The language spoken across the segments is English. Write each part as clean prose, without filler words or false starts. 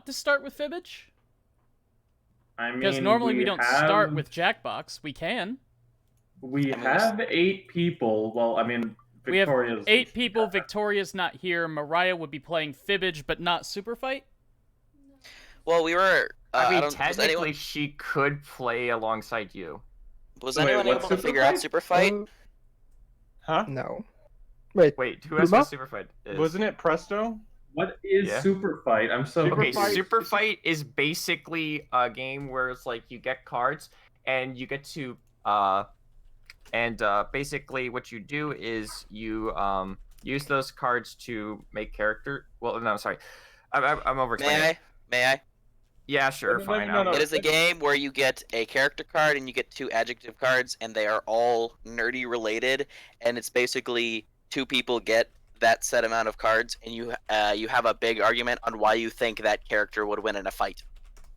want to start with Fibbage? I mean, Because normally we don't start with Jackbox. We can. We have 8 people. Well, I mean, Victoria's... We have 8 people. Victoria's not here. Mariah would be playing Fibbage, but not Superfight. Well, we were... I mean, technically, she could play alongside you. Was anyone able to figure out Superfight? Huh? No. Wait, who has what Superfight is? Wasn't it Presto? What is Superfight? I'm so... Okay, Superfight is basically a game where it's like you get cards, and you get to... basically what you do is you use those cards to make character... Well, no, I'm sorry. I'm over-explaining. May I? Yeah, sure, fine. No. It is a game where you get a character card and you get 2 adjective cards, and they are all nerdy related, and it's basically 2 people get that set amount of cards, and you have a big argument on why you think that character would win in a fight.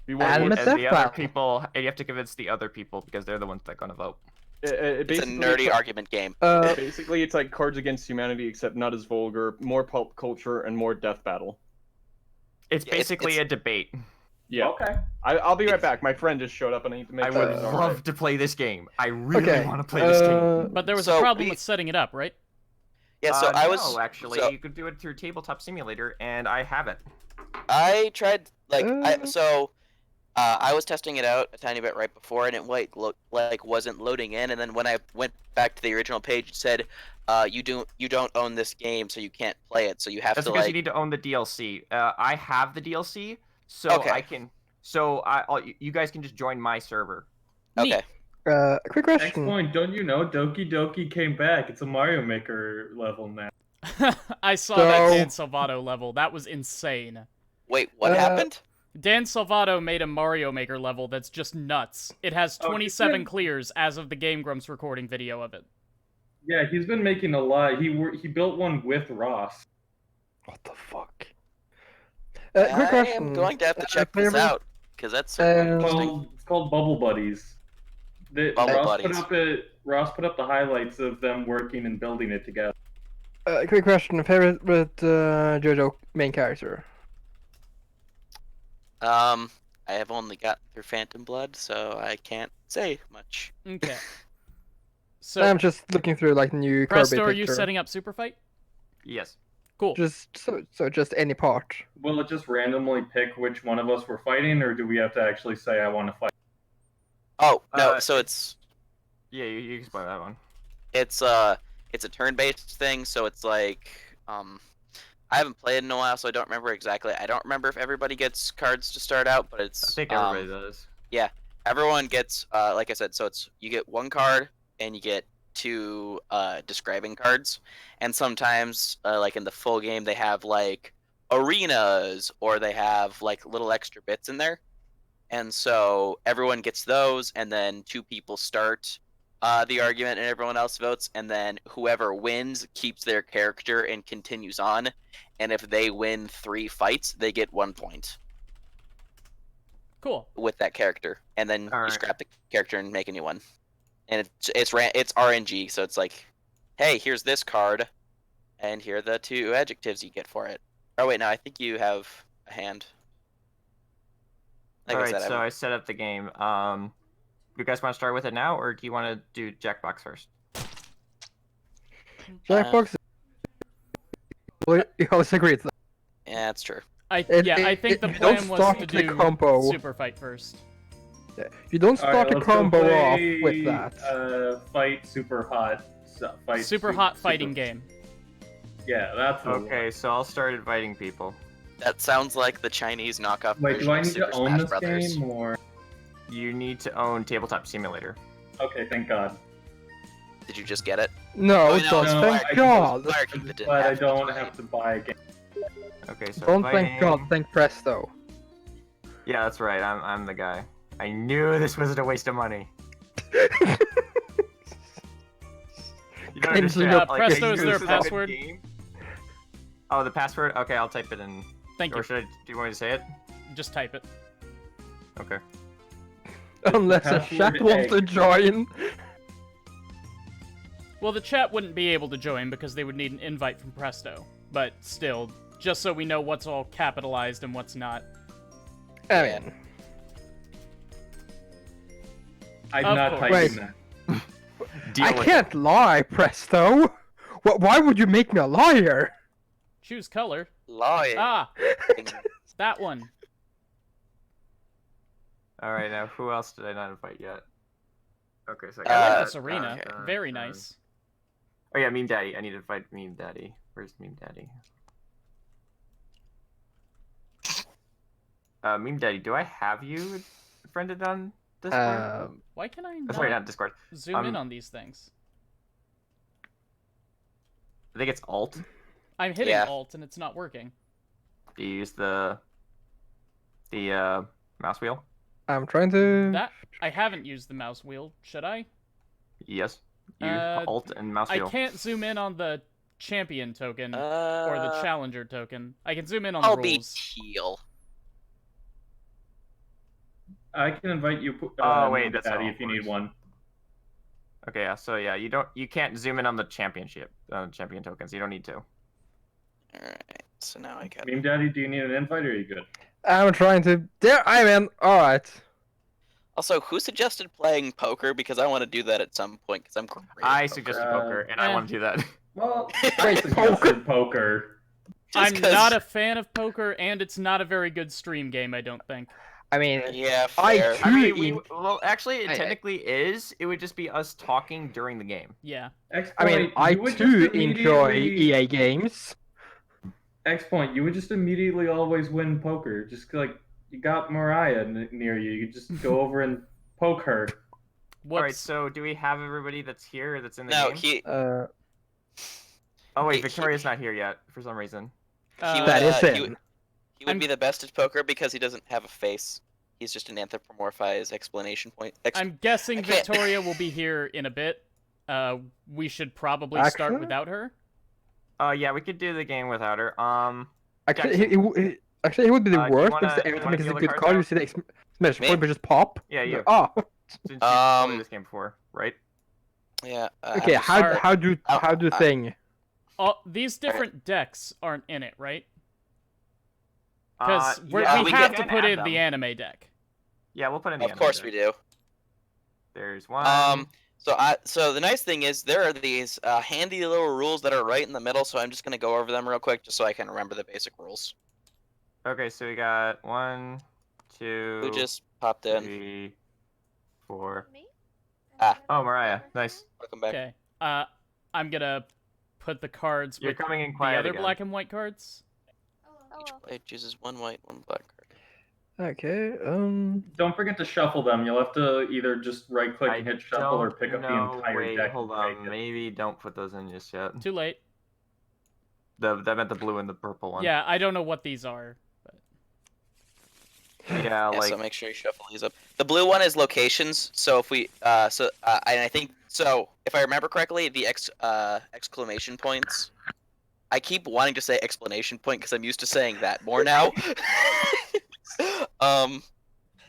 And the other people, and you have to convince the other people because they're the ones that are gonna vote. It's a nerdy argument game. Basically, it's like Cards Against Humanity, except not as vulgar, more pulp culture, and more death battle. It's basically a debate. Yeah. Okay. I'll be right back. My friend just showed up, and I need to make I sure would he's love to play this game. I really want to play this game. But there was a problem with setting it up, right? Yeah, so I was... No, actually, you could do it through Tabletop Simulator, and I have it. I tried, like, I was testing it out a tiny bit right before, and it wasn't loading in, and then when I went back to the original page, it said, you don't own this game, so you can't play it, so you have That's to, because you need to own the DLC. I have the DLC, so I can... So you guys can just join my server. Okay. Quick question. ExPoint, don't you know Doki Doki came back? It's a Mario Maker level now. I saw that Dan Salvato level. That was insane. Wait, what happened? Dan Salvato made a Mario Maker level that's just nuts. It has 27 clears as of the Game Grumps recording video of it. Yeah, he's been making a lot. He built one with Ross. What the fuck? I am going to have to check this out, because that's interesting. It's called Bubble Buddies. Ross put up the highlights of them working and building it together. Quick question: favorite JoJo main character? I have only gotten through Phantom Blood, so I can't say much. Okay. So I'm just looking through like new Kirby Presto, are you picture. setting up Superfight? Yes. Cool. Just so just any part. Will it just randomly pick which one of us we're fighting, or do we have to actually say I want to fight? Oh no, so it's you can explain that one. It's a turn-based thing, so it's like I haven't played in a while, so I don't remember exactly. I don't remember if everybody gets cards to start out, but it's I think everybody does. Yeah, everyone gets like I said, so it's you get 1 card and you get 2 describing cards, and sometimes like in the full game they have like arenas or they have like little extra bits in there. And so everyone gets those, and then 2 people start the argument, and everyone else votes, and then whoever wins keeps their character and continues on. And if they win 3 fights, they get 1 point. Cool. With that character, and then you scrap the character and make a new one. And it's RNG, so it's like, hey, here's this card, and here are the 2 adjectives you get for it. Oh wait, no, I think you have a hand. Alright, so I set up the game. You guys want to start with it now, or do you want to do Jackbox first? Jackbox. You always agree. Yeah, that's true. I think the plan was to do combo. Superfight first. Yeah. You don't start the combo off with that. Fight super hot. Super hot fighting game. Yeah, that's okay. So I'll start inviting people. That sounds like the Chinese knockoff Wait, version do I of need Super to own Smash this Brothers. game, or...? You need to own Tabletop Simulator. Okay, thank God. Did you just get it? No, no, thank God. But I don't have to buy a game. Okay, so don't thank God, thank Presto. Yeah, that's right. I'm the guy. I knew this wasn't a waste of money. You don't understand. Presto, is there a password? Oh, the password? Okay, I'll type it in. Thank you. Or do you want me to say it? Just type it. Okay. Unless the chat wants to join. Well, the chat wouldn't be able to join because they would need an invite from Presto. But still, just so we know what's all capitalized and what's not. I Yeah. mean, I'm Of not course. typing Wait. that. Deal I with can't lie, Presto. Why would you make me a liar? Choose color. Lawyer. Ah, that one. it. All right, now who else did I not invite yet? Okay, so I I got like that, this arena. okay. Very nice. Oh yeah, Meme Daddy. I need to invite Meme Daddy. Where's Meme Daddy? Meme Daddy, do I have you friended on Discord? Why can I Sorry, not not Discord. zoom in on these things? I think it's Alt. I'm hitting Yeah. Alt and it's not working. Do you use the mouse wheel? I'm trying to. That I haven't used the mouse wheel. Should I? Yes. You Uh, Alt and mouse I wheel. can't zoom in on the champion token or the challenger token. I can zoom in on I'll the be rules. teal. I can invite you. Oh, wait, that's Daddy, how if it you need works. one. Okay, yeah. So yeah, you can't zoom in on the championship, champion tokens. You don't need to. Alright, so now I got Meme Daddy, do you need an invite or are you good? I'm trying to. There I am. All right. Also, who suggested playing poker? Because I want to do that at some point, because I'm great at I poker. suggested poker, and I want to do that. Well, I Wait, suggested poker. Just I'm 'cause- not a fan of poker, and it's not a very good stream game, I don't think. I mean, Yeah, I fair. I mean, in- well, actually, it I- technically is. It would just be us talking during the game. Yeah. ExPoint, I mean, I you would too just enjoy immediately- EA games. ExPoint, you would just immediately always win poker. Just like you got Mariah near you, you could just go over and poke her. What's All right. So do we have everybody that's here that's in the No, game? he Uh, Oh wait, he- Victoria's not here yet for some reason. he would, that is he it. would, he would be the best at poker because he doesn't have a face. He's just an anthropomorphized explanation point. I'm guessing I can't- Victoria will be here in a bit. We should probably start Actually? without her. Yeah, we could do the game without her. actually, Jackson. actually, it would be the Do you worst wanna- because do you every time wanna it's a deal the good cards card, you out? see the exclamation Me? point, but just pop. Yeah, you. Oh, Since you've played Um, this game before, right? Yeah. okay. I'm How sorry. how do thing? These different decks aren't in it, right? Because yeah, we have to can put add in the them. anime deck. Yeah, we'll put in the. Of course we do. There's one. So the nice thing is there are these handy little rules that are right in the middle. So I'm just gonna go over them real quick, just so I can remember the basic rules. Okay, so we got 1, 2. Who just popped in? 3, 4. Me? Oh, Mariah, nice. Welcome back. Okay. I'm gonna put the cards You're with coming in the quiet other again. black and white cards. Each player chooses one white, one black card. Okay. Don't forget to shuffle them. You'll have to either just right click I and hit shuffle or don't pick up the know- entire wait, deck. hold and on. take it. Maybe don't put those in just yet. Too late. That meant the blue and the purple one. Yeah, I don't know what these are. But... Yeah, Yeah, like so make sure you shuffle these up. The blue one is locations. So if we, and I think so. If I remember correctly, the exclamation points. I keep wanting to say explanation point because I'm used to saying that more now.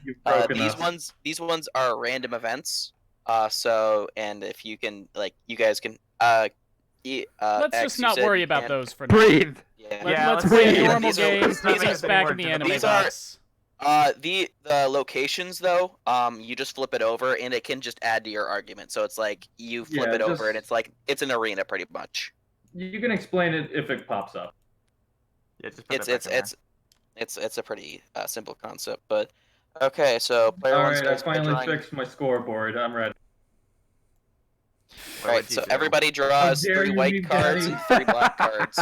You've broken These us. ones are random events. So and if you can, like, you guys can. Let's Let's just not worry about those for now. Breathe. Yeah. Yeah, Let's let's play see. a normal These are- game. these are- Put these back in the anime These are- box. The locations though, you just flip it over and it can just add to your argument. So it's like you flip Yeah, it over just- and it's like it's an arena pretty much. You can explain it if it pops up. yeah, just put It's it back in there. it's a pretty simple concept. But okay, so player All one right, I starts by finally drawing. fixed my scoreboard. I'm ready. All right, what'd you so do? everybody draws How dare 3 you, white you cards daddy. and 3 black cards.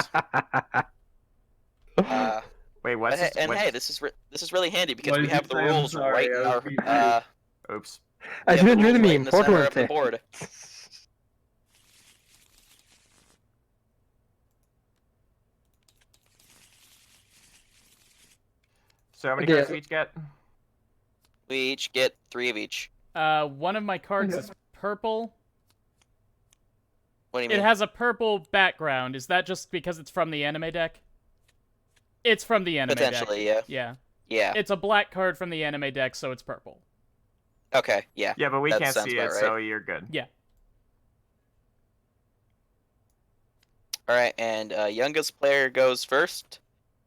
Wait, what's this? And what- hey, this is really handy because What we did you have the say? I'm rules sorry, right I in was our being we Oops. I have the didn't rules really right in mean the center of the fortunately. board. So how many Okay, cards do we each get? We each get 3 of each. One of my cards is purple. What do you mean? It has a purple background. Is that just because it's from the anime deck? It's from the anime deck. Potentially, yeah. Yeah. Yeah. It's a black card from the anime deck, so it's purple. Okay. Yeah. Yeah, but we That can't sounds see it, about so right. you're good. Yeah. All right, and youngest player goes first.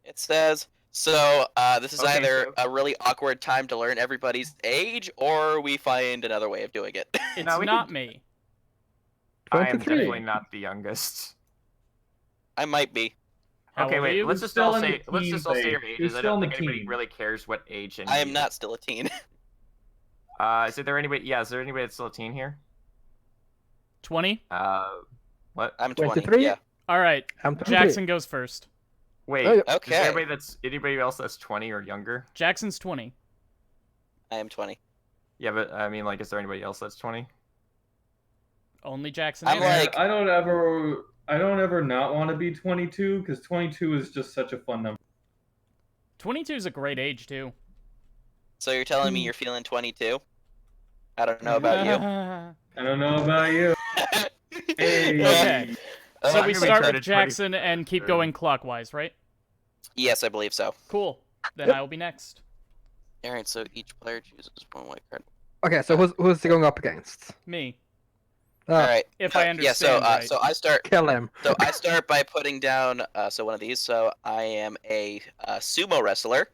It says, So this is Okay, either so- a really awkward time to learn everybody's age, or we find another way of doing it. It's No, we not can- me. I am 23. definitely not the youngest. I might be. How Okay, old are wait. you? Let's You're just all still in say the let's teen just all say your phase. ages. You're I still don't in think the anybody teen. really cares what age. I am any- not still a teen. Is there anybody? Yeah, is there anybody that's still a teen here? 20. What? I'm 20. 23? Yeah. All right. I'm 23. Jackson goes first. Wait. Oh, yeah. Is Okay. anybody else that's 20 or younger? Jackson's 20. I am 20. Yeah, but I mean, like, is there anybody else that's 20? Only Jackson. I'm answered. like- I don't ever not want to be 22 because 22 is just such a fun number. 22 is a great age too. So you're telling me you're feeling 22? I don't know about you. I don't know about you. Hey. Okay. So Uh, we I'm gonna start try with to 20. Jackson and keep going clockwise, right? Yes, I believe so. Cool. Then Yep. I will be next. All right, so each player chooses one white card. Okay, so who's he going up against? Me. Ah, All right. If I Yeah. So understand right. so I start. Kill him. So I start by putting down so one of these. So I am a sumo wrestler.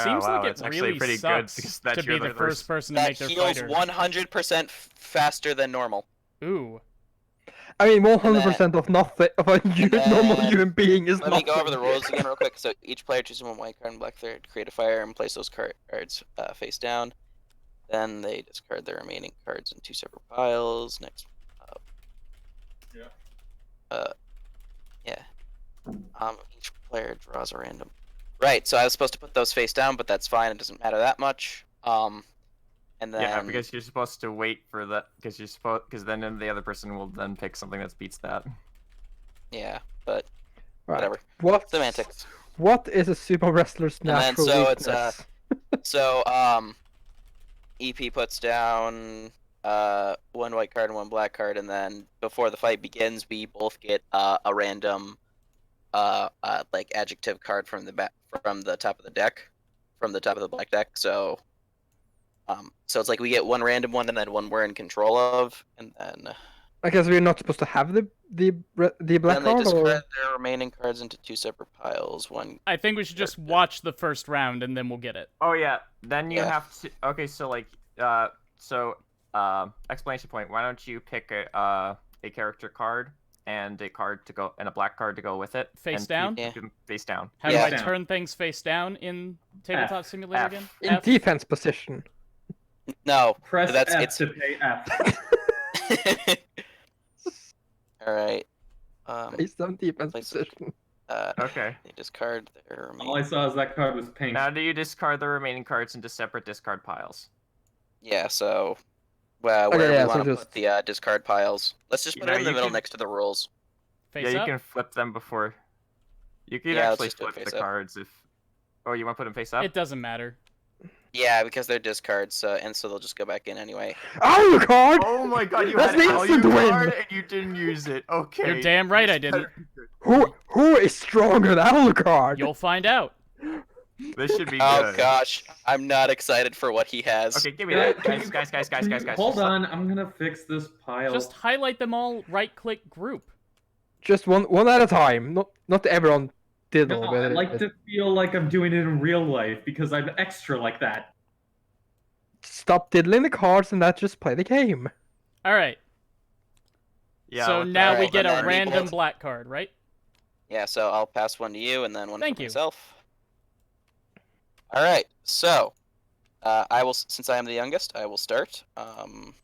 Seems wow, like it it's actually really pretty good sucks because that's to be your the first person to that make their heals fighter. 100% faster than normal. Ooh. I mean, 100% of nothing of a normal then- human being is Let nothing. me go over the rules again real quick. So each player chooses one white card and black card, create a fire, and place those cards face down. Then they discard their remaining cards in two separate piles. Next up. Yeah. Each player draws a random. Right. So I was supposed to put those face down, but that's fine. It doesn't matter that much. And then Yeah, because you're supposed to wait for that because then the other person will then pick something that beats that. yeah, but Right. whatever. What Semantics. What is a sumo wrestler's then, natural so it's, weakness? So EP puts down one white card and one black card, and then before the fight begins, we both get a random like adjective card from the top of the deck, from the top of the black deck. So it's like we get one random one and then one we're in control of, and then I guess we're not supposed to have the black then they card, discard or their remaining cards into two separate piles. One. I think we should just watch the first round and then we'll get it. Oh yeah, then you Yeah. have to. Okay, so like explanation point. Why don't you pick a character card and a card to go and a black card to go with it? Face and down? keep them face down. How Yeah. do I turn things face down in Tabletop Simulator F. again? in F? defense position. No. Press That's- F it's- to pay F. All right. Based on defense place- position. Okay. They discard their All I remaining. saw is that card was pink. Now do you discard the remaining cards into separate discard piles? Yeah. So, well, Okay, where yeah, we so want to just- put the discard piles. Let's just put No, it in the you middle can- next to the rules. Face yeah, you up? can flip them before. You could Yeah, let's actually just do it flip face the up. cards if. Oh, you want to put them face up? It doesn't matter. Yeah, because they're discards, and so they'll just go back in anyway. Alucard! Oh my god, you That's had the an instant Alucard win! and you didn't use it. Okay. You're damn right I didn't. Who is stronger than Alucard? You'll find out. This should be Oh good. gosh, I'm not excited for what he has. Okay, give me Yeah, that. can you- Guys. Hold on, I'm gonna fix this pile. Just highlight them all, right-click group. Just one at a time. Not everyone diddle No, with I it. like to feel like I'm doing it in real life because I'm extra like that. Stop diddling the cards and just play the game. All right. Yeah, So with now that, we Alright, get and a then we random both- black card, right? Yeah, so I'll pass one to you and then one Thank for you. myself. All right, so I will, since I am the youngest, I will start. Rotate.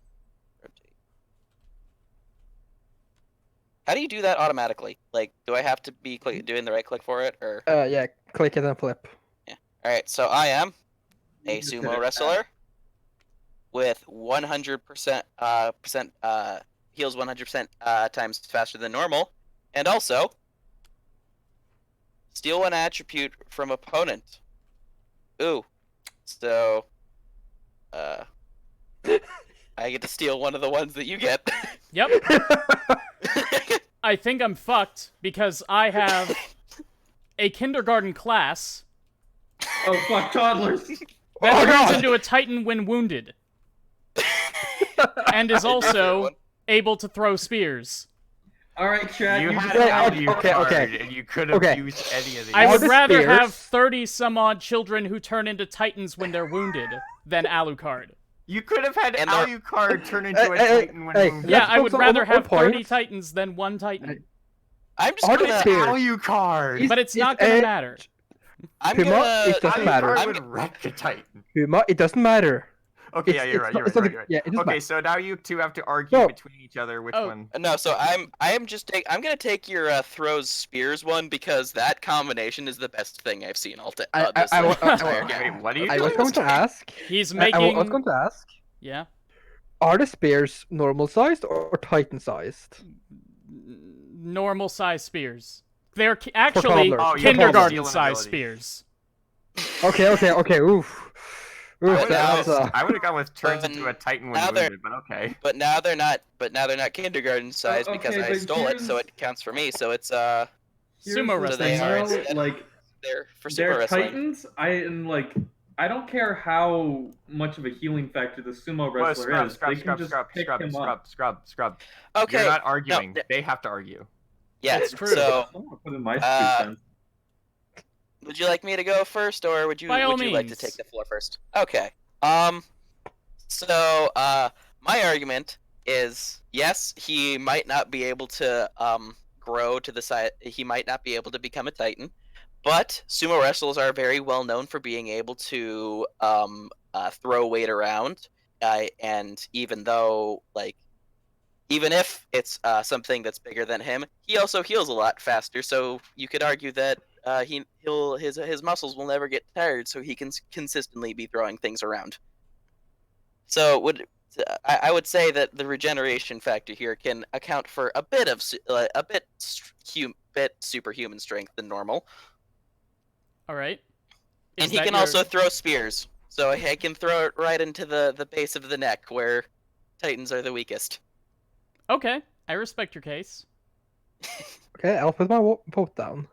How do you do that automatically? Like, do I have to be doing the right click for it, or? Yeah, click it and flip. All right, so I am a just hit sumo it. wrestler with 100% heals 100% times faster than normal, and also steal one attribute from opponent. Ooh, so I get to steal one of the ones that you get. Yep. I think I'm fucked because I have a kindergarten class Oh fuck, toddlers! that Oh, turns God. into a titan when wounded, and is Different also one. able to throw spears. All right, Chad. You You had decide. an Alu okay, card, okay. and you could have Okay. used any of these. I All would the rather have spears- 30 some odd children who turn into titans when they're wounded than Alucard. You could have had And they're- Alucard turn into a Hey, Titan when hey, wounded. Yeah, Let's I would focus on rather one have 30 point. titans than one titan. I'm just All the gonna. spears. Alucard. But it's not gonna matter. I'm Puma, gonna. it doesn't matter. Alucard I'm would wreck a Titan. Puma, it doesn't matter. Okay, It's- yeah, you're it's right. not- You're it's right. not- You're right. yeah, it doesn't Okay, matter. so now you two have to argue No. between each other which Oh. one. No, so I'm gonna take your throws spears one because that combination is the best thing I've seen all day. I Wait, what are you I doing? was going to ask. He's I making. was going to ask. Yeah. Are the spears normal sized or Titan sized? Normal size spears. They're actually toddlers. Oh, you're kindergarten stealing size abilities. spears. Okay. Oof. That's I would have gone with turns But into a Titan now when they're- wounded, but okay. But now they're not. But now they're not kindergarten size because okay, I but stole it, so here's- it counts for me. So it's Sumo Here's the wrestling. thing, They are though, instead. like they're for super they're wrestling. titans. I don't care how much of a healing factor the sumo Well, wrestler is. They can just pick him up. Scrub. Okay. You're not arguing. no. They have to argue. Yeah. That's true. So I'm gonna put in my Uh, 2 cents. would you like me to go first, or would you By all like to means. take the floor first? Okay. So my argument is yes, he might not be able to grow to the size. He might not be able to become a titan, but sumo wrestlers are very well known for being able to throw weight around, and even if it's something that's bigger than him, he also heals a lot faster. So you could argue that his muscles will never get tired, so he can consistently be throwing things around. So I would say that the regeneration factor here can account for a bit of bit superhuman strength than normal, All right. and Is he that can your- also throw spears. So I can throw it right into the base of the neck where titans are the weakest. Okay, I respect your case. Okay, I'll put my vote down.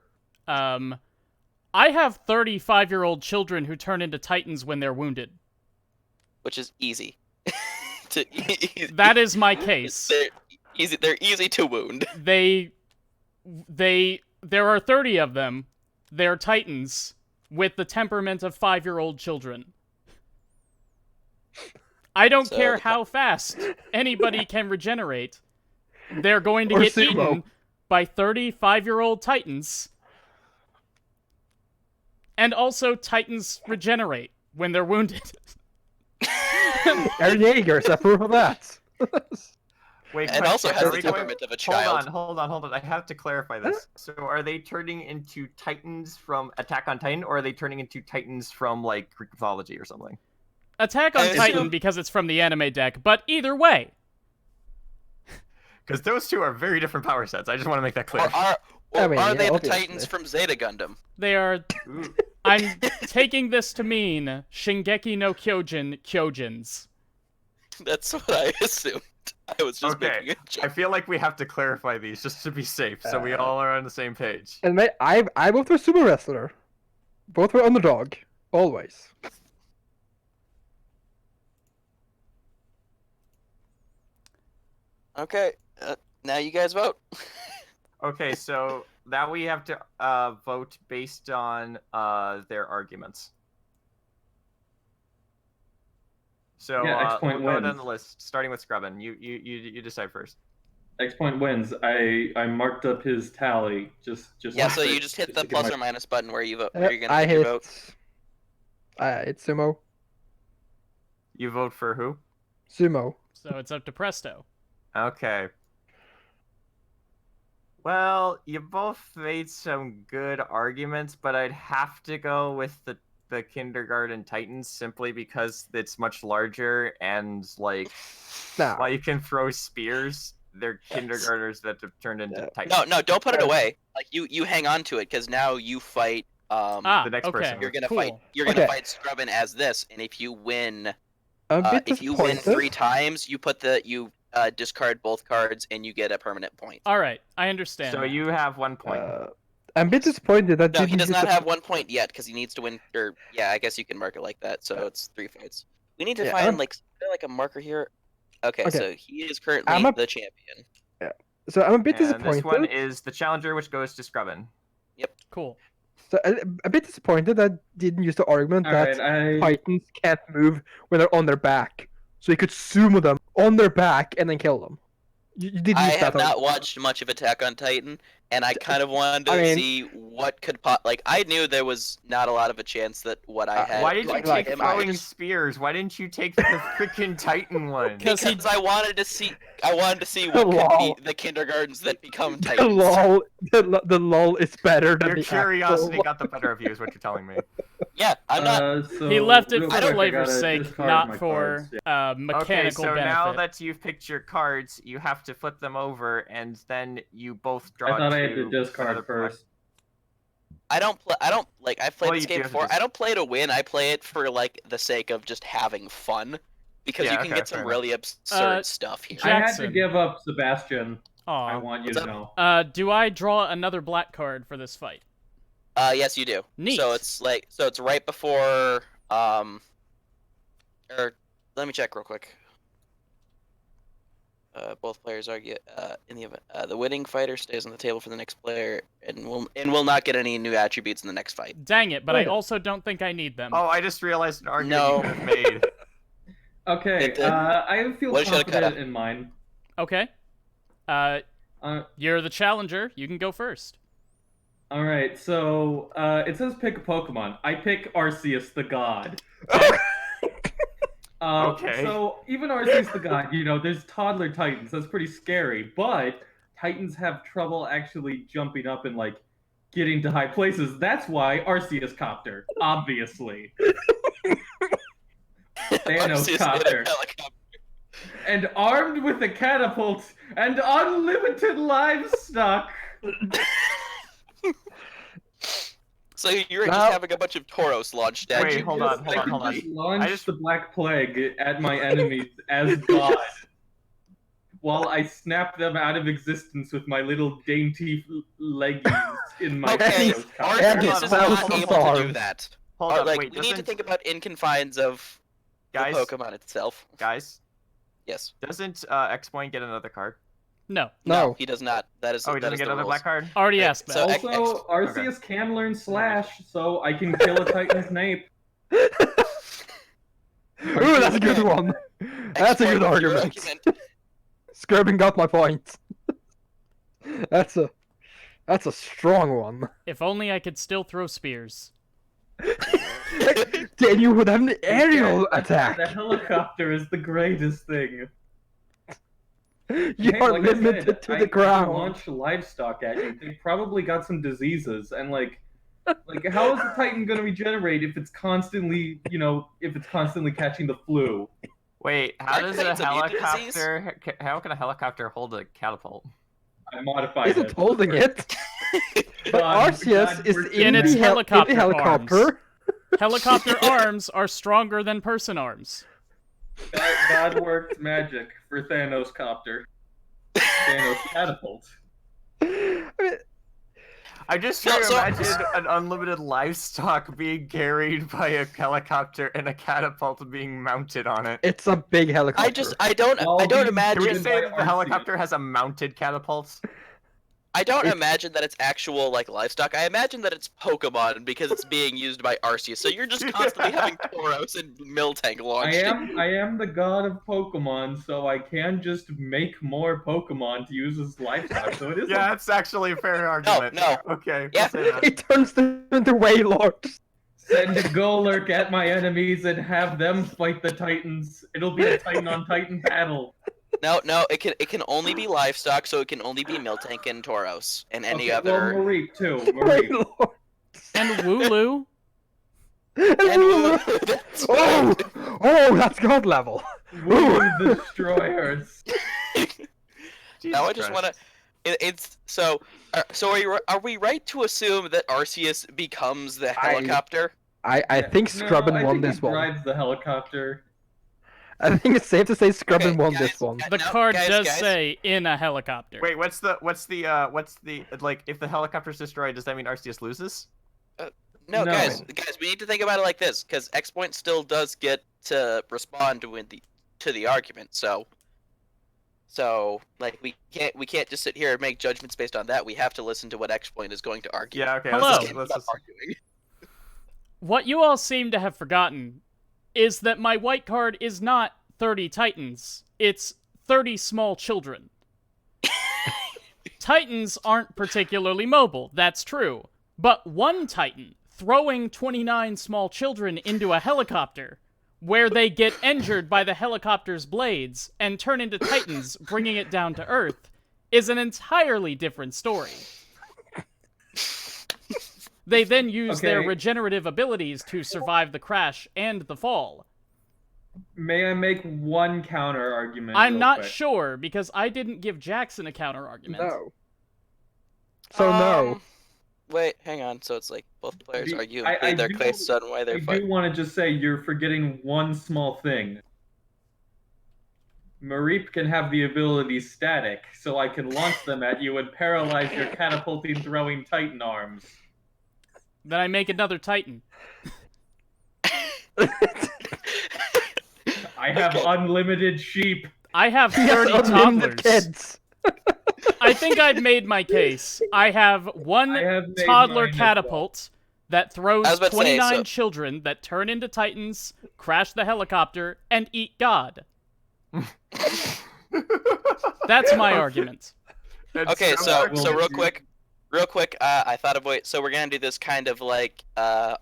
I have 35-year-old children who turn into titans when they're wounded. Which is easy. That is my case. They're easy to wound. There are 30 of them. They're titans with the temperament of 5-year-old children. I don't So care the- how fast anybody can regenerate. They're going to Or get sumo. eaten by 35-year-old titans. And also, titans regenerate when they're wounded. Aaron Yeager's approve of that. Wait, And question, also has are the we going- temperament of a child. Hold on. I have to clarify this. So, are they turning into Titans from Attack on Titan, or are they turning into Titans from like Greek mythology or something? Attack on I Titan assume- because it's from the anime deck, but either way. Because those two are very different power sets. I just want to make that clear. I mean, Are yeah, they the obviously. Titans from Zeta Gundam? They are. Ooh. I'm taking this to mean Shingeki no Kyojins. That's what I assumed. I was just Okay, making a joke. I feel like we have to clarify these just to be safe, so we all are on the same page. And I vote for sumo wrestler. Both for underdog, always. Okay, now you guys vote. Okay, so now we have to vote based on their arguments. So Yeah, we'll ExPoint go down wins. the list, starting with Scrubbin. You decide first. ExPoint wins. I marked up his tally. Just Yeah, so for- you just hit the to give plus my- or minus button where you vote. Where you're gonna I put your hit. vote. It's sumo. You vote for who? Sumo. So it's up to Presto. Okay. Well, you both made some good arguments, but I'd have to go with the Kindergarten Titans simply because it's much larger and like Nah. while you can throw spears, they're Yes. kindergartners that have turned into No. Titans. No, don't put it away. Like you hang on to it because now you fight. Ah, the next okay. person. You're gonna cool. fight. You're gonna Okay. fight Scrubbin as this, and if you win, I'm a bit if you win disappointed. 3 times, you discard both cards and you get a permanent point. All right, I understand. So you have 1 point. I'm a bit disappointed that No, he didn't does use not the- have 1 point yet because he needs to win. Or yeah, I guess you can mark it like that. So it's 3 fights. We need to Yeah, find I'm- like is there, like a marker here. Okay, Okay. so he is currently I'm a- the champion. So I'm a bit And disappointed. this one is the challenger, which goes to Scrubbin. Cool. So a bit disappointed that I didn't use the argument that Alright, Titans can't move when they're on their back. So you could sumo them on their back and then kill them. You didn't I use that have not argument. watched much of Attack on Titan, and I kind of wanted to I mean- see what could like. I knew there was not a lot of a chance that what I had. Why did you like, like take him, I throwing just- spears? Why didn't you take the freaking Titan one? Because he- Because I wanted to see. I wanted to see what could Lol. be the kindergartens that become The Titans. lol, the lol is better than Your the curiosity actual... got the better of you, is what you're telling me. Yeah, I'm not. So He left it real for quick, I flavor's gotta sake, discard not my for cards, yeah. Okay, mechanical so benefit. now that you've picked your cards, you have to flip them over, and then you both draw. I thought I had to two discard another first. I don't play. I don't like. I've played Well, this you do game have to before. just- I don't play to win. I play it for like the sake of just having fun, because Yeah, you can okay, get some fair really absurd stuff here. I had to Jackson. give up Sebastian. I Aw. want you What's to up? know. Do I draw another black card for this fight? Yes, you do. Neat. So it's like, so it's right before, or let me check real quick. Both players argue. In the event, the winning fighter stays on the table for the next player, and will not get any new attributes in the next fight. Dang it, but I Wait. also don't think I need them. Oh, I just realized an argument No. you could have made. Okay, It did. I feel What should I cut confident out? in mine. Okay. You're the challenger. You can go first. All right, so it says pick a Pokemon. I pick Arceus the God. Okay. So even Arceus the God, you know, there's toddler Titans. That's pretty scary. But Titans have trouble actually jumping up and like getting to high places. That's why Arceus Copter, obviously. Thanos Arceus in a Copter. helicopter. And armed with a catapult and unlimited livestock. So you're Now- just having a bunch of Tauros launched at Wait, you. hold on, hold I on, can hold on. just launch I just- the Black Plague at my enemies as God, while I snap them out of existence with my little dainty leggings in my Okay, Thanos Copter. And Arceus his is thousand not able to do arms. that. Hold Or, on, like, wait, we need to doesn't think about in confines of guys, the Pokemon itself. guys, Yes. doesn't ExPoint get another card? No. No. He does not. That is. Oh, he that doesn't is get the another rules. black card. Already Okay, asked that. so- Also, Arceus can learn Slash, so I can kill a Titan's nape. Ooh, that's a good one. That's a Exploit good your argument. Scrubbing got my point. That's a strong one. If only I could still throw spears. Then you would have an aerial attack. The helicopter is the greatest thing. You Hey, are like I limited said, to I the can ground. launch livestock at you. They probably got some diseases, and like how is the Titan gonna regenerate if it's constantly, you know, if it's constantly catching the flu? Wait, how Aren't does a Titans immune to disease? helicopter? How can a helicopter hold a catapult? I modified Isn't it. holding it. But God, Arceus God, is we're in its the helicopter helicopter. Helicopter arms are stronger than person arms. God worked magic for Thanos Copter. Thanos catapult. I mean, I'm just No, trying to so- imagine an unlimited livestock being carried by a helicopter and a catapult being mounted on it. it's a big helicopter. I don't Well, I don't we- Can we imagine say by that the Arceus. helicopter has a mounted catapult? I don't It's- imagine that it's actual like livestock. I imagine that it's Pokemon because it's being used by Arceus. So you're just constantly having Tauros and Miltank launched. I am the god of Pokemon, so I can just make more Pokemon to use as livestock. So it is. Yeah, that's actually a fair argument. no. Okay. Yeah. we'll say that. He turns them into Wailords. Send a Golurk at my enemies and have them fight the Titans. It'll be a Titan on Titan battle. No, it can only be livestock, so it can only be Miltank and Tauros and any Okay, other. Well, Mareep too. Mareep. Wailords. And Wooloo. And that's Oh, oh, that's god level. Woo destroyers. Now I Jesus just Christ. want to. It's so. Are we right to assume that Arceus becomes the helicopter? I think No, Scrubbin I won think this he one. drives the helicopter. I think it's safe to say Scrubbin Okay, won guys, this one. The No, card guys, does guys. say in a helicopter. Wait, what's the like? If the helicopter's destroyed, does that mean Arceus loses? No, No. guys, we need to think about it like this, because ExPoint still does get to respond to the argument. So So like we can't just sit here and make judgments based on that. We have to listen to what ExPoint is going to argue. Yeah, okay. Hello. Let's Arguing. What you all seem to have forgotten is that my white card is not 30 Titans. It's 30 small children. Titans aren't particularly mobile, that's true. But one Titan throwing 29 small children into a helicopter, where they get injured by the helicopter's blades and turn into Titans, bringing it down to Earth, is an entirely different story. They then use their regenerative abilities to survive the crash and the fall. May I make one counter argument? I'm real not quick? sure, because I didn't give Jackson a counter argument. No. So no. Wait, hang on. So it's like both players The- argue I- and plead I their do- case on why I they're do fighting. want to just say you're forgetting one small thing. Mareep can have the ability static, so I can launch them at you and paralyze your catapulting throwing Titan arms. Then I make another Titan. I have unlimited sheep. I have He has 30 unlimited toddlers. kids. I think I've made my case. I have one I have made toddler mine as catapult that throws I was about to say, 29 so- children that turn into Titans, crash the helicopter, and eat God. That's my argument. Okay, It's so well, real dude. quick, I thought of so we're gonna do this kind of like court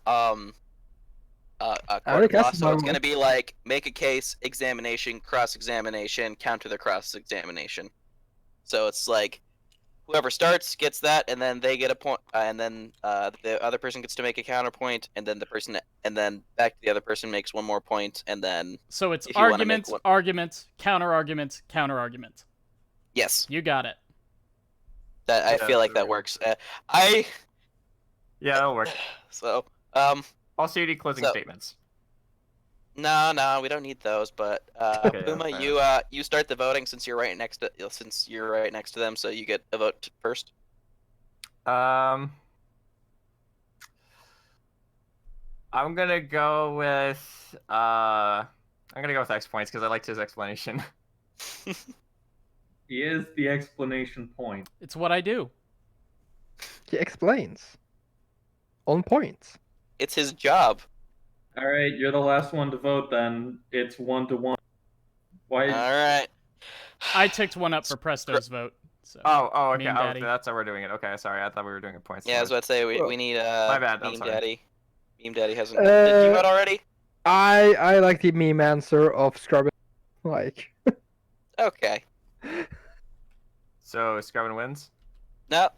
already law. cast So my it's one. gonna be like make a case, examination, cross-examination, counter the cross-examination. So it's like whoever starts gets that, and then they get a point, and then the other person gets to make a counterpoint, and then back to the other person makes one more point, and then So it's If you wanna argument, make one- argument, counter-argument, counter-argument. yes, You got it. that I Yeah, feel like that there we go. works. Yeah, that'll work. So Also, you need closing So- statements. no, we don't need those. But Okay, Puma, fair. you start the voting since you're right next to them, so you get a vote first. I'm gonna go with X points because I liked his explanation. He is the explanation point. It's what I do. He explains. On point. It's his job. All right, you're the last one to vote. Then it's 1-1. Why? All right. I ticked one up for Presto's vote. So. Oh, okay. Meme Oh, Daddy. that's how we're doing it. Okay, sorry. I thought we were doing it points. Yeah, I was about to say we need My bad, I'm Meme sorry. Daddy. Meme Daddy hasn't. Did you vote already? I like the meme answer of scrubbing. Like. Okay. So Scrubbin wins. No,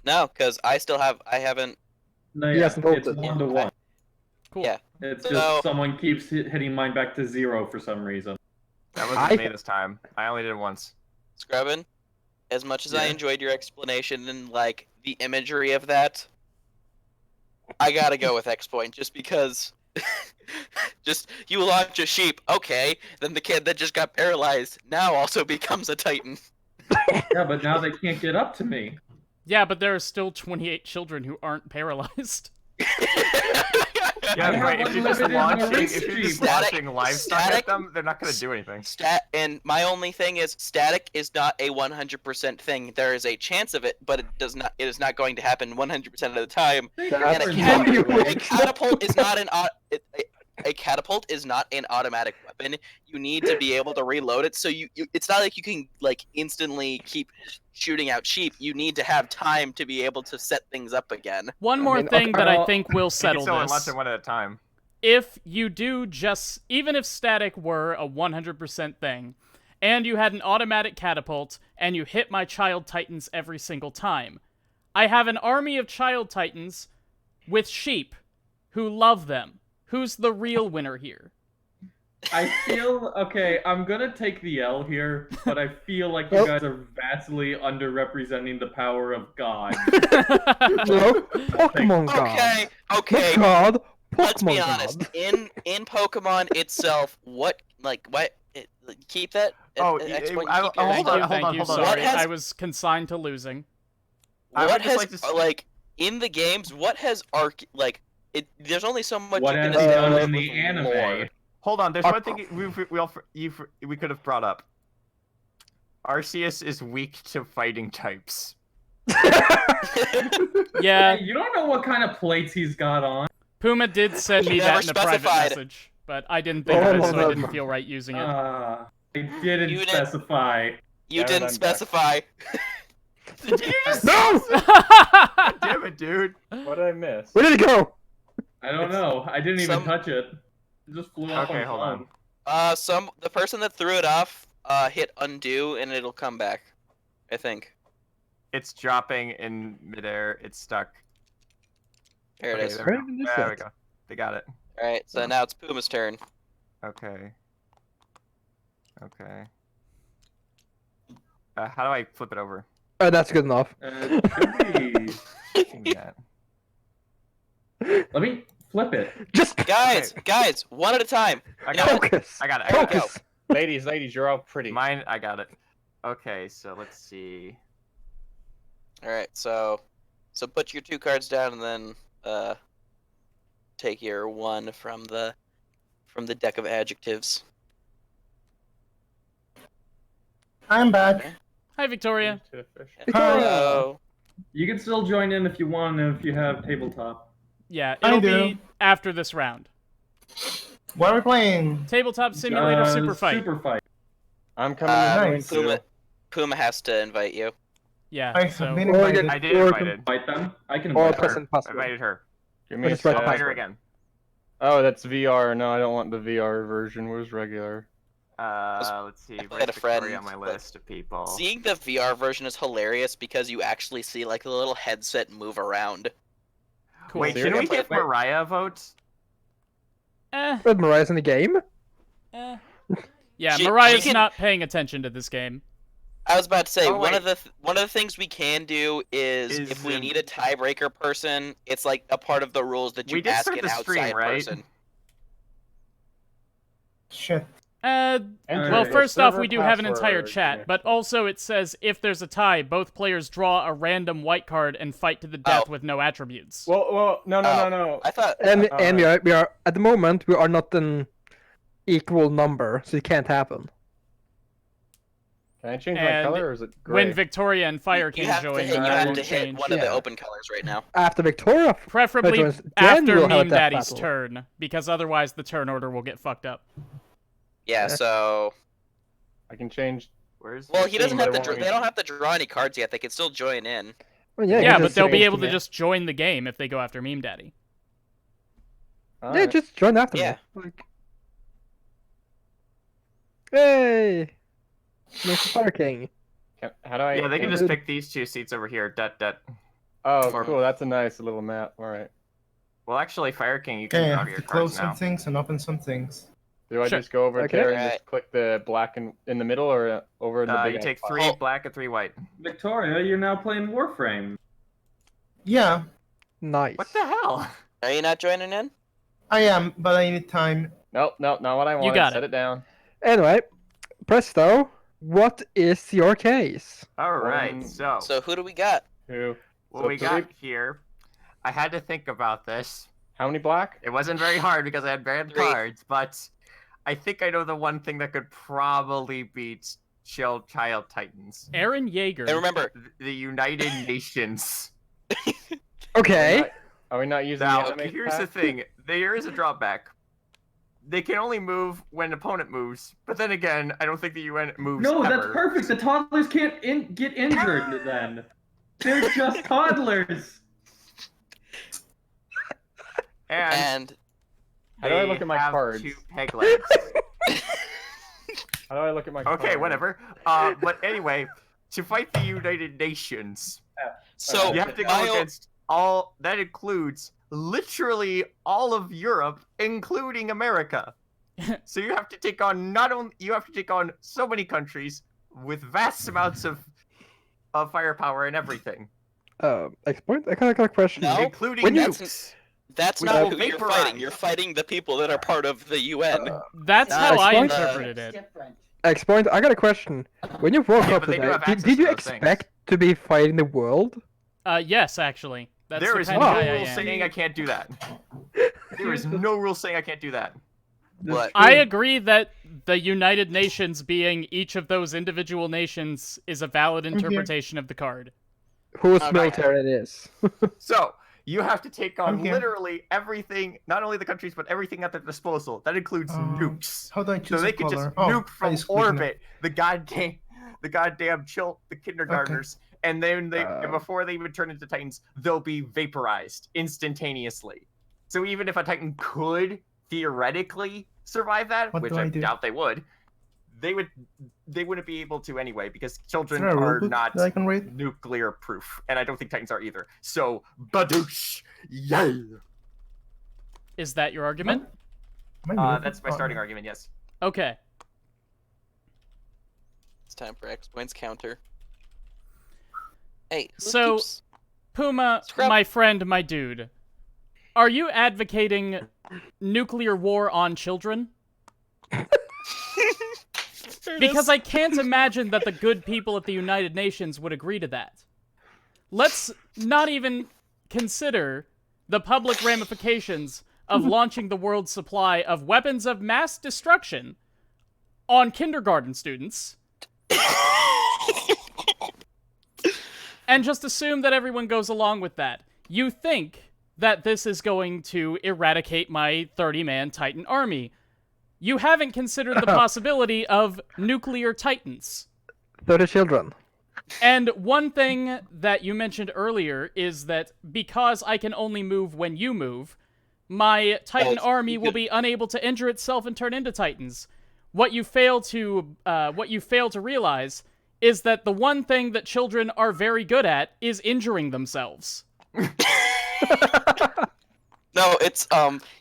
because I haven't. No, He yeah, hasn't it's voted. 1-1. Cool. Yeah. It's So- just someone keeps hitting mine back to 0 for some reason. That wasn't me this time. I only did it once. Scrubbin, as much as I Yeah. enjoyed your explanation and like the imagery of that, I gotta go with ExPoint just because. Just you launch a sheep, okay? Then the kid that just got paralyzed now also becomes a Titan. Yeah, but now they can't get up to me. Yeah, but there are still 28 children who aren't paralyzed. I Yeah, have right. If you're just unlimited launching, Maurice if you're just sheep. launching livestock Static- at them, they're not gonna do anything. And my only thing is static is not a 100% thing. There is a chance of it, but it does not. It is not going to happen 100% of the time. They That's never a know. genuine. A catapult is not a catapult is not an automatic weapon. You need to be able to reload it. So it's not like you can like instantly keep shooting out sheep. You need to have time to be able to set things up again. One more mean, thing okay, that I well, think will You can settle still launch this. them one at a time. If you do even if static were a 100% thing, and you had an automatic catapult, and you hit my child titans every single time, I have an army of child titans with sheep who love them. Who's the real winner here? I feel okay. I'm gonna take the L here, but I feel like you Well- guys are vastly underrepresenting the power of God. No, Pokemon Okay, God. okay. Not God. Let's be Pokemon honest. God. In Pokemon itself, what? Keep that. Oh, ExPoint, I- keep oh, your- Thank hold you, on, thank hold you. on, hold on. Sorry, What has- I was consigned to losing. I would What just has like to s- like in the games? What has there's only so much What you can has he done establish in the with anime? lore. Hold on, there's Our- one thing we could have brought up. Arceus is weak to fighting types. Yeah, Hey, you don't know what kind of plates he's got on. Puma did send me You that never in a private specified. message, but I didn't think of it, so I didn't feel right using it. I didn't You didn't- specify. You Darren, didn't I'm back. specify. Did you just No! damn it, dude? What did I miss? Where did it go? I don't know. I didn't even Some- touch it. It just flew off Okay, on hold its own. on. The person that threw it off, hit undo and it'll come back. I think. It's dropping in midair. It's stuck. There it Okay, is. there we Where go. did this There we go? go. They got it. All right, so now it's Puma's turn. Okay. Okay. How do I flip it over? Oh, that's good enough. Should be. Give me that. Let me flip it. Just Guys, one at a time. I got it. focus. I got it. I got it. Focus. Ladies, you're all pretty. Mine, I got it. Okay, so let's see. All right, so put your 2 cards down and then take your 1 from the deck of adjectives. I'm back. Hi, Victoria. So You can still join in if you want, if you have tabletop. Yeah, I it'll do. be after this round. What are we playing? Tabletop Simulator Super Fight. Super fight. I'm coming in Nice. too. Puma has to invite you. Yeah, I have so been Or invited. get- I did Or invite it. Invite them. I can Or invite her. present I password. invited her. Give me a Just write sec. the Invite her password. again. Oh, that's VR. No, I don't want the VR version. Where's regular? Let's see. I had Where's a friend, Victoria on my but list of people? Seeing the VR version is hilarious because you actually see like the little headset move around. cool. Wait, So can you're we gonna give play- Mariah a vote? But Mariah's in the game? Yeah, She Mariah's can- not paying attention to this game. I was about to say Oh, one wait. of the things we can do is if we need a tiebreaker person, it's like a part of the rules that you We did ask start an the outside stream, right? person. Shit. Well, Enter first the off, server we do have an entire password. chat, but also it says if there's a tie, both players draw a random white card and fight to the death Oh. with no attributes. Well, no. I thought And All and right. we are at the moment we are not an equal number, so it can't happen. Can I change my And color, or is it gray? when Victoria and Fire you King have join, to hit, then you that have won't to hit change. one of the Yeah. open colors right now. After Victoria, Preferably joins, then after we'll have a Meme death Daddy's battle. turn, because otherwise the turn order will get fucked up. Yeah, Yeah. so I can change. Where's well, he doesn't but have I to. won't They don't have to draw any cards yet. They can still join in. well, Yeah, you can but just they'll be change able the to name. just join the game if they go after Meme Daddy. Yeah, Alright. just join after Yeah. me. Like... Hey, Mr. Fire King. How do I? Yeah, they can Yeah. just pick these 2 seats over here. Oh, or- cool. That's a nice little map. All right. Well, actually, Fire King, you can Okay, I draw have your to cards close now. some things and open some things. Do I Sure. just go over Okay. there and Alright. just click the black in the middle, or over in the big You take X box? 3 Oh. black and 3 white. Victoria, you're now playing Warframe. Yeah, Nice. What the hell? Are you not joining in? I am, but I need time. Nope, not what I wanted. got Set it. it down. Anyway, Presto, what is your case? All right, One- so So who do we got? Two. what so we three- got here, I had to think about this. How many black? It wasn't very hard because I had bad 3. cards, but I think I know the one thing that could probably beat Child Titans. Aaron Yeager. And remember, The United Nations. Okay. Are we not using Now, the anime here's the pack? thing. There is a drawback. They can only move when an opponent moves, but then again, I don't think the UN moves No, that's ever. perfect. The toddlers can't get injured then. They're just toddlers. And How do I they look at my have cards? 2 peg legs. How do I look at my cards? Okay, whatever. But anyway, to fight the United Nations, so you have to my go o- against all. That includes literally all of Europe, including America. So you have to take on so many countries with vast amounts of firepower and everything, ExPoint, I got a question. No. including When you- nukes. That's We not will who you're vaporize. fighting. You're fighting the people that are part of the UN. That's Nah, how I ExPoint? interpreted it. ExPoint, I got a question. When you woke Yeah, up but they do today, have did, access did you to those things. expect to be fighting the world? Yes, actually. That's There the is kind no of guy I rule am. saying I can't do that. There is no rule saying I can't do that. What? I agree that the United Nations being each of those individual nations is a valid here. interpretation of the card. Whose Okay. military it is. So you have to take on I'm here. literally everything, not only the countries, but everything at their disposal. That includes nukes. How do I choose So they a could color? just Oh, nuke I from just click on it. orbit the goddamn the kindergartners, and then before they even turn into Titans, they'll be vaporized instantaneously. So even if a Titan could theoretically survive that, What which do I I do? doubt they would, they wouldn't be able to anyway because Is children there a are rulebook not that I can read? nuclear proof, and I don't think Titans are either. So badoosh, yay! Is that your argument? Am I muted? That's my Oh, starting no. argument. Yes. Okay. It's time for ExPoint's counter. Hey, who So- keeps- Puma, Scrap. my friend, my dude, are you advocating nuclear war on children? Because I can't imagine that the good people at the United Nations would agree to that. Let's not even consider the public ramifications of launching the world's supply of weapons of mass destruction on kindergarten students. And just assume that everyone goes along with that. You think that this is going to eradicate my 30-man Titan army. You haven't considered the possibility of nuclear Titans. 30 children. And one thing that you mentioned earlier is that because I can only move when you move, my Titan Well, army you will could- be unable to injure itself and turn into Titans. What you fail to realize is that the one thing that children are very good at is injuring themselves. No, it's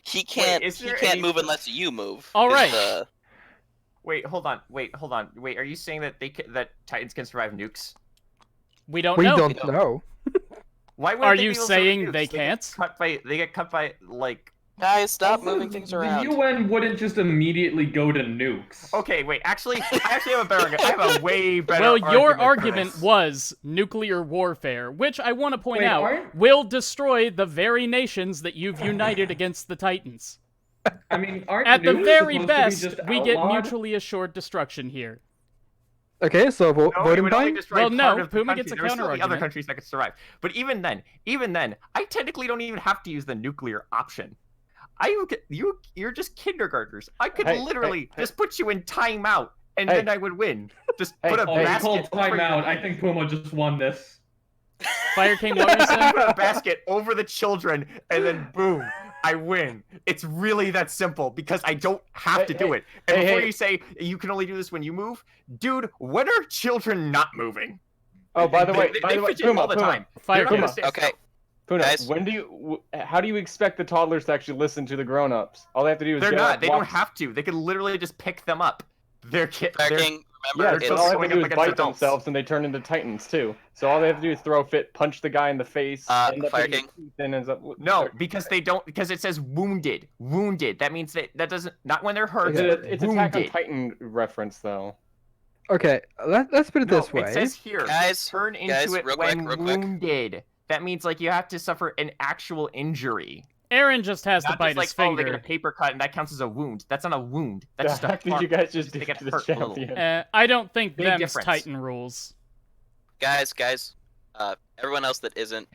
he can't is there can't any- move unless you move. All is right. the- Wait, hold on. Wait, are you saying that that Titans can survive nukes? We don't We know. don't know. Why would Are they you be able to saying survive they nukes? can't? They get cut by like. Guys, stop Also, moving things the around. UN wouldn't just immediately go to nukes. Okay, wait. Actually, I actually have a better. I have a way better. Well, your for argument this. was nuclear warfare, which I want to point Wait, out aren't- will destroy the very nations that you've united against the Titans. I mean, aren't At the nukes very supposed best, to be just we get outlawed? mutually assured destruction here. Okay, so No, it voting would only time? destroy Well, part no, of the Puma country. gets a There would still be other counter-argument. countries that could survive. But even then, I technically don't even have to use the nuclear option. You're just kindergartners. I could Hey, literally hey, just put you in timeout, and Hey. then I would win. Just Hey, put a Oh, you basket. called over your timeout. I head. think Puma just won this. Fire King, what were you saying? Put a basket over the children, and then boom, I win. It's really that simple because I don't have to do it. And hey, before hey. you say you can only do this when you move, dude, when are children not moving? Oh, by the way, they fidget all the time. Fire They're not King. gonna stay Okay. still. Puna, Guys. how do you expect the toddlers to actually listen to the grown-ups? All they have to do is They're get not. up, They walk- don't have to. They can literally just pick them up. They're kid. Fire they're- King, Yeah, remember, they're so just all they going have to do up is against bite adults. themselves and they turn into titans too. So all they have to do is throw a fit, punch the guy in the face, end up Fire hitting King. his teeth, and ends up. No, because they don't. Because it says wounded. Wounded. That means that doesn't. Not when they're hurt. It's Attack on wounded. Titan reference though. Okay, let's put it No, this way. it says here. Guys, turn into guys, it real quick, when real quick. wounded. That means like you have to suffer an actual injury. Aaron just has to Not bite just his like, oh, they get a finger. paper cut and that counts as a wound. That's not a wound. That's The just a heck did mark. you guys just They do get to the hurt a little. champion? I don't think Big them's difference. Titan rules. guys, everyone else that isn't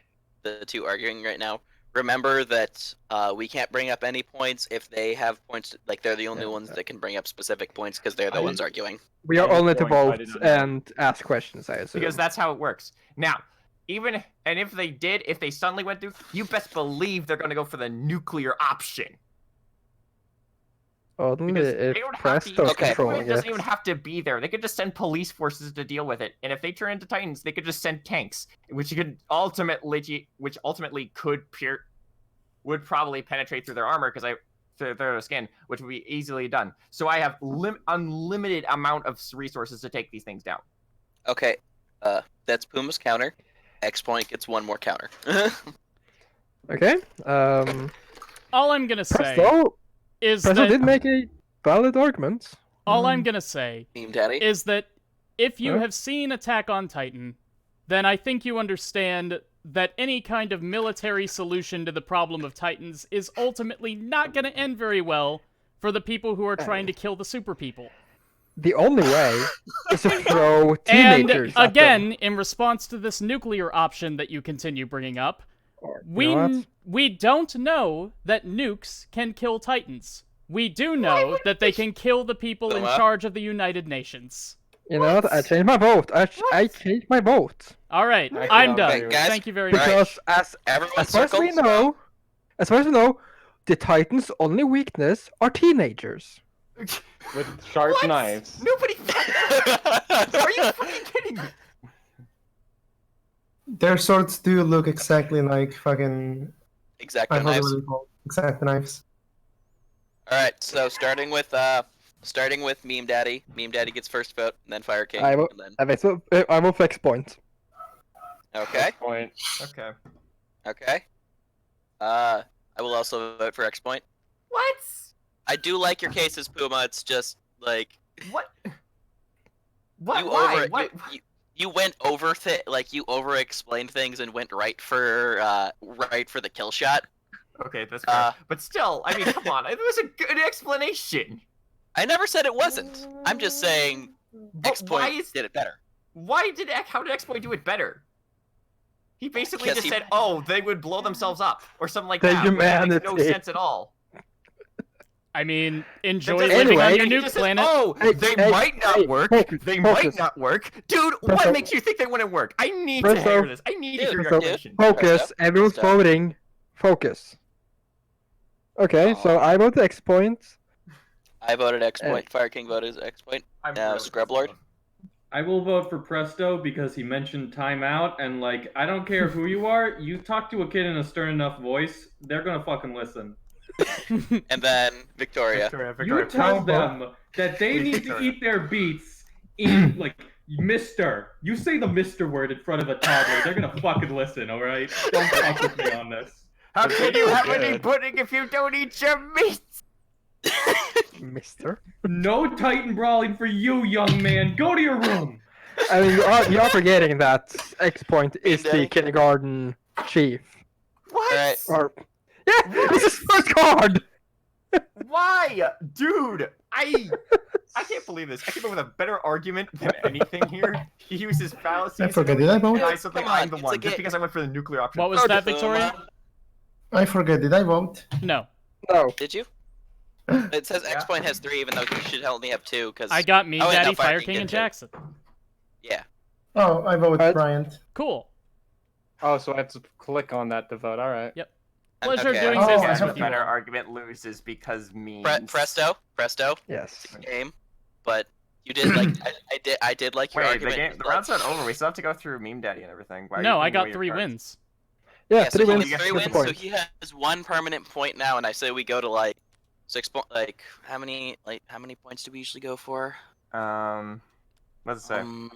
the two arguing right now, remember that we can't bring up any points if they have points. Like they're the only ones that can bring up specific points because they're the I ones didn't- arguing. We are I was only to boring, so I vote did not know. and ask questions, I assume. Because that's how it works. Now, if they suddenly went through, you best believe they're gonna go for the nuclear option. Only Because if they don't have pressed to. or Okay. controlling Everyone doesn't it. even have to be there. They could just send police forces to deal with it. And if they turn into Titans, they could just send tanks, which ultimately would probably penetrate through their armor through their skin, which would be easily done. So I have unlimited amount of resources to take these things down. Okay, that's Puma's counter. ExPoint gets one more counter. Okay. All I'm gonna say Presto, is Presto that did make a valid argument. all I'm gonna say Team Daddy. is that if you Huh? have seen Attack on Titan, then I think you understand that any kind of military solution to the problem of Titans is ultimately not going to end very well for the people who are trying to kill the super people. The only way is to throw And teenagers at again, them. in response to this nuclear option that you continue bringing up, Or, you know what? we don't know that nukes can kill Titans. We do know that they can kill the people in charge of the United Nations. You know what? I changed my vote. I changed my vote. All right, Actually, I'm I'll done. agree with Guys, Thank you very much. Because Everyone as far as we circles. know, the Titans' only weakness are teenagers. With sharp What? knives. Nobody. Are you fucking kidding me? Their swords do look exactly like fucking. Exactly. I forgot Nice. what they're called. Exact knives. All right. So starting with Meme Daddy. Meme Daddy gets first vote, and then Fire King, I vote. and then I vote for ExPoint. okay. Point. Okay. Okay. I will also vote for ExPoint. What? I do like your cases, Puma. It's just like What? What? you Why? over What? you went over you over explained things and went right for the kill shot. Okay, that's fair. But still, I mean, come on. It was a good explanation. I never said it wasn't. I'm just saying But why ExPoint is did it better. how did ExPoint do it better? He basically Because just he- said, "Oh, they would blow themselves up" or something like The that. Which makes no humanity. sense at all. I mean, enjoy That living on Anyway- your he nuke just says, planet. "Oh, Hey, they hey, might not hey, work. focus, They focus. might not work." Dude, what Presto. makes you think they wouldn't work? I need to Presto. hear this. I need to hear your Presto. explanation. Focus. Everyone's Presto. voting. Focus. Okay, so Oh. I vote ExPoint. I voted ExPoint. Fire King voted ExPoint. I'm Now, really Scrub pissed Lord? off. I will vote for Presto because he mentioned timeout, and like, I don't care who you are, you talk to a kid in a stern enough voice, they're gonna fucking listen. And then Victoria. You tell Presto. them that they Please, need to Victoria. eat their beats in, like, Mister. You say the Mister word in front of a toddler, they're gonna fucking listen, alright? Don't fuck with me on this. How can you have Good. any pudding if you don't eat your meat? Mister. No Titan brawling for you, young man. Go to your room. I mean, you are forgetting that ExPoint is the Daddy? kindergarten chief. What? Alright. Or yeah, this is first card. Why, dude? I can't believe this. I came up with a better argument than anything here. He uses fallacies. I forget, did I vote? And I suddenly Come on, I'm the it's one a just game. because I went for the nuclear option. What was that, Victoria? I forget. Did I vote? No, No. Did you? It says Yeah. ExPoint has 3, even though he should only have 2. Because I got me, Oh, wait, no, Daddy, Fire Fire King King, did and too. Jackson. yeah. Oh, I vote Alright. Bryant. Cool. Oh, so I have to click on that to vote. All right. Pleasure Okay, doing Oh, business I have with you. better all. argument loses because me. Presto. Yes. Game. But you did like I did like your Wait, argument. the round's not over. We still have to go through Meme Daddy and everything. Why are you No, I giving away got your 3 cards? wins. Yeah, so 3 he wins. has 3 6 wins, so points. he has 1 permanent point now, and I say we go to like 6 points. Like how many points do we usually go for? What's it say? Um,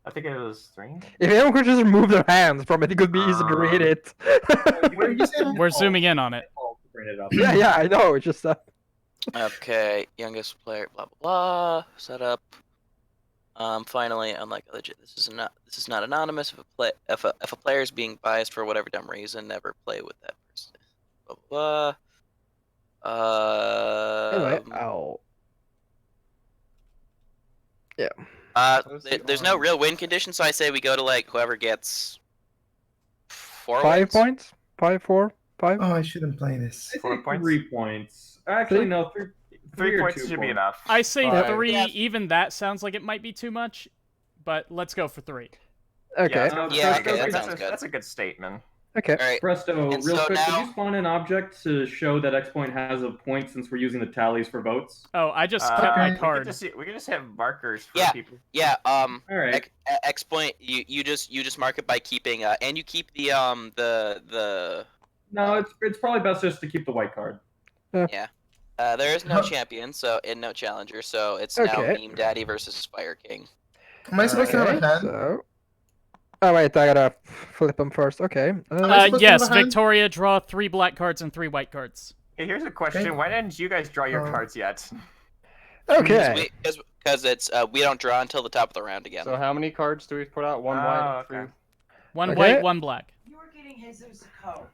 I think it was 3. If anyone could just remove their hands from it, it could be easy to read it. Where you say? We're zooming in on it. Bring it up. yeah, I know. It's just okay, youngest player, blah blah blah. Set up. Finally, unlike legit, this is not anonymous. If a player is being biased for whatever dumb reason, never play with that person. Blah blah. anyway. Ow. There's no real win condition, so I say we go to like whoever gets 4 5 wins. points. 5, 4, 5. Oh, I shouldn't play this. I 4 say points? 3 points. Actually, no, 3 3 or points 2 should be points. enough. I say Alright. 3, Yeah. even that sounds like it might be too much, but let's go for 3. Okay. let's go for Yeah, 3. okay, that that's, sounds good. that's a good statement. Okay. All right. Presto, And real so quick, now- did you spawn an object to show that ExPoint has a point since we're using the tallies for votes? Oh, I just kept okay. my We could card. We can just have markers for Yeah. people. Yeah. All right. ExPoint, you just mark it by keeping and you keep the No, it's probably best just to keep the white card. there is no Huh. champion, so and no challenger, so it's now Okay. Meme Daddy versus Fire King. Am I supposed to have a Okay, hand? so. Oh wait, I gotta flip them first. Okay. I supposed to Yes, have a hand? Victoria, draw 3 black cards and 3 white cards. Hey, here's a question. Okay. Why didn't you guys draw your Oh. cards yet? Okay. Because it's we don't draw until the top of the round again. So how many cards do we put out? One Oh, white, okay. 3. 1 Okay. white, 1 black. You're getting Jesus a Coke.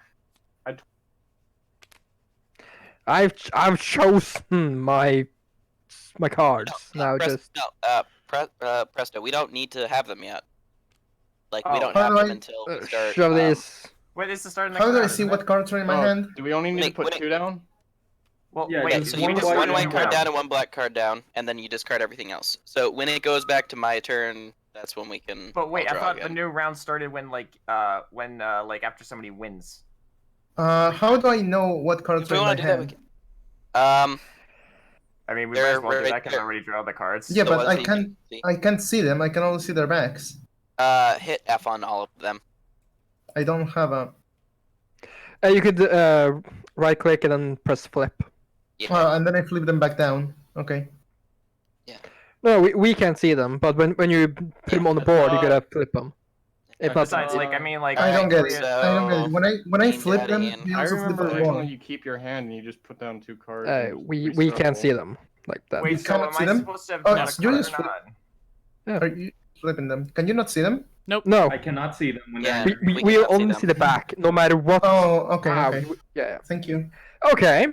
I've chosen my cards. Now Presto, we don't need to have them yet. Like, we Oh. don't How have do them I- until we start. shove this. Wait, this is starting. How do I see what cards are in my hand? Do we only need to Wait, put wait. 2 down? Well, Yeah, wait. just So you you one put white one white and card one down and one black card down, and then you discard everything else. So when it goes back to my turn, that's when we can. But wait, I draw thought the again. new round started when after somebody wins. How do I know what cards If are we in my want to do that, we hand? can. I mean, we They're might as well do right that because I there. already drew all the cards. Yeah, The but ones I that you can't. see. I can't see them. I can only see their backs. Hit F on all of them. I don't have a. You could right click and then press flip. Yeah. And then I flip them back down. Okay. No, we can't see them, but when you put them on the board, you gotta flip them. If not, Besides, like, I mean, like, I don't get it. so- I don't get it. When I Mean flip them, Daddy and- they I also flip remember on the originally wall. you keep your hand and you just put down 2 cards. and we reshuffle. can't see them like that. wait, You so cannot am see I them? supposed to have Oh, drawn a it's- you're card just or not? Are you flipping them? Can you not see them? No, I cannot see them when Yeah. they're. we we cannot see only them. see the back, no matter what. Oh, okay, okay. Yeah. Thank you. Okay.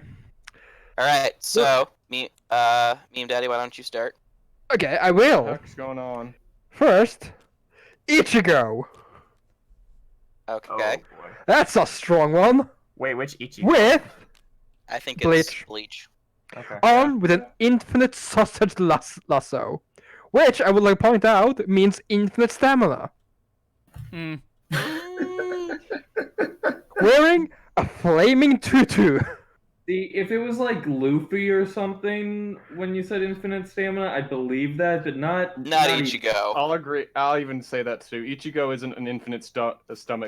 All right. So Meme Daddy, why don't you start? Okay, I What will. the heck's going on? First, Ichigo. Okay. Oh boy. That's a strong one. Wait, which Ichi? With I think it's Bleach. Bleach. Okay. armed with an infinite sausage lasso, which I would like to point out means infinite stamina. Hmm. Wearing a flaming tutu. See, if it was like Luffy or something, when you said infinite stamina, I believe that, but not Ichigo. I'll agree. I'll even say that too. Ichigo isn't an infinite stomach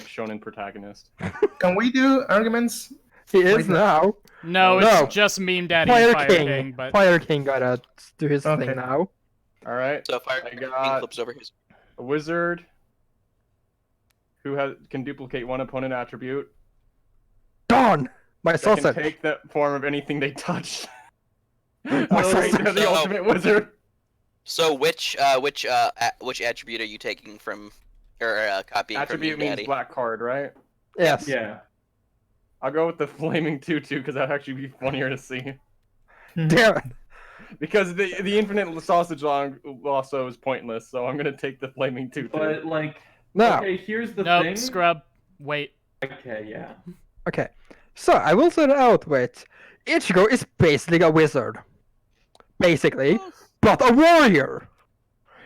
shonen protagonist. Can we do arguments? He is Like- now. No, No. it's just Meme Daddy Fire, and Fire King. King, but Fire King gotta do his Okay. thing now. All right. So Fire I King got- flips over his. A wizard who can duplicate one opponent attribute. Gone. My That can sausage. take the form of anything they touch. My Right, sausage. they're the ultimate wizard. So which attribute are you taking from or copying Attribute from Meme means Daddy? black card, right? Yes. Yeah. I'll go with the flaming tutu because that'd actually be funnier to see. Damn it. Because the infinite sausage lasso is pointless, so I'm gonna take the flaming tutu. But like, Now, okay, here's the nope, thing. scrub. Wait. Okay, yeah. okay. So I will start out with Ichigo is basically a wizard. Basically, but a warrior.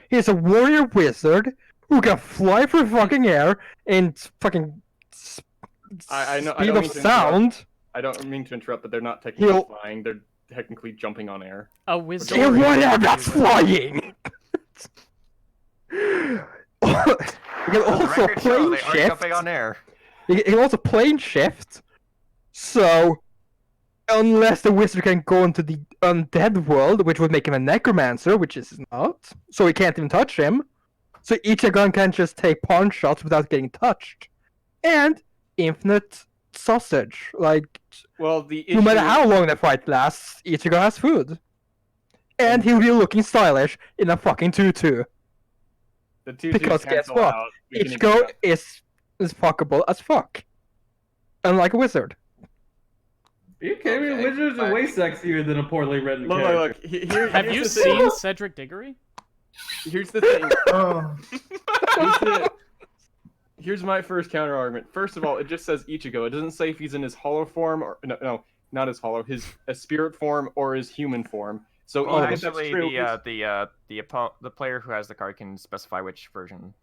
He's a warrior wizard who can fly through fucking air in fucking I know- I speed don't of mean to sound. I don't mean to interrupt, but they're not technically He'll- flying. They're technically jumping on air. A wizard. Yeah, whatever, that's flying! You can The also record show, plane they are shift. jumping on air. You can also plane shift. So, unless the wizard can go into the undead world, which would make him a necromancer, which is not, so we can't even touch him. So Ichigo can just take pawn shots without getting touched. And infinite sausage. Like, Well, the no matter issue- how long the fight lasts, Ichigo has food. And he'll be looking stylish in a fucking tutu. the tutus because guess cancel what? out. We can Ichigo ignore that. is fuckable as fuck. Unlike a wizard. Are you kidding me? Okay, Wizards are fine. way sexier than a poorly written Look, character. look, look. Have here's you the seen thing. Cedric Diggory? Here's the thing. Oh, Here's my first counter argument. First of all, it just says Ichigo. It doesn't say if he's in his hollow form or no, not his hollow, his a spirit form or his human form. So Well, even if that's actually, true, the player who has the card can specify which version.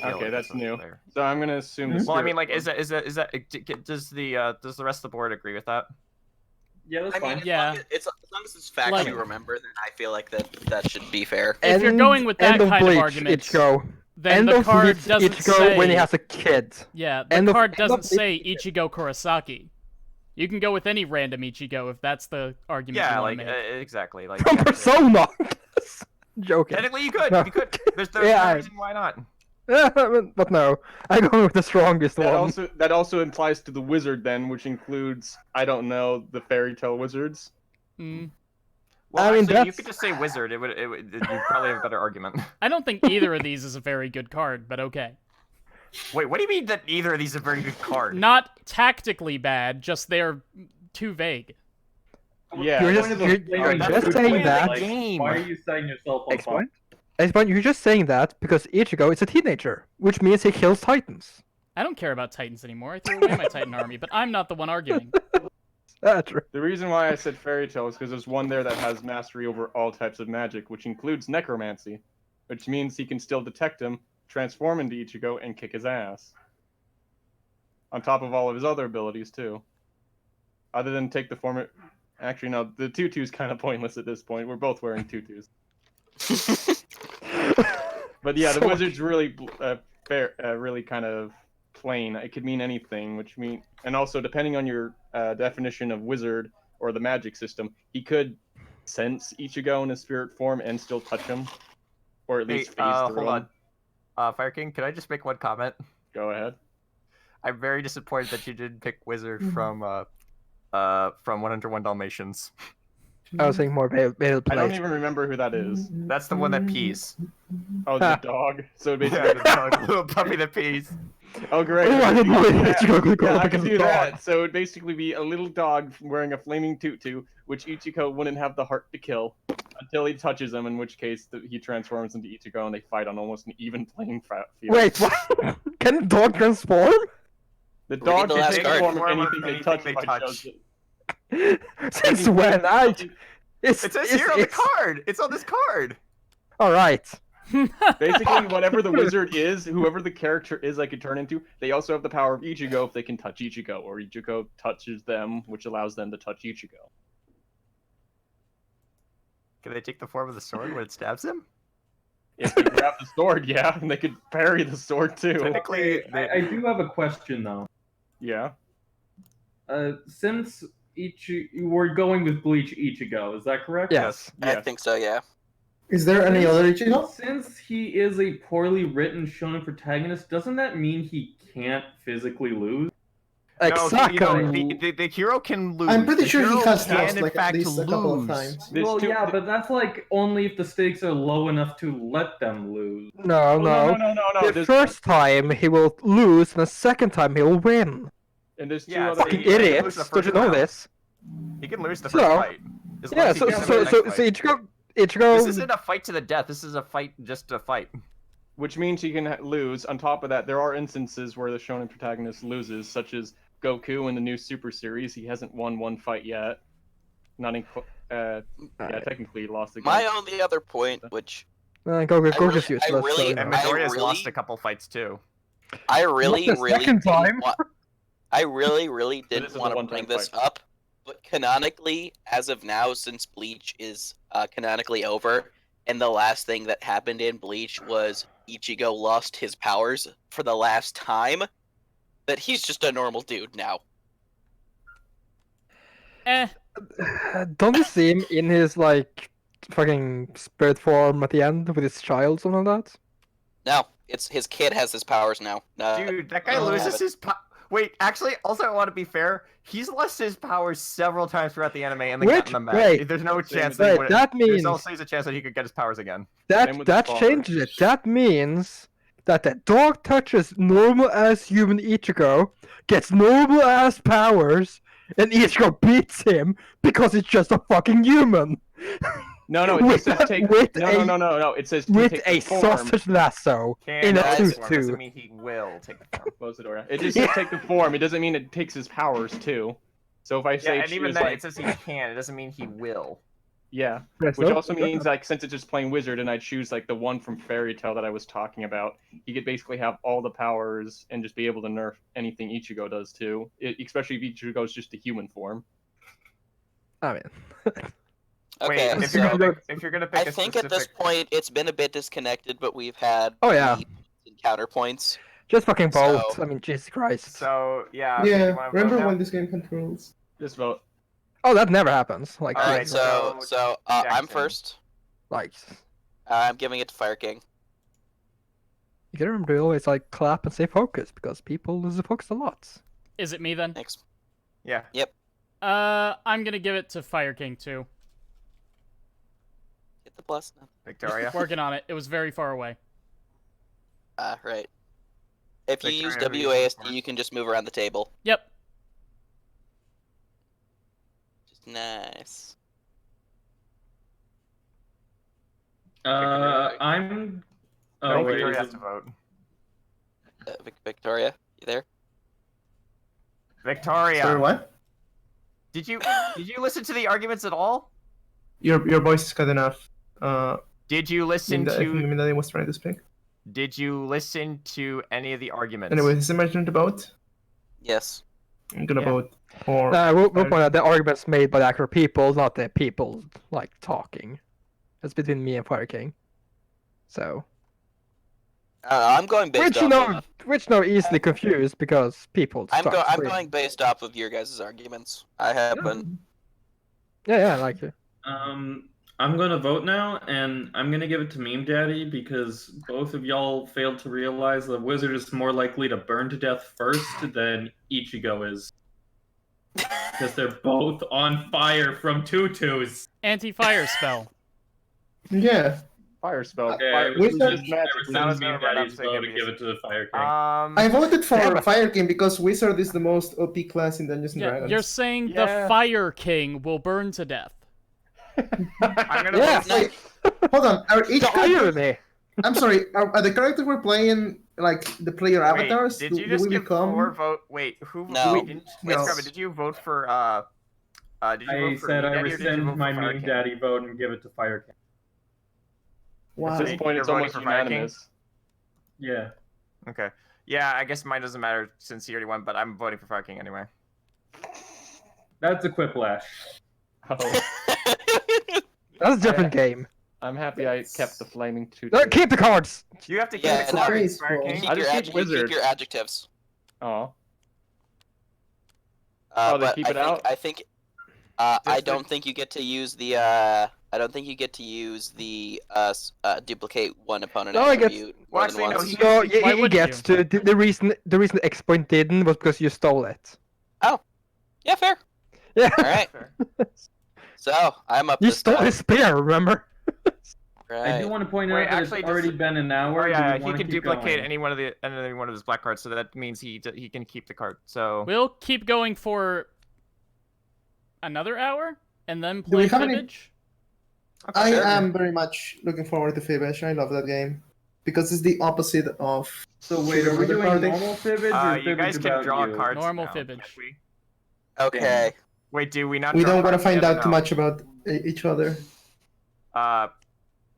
I feel Okay, like that's the new. player. so I'm gonna assume. The Well, I spirit mean, like, form. is that does the rest of the board agree with that? Yeah, that's I mean, fine. Yeah. as long as it's facts Like- you remember, then I feel like that should be fair. If you're End- going with that end of kind of Bleach, argument, Ichigo. then End the of card Bleach, doesn't Ichigo say. when he has a kid. Yeah, the End of- card end of doesn't say Bleach. Ichigo Kurosaki. You can go with any random Ichigo if that's the argument Yeah, you like want to make. exactly. Like From actually- Persona! Joking. Technically, you could. No. You could. There's Yeah, no reason why not. But no, I'm going with the strongest That one. that also implies to the wizard then, which includes I don't know the fairy tale wizards. Mm. Well, I mean, actually, you that's- could just say wizard. It would. You'd probably have a better argument. I don't think either of these is a very good card, but okay. Wait, what do you mean that either of these is a very good card? Not tactically bad, just they're too vague. Yeah, You're The just- point of a you're- flaming you're just food saying is, that. like, Game. Why are you setting yourself on fire? ExPoint? ExPoint, you're just saying that because Ichigo is a teenager, which means he kills titans. I don't care about Titans anymore. I threw away my Titan army, but I'm not the one arguing. True. the reason why I said fairy tale is because there's one there that has mastery over all types of magic, which includes necromancy, which means he can still detect him, transform into Ichigo, and kick his ass. On top of all of his other abilities, too. Other than take the form of... Actually, no, the tutu's kind of pointless at this point. We're both wearing tutus. But yeah, the So- wizard's really really kind of plain. It could mean anything, which mean, and also depending on your definition of wizard or the magic system, he could sense Ichigo in his spirit form and still touch him, or at Hey, least phase through hold him. on. Fire King, can I just make one comment? Go ahead. I'm very disappointed that you didn't pick Wizard from 101 Dalmatians. I was thinking more Veiled I don't Blade. even remember who that is. That's the one that pees. Oh, the dog. So basically, Yeah, the dog, little puppy that pees. oh great. Oh, I didn't know Ichigo could go Yeah, up I can against do a dog. that. So it'd basically be a little dog wearing a flaming tutu, which Ichigo wouldn't have the heart to kill until he touches him, in which case he transforms into Ichigo and they fight on almost an even playing field. Wait, what? Can the dog transform? The Read dog the can last take card. the form of Form of anything they anything touch. they if I touch. chose it. Since when? It says here on the card. It's on this card. Alright. Basically, whatever the wizard is, whoever the character is I could turn into, they also have the power of Ichigo if they can touch Ichigo, or Ichigo touches them, which allows them to touch Ichigo. Can they take the form of the sword when it stabs him? If they grab the sword, yeah, and they could parry the sword too. Technically, I do have a question though. Yeah. Since we're going with Bleach Ichigo, is that correct? Yes. I Yeah. think so, yeah. Is there any other Ichigo? Since he is a poorly written shonen protagonist, doesn't that mean he can't physically lose? Exactly. No, the hero can lose. I'm pretty The sure he hero has can, lost in like at fact, least a couple of lose. times. There's Well, two- yeah, but that's like only if the stakes are low enough to let them lose. No, Oh, no. no. The There's, first time he will lose, and the second time he will win. and there's two Yeah, other. Fucking he can lose idiots! the Don't first you know round. this? He can lose the So- first fight. As long Yeah, as he so gets so the so next so fight. Ichigo. This isn't a fight to the death. This is a fight just to fight. Which means he can lose. On top of that, there are instances where the shonen protagonist loses, such as Goku in the new Super Series. He hasn't won one fight yet. Not in. Yeah, technically he lost against. My only other point, which Goku's I useless. really- so, you And know. Midoriya's really- lost a couple fights too. I really, Not the really second didn't time. I really this didn't is a want to one-time bring this fight. up, but canonically, as of now, since Bleach is canonically over, and the last thing that happened in Bleach was Ichigo lost his powers for the last time, that he's just a normal dude now. Eh. Don't you see him in his like fucking spirit form at the end with his child, something like that? No, it's his kid has his powers now. Dude, that guy no, loses but- his Wait, actually, also I want to be fair. He's lost his powers several times throughout the anime and then Which- gotten them back. wait. There's no Same chance as- that he Wait, would. that There's means always a chance that he could get his powers again. Same with the that father. changes it. That means that the dog touches normal ass human Ichigo, gets normal ass powers, and Ichigo beats him because it's just a fucking human No, it with- just says take. with No, a- no. It says to with take a the form. sausage lasso Can in a take the form doesn't tutu. mean he will take the form. Close the door. It just says take the form. It doesn't mean it takes his powers too. So if I say Yeah, and even choose, then like, it says he can. It doesn't mean he will. yeah, Press which up. also means like since it's just plain wizard, and I choose like the one from Fairy Tail that I was talking about, he could basically have all the powers and just be able to nerf anything Ichigo does too. Especially if Ichigo's just a human form. I mean, Okay, Wait, if so you're gonna pick I a think at this specific... point it's been a bit disconnected, but we've had Oh, yeah. and counterpoints. just fucking vote. So- I mean, Jesus Christ. So yeah. okay, you Yeah, wanna vote remember now? when this game controls? Just vote. Oh, that never happens. Like, All right, Alright, so so I'm Jackson. first. like, I'm giving it to Fire King. you gotta remember to always like clap and stay focused because people lose the focus a lot. Is it me then? Thanks. Yeah. I'm gonna give it to Fire King too. Hit the plus. Victoria. Working on it. It was very far away. Right. If you Victoria, use who are you voting WASD, for? you can just move around the table. Yep. Just Nice. I'm. No, Oh wait, Victoria is has it- to vote. Victoria, you there? Victoria, Sorry, what? did you listen to the arguments at all? Your voice is cut enough. Did you listen I think to Mindy was trying to speak. any of the arguments? Anyway, this is my turn to vote. Yes. I'm gonna Yeah. vote for. We'll point out the arguments made by the actual people, not the people like talking. It's between me and Fire King. So, I'm going based off of. which are easily confused because people. I'm start I'm screaming. going based off of your guys' arguments. I haven't. Yeah, I like it. I'm gonna vote now, and I'm gonna give it to Meme Daddy because both of y'all failed to realize the wizard is more likely to burn to death first than Ichigo is. Because they're both on fire from tutus. Anti-fire spell. Yeah. Fire spell. Okay, Fire, Wizard- just magic. That was Meme gonna write up Daddy's vote and give it to the Fire King. I voted for Fire King because Wizard is the most OP class in Dungeons and Yeah, Dragons. you're saying the Yeah. Fire King will burn to death. I'm gonna Yeah. vote. Wait, hold on. Are each The character... irony. I'm sorry. Are the characters we're playing like the player Wait, avatars? did you Do just we give become? 4 vote? Wait, who? No. Wait, did No. Scrubba, did you vote for Did you I vote for said me, I Daddy, or did you rescind vote my for Fire Meme King? Daddy vote and give it to Fire King. Wow. At this point, You're it's voting almost for Fire King? unanimous. Yeah. Okay. Yeah, I guess mine doesn't matter since he already won, but I'm voting for Fire King anyway. That's a quiplash. Oh, That's a different game. I'm happy I kept the flaming two. No, keep the cards. You have to keep Yeah, the no. cards, Fire Baseball. King. Keep I your, just keep keep wizard. your adjectives. Oh, Oh, they but keep I it think, out? I think. I Just the- don't think you get to use the. I don't think you get to use the duplicate one opponent No, I get- attribute more Well, than actually, no, once. he- No, Why he wouldn't gets to. The reason ExPoint didn't was because you stole it. Yeah, fair. Yeah. All right. So I'm up You this stole time. his spear, remember? Right. I do want to point Wait, out that actually, it's already does- been an hour. Oh Do yeah, we he wanna can keep duplicate going? any one of his black cards, so that means he can keep the card. So We'll keep going for another hour and then Do play we have any- Fibbage. I Sure. am very much looking forward to Fibbage. I love that game because it's the opposite of. So wait, are we doing Are they- normal fibbage or you fibbage guys can about draw you? cards. Normal now, Fibbage. can't we? Okay. Wait, do we not? We draw don't want to cards find together? out too No. much about each other.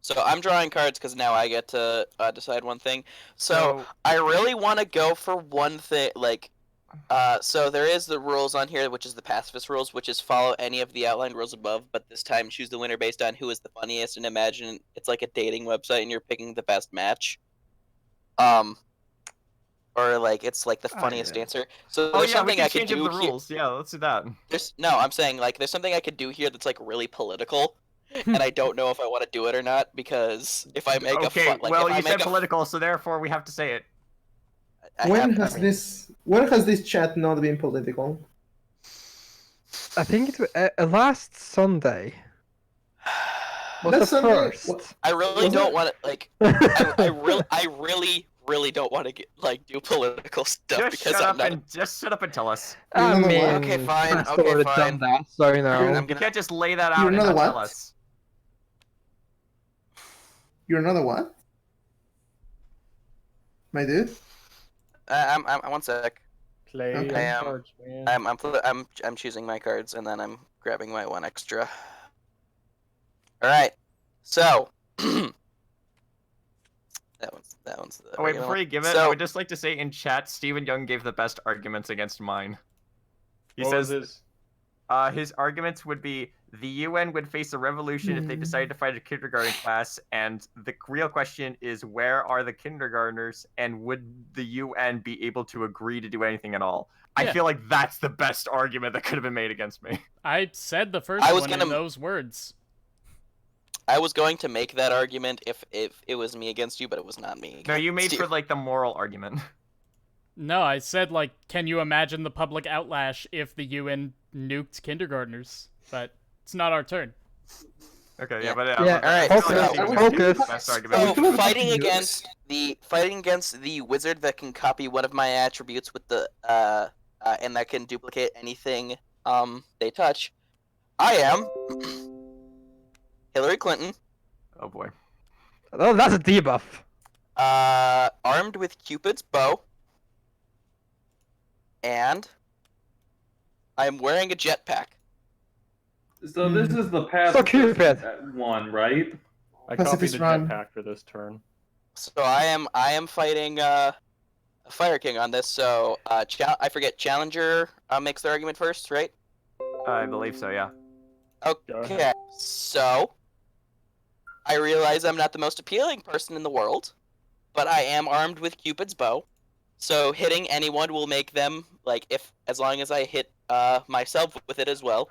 So I'm drawing cards because now I get to decide one thing. So I really want to go for one thing. Like, so there is the rules on here, which is the pacifist rules, which is follow any of the outlined rules above, but this time choose the winner based on who is the funniest. And imagine it's like a dating website, and you're picking the best match. Or like it's like the funniest yeah. answer. So Oh there's yeah, we something can I could change up do the here. rules. Yeah, let's do that. I'm saying like there's something I could do here that's like really political, and I don't know if I want to do it or not because if I make Okay, a well, if I you make said a, political, so therefore we have to say it. I When have- I has mean, this chat not been political? I think it last Sunday was Last the Sunday- first. I really Was don't it? want to like. I really don't want to get like do political stuff Just because shut I'm up not. and just shut up and tell us. I You know mean, what? Okay, fine, I've okay, already fine. done that, so you know. I'm You gonna. can't just lay that You out and know not what? tell us. You're another what? My dude? I'm one sec. play Okay. your I am- cards, man. I'm choosing my cards and then I'm grabbing my one extra. All right, so. That one's the. Oh wait, regular before one. you give it, I So- would just like to say in chat, Stephen Young gave the best arguments against mine. He What was says his arguments would be the UN would face a revolution if they decided to fight a kindergarten class, and the real question is where are the kindergartners, and would the UN be able to agree to do anything at all? I Yeah. feel like that's the best argument that could have been made against me. I said the first I was one gonna- in those words. I was going to make that argument if it was me against you, but it was not me. No, you made against for you. like the moral argument. No, I said like, can you imagine the public outlash if the UN nuked kindergartners? But it's not our turn. Okay, Yeah. but Yeah, Alright, I feel so- like Stephen Young gave the focus. best So argument. Talk about fighting nukes. against the wizard that can copy one of my attributes with the and that can duplicate anything they touch. I am Hillary Clinton, Oh boy. Oh, that's a debuff. armed with Cupid's bow, and I'm wearing a jetpack. So this is the So pacifist Cupid. one, right? I copied Pacifist the run. jetpack for this turn. So I am fighting Fire King on this. So I forget. Challenger makes their argument first, right? I believe so, yeah. Okay. So I realize I'm not the most appealing person in the world, but I am armed with Cupid's bow. So hitting anyone will make them like as long as I hit myself with it as well,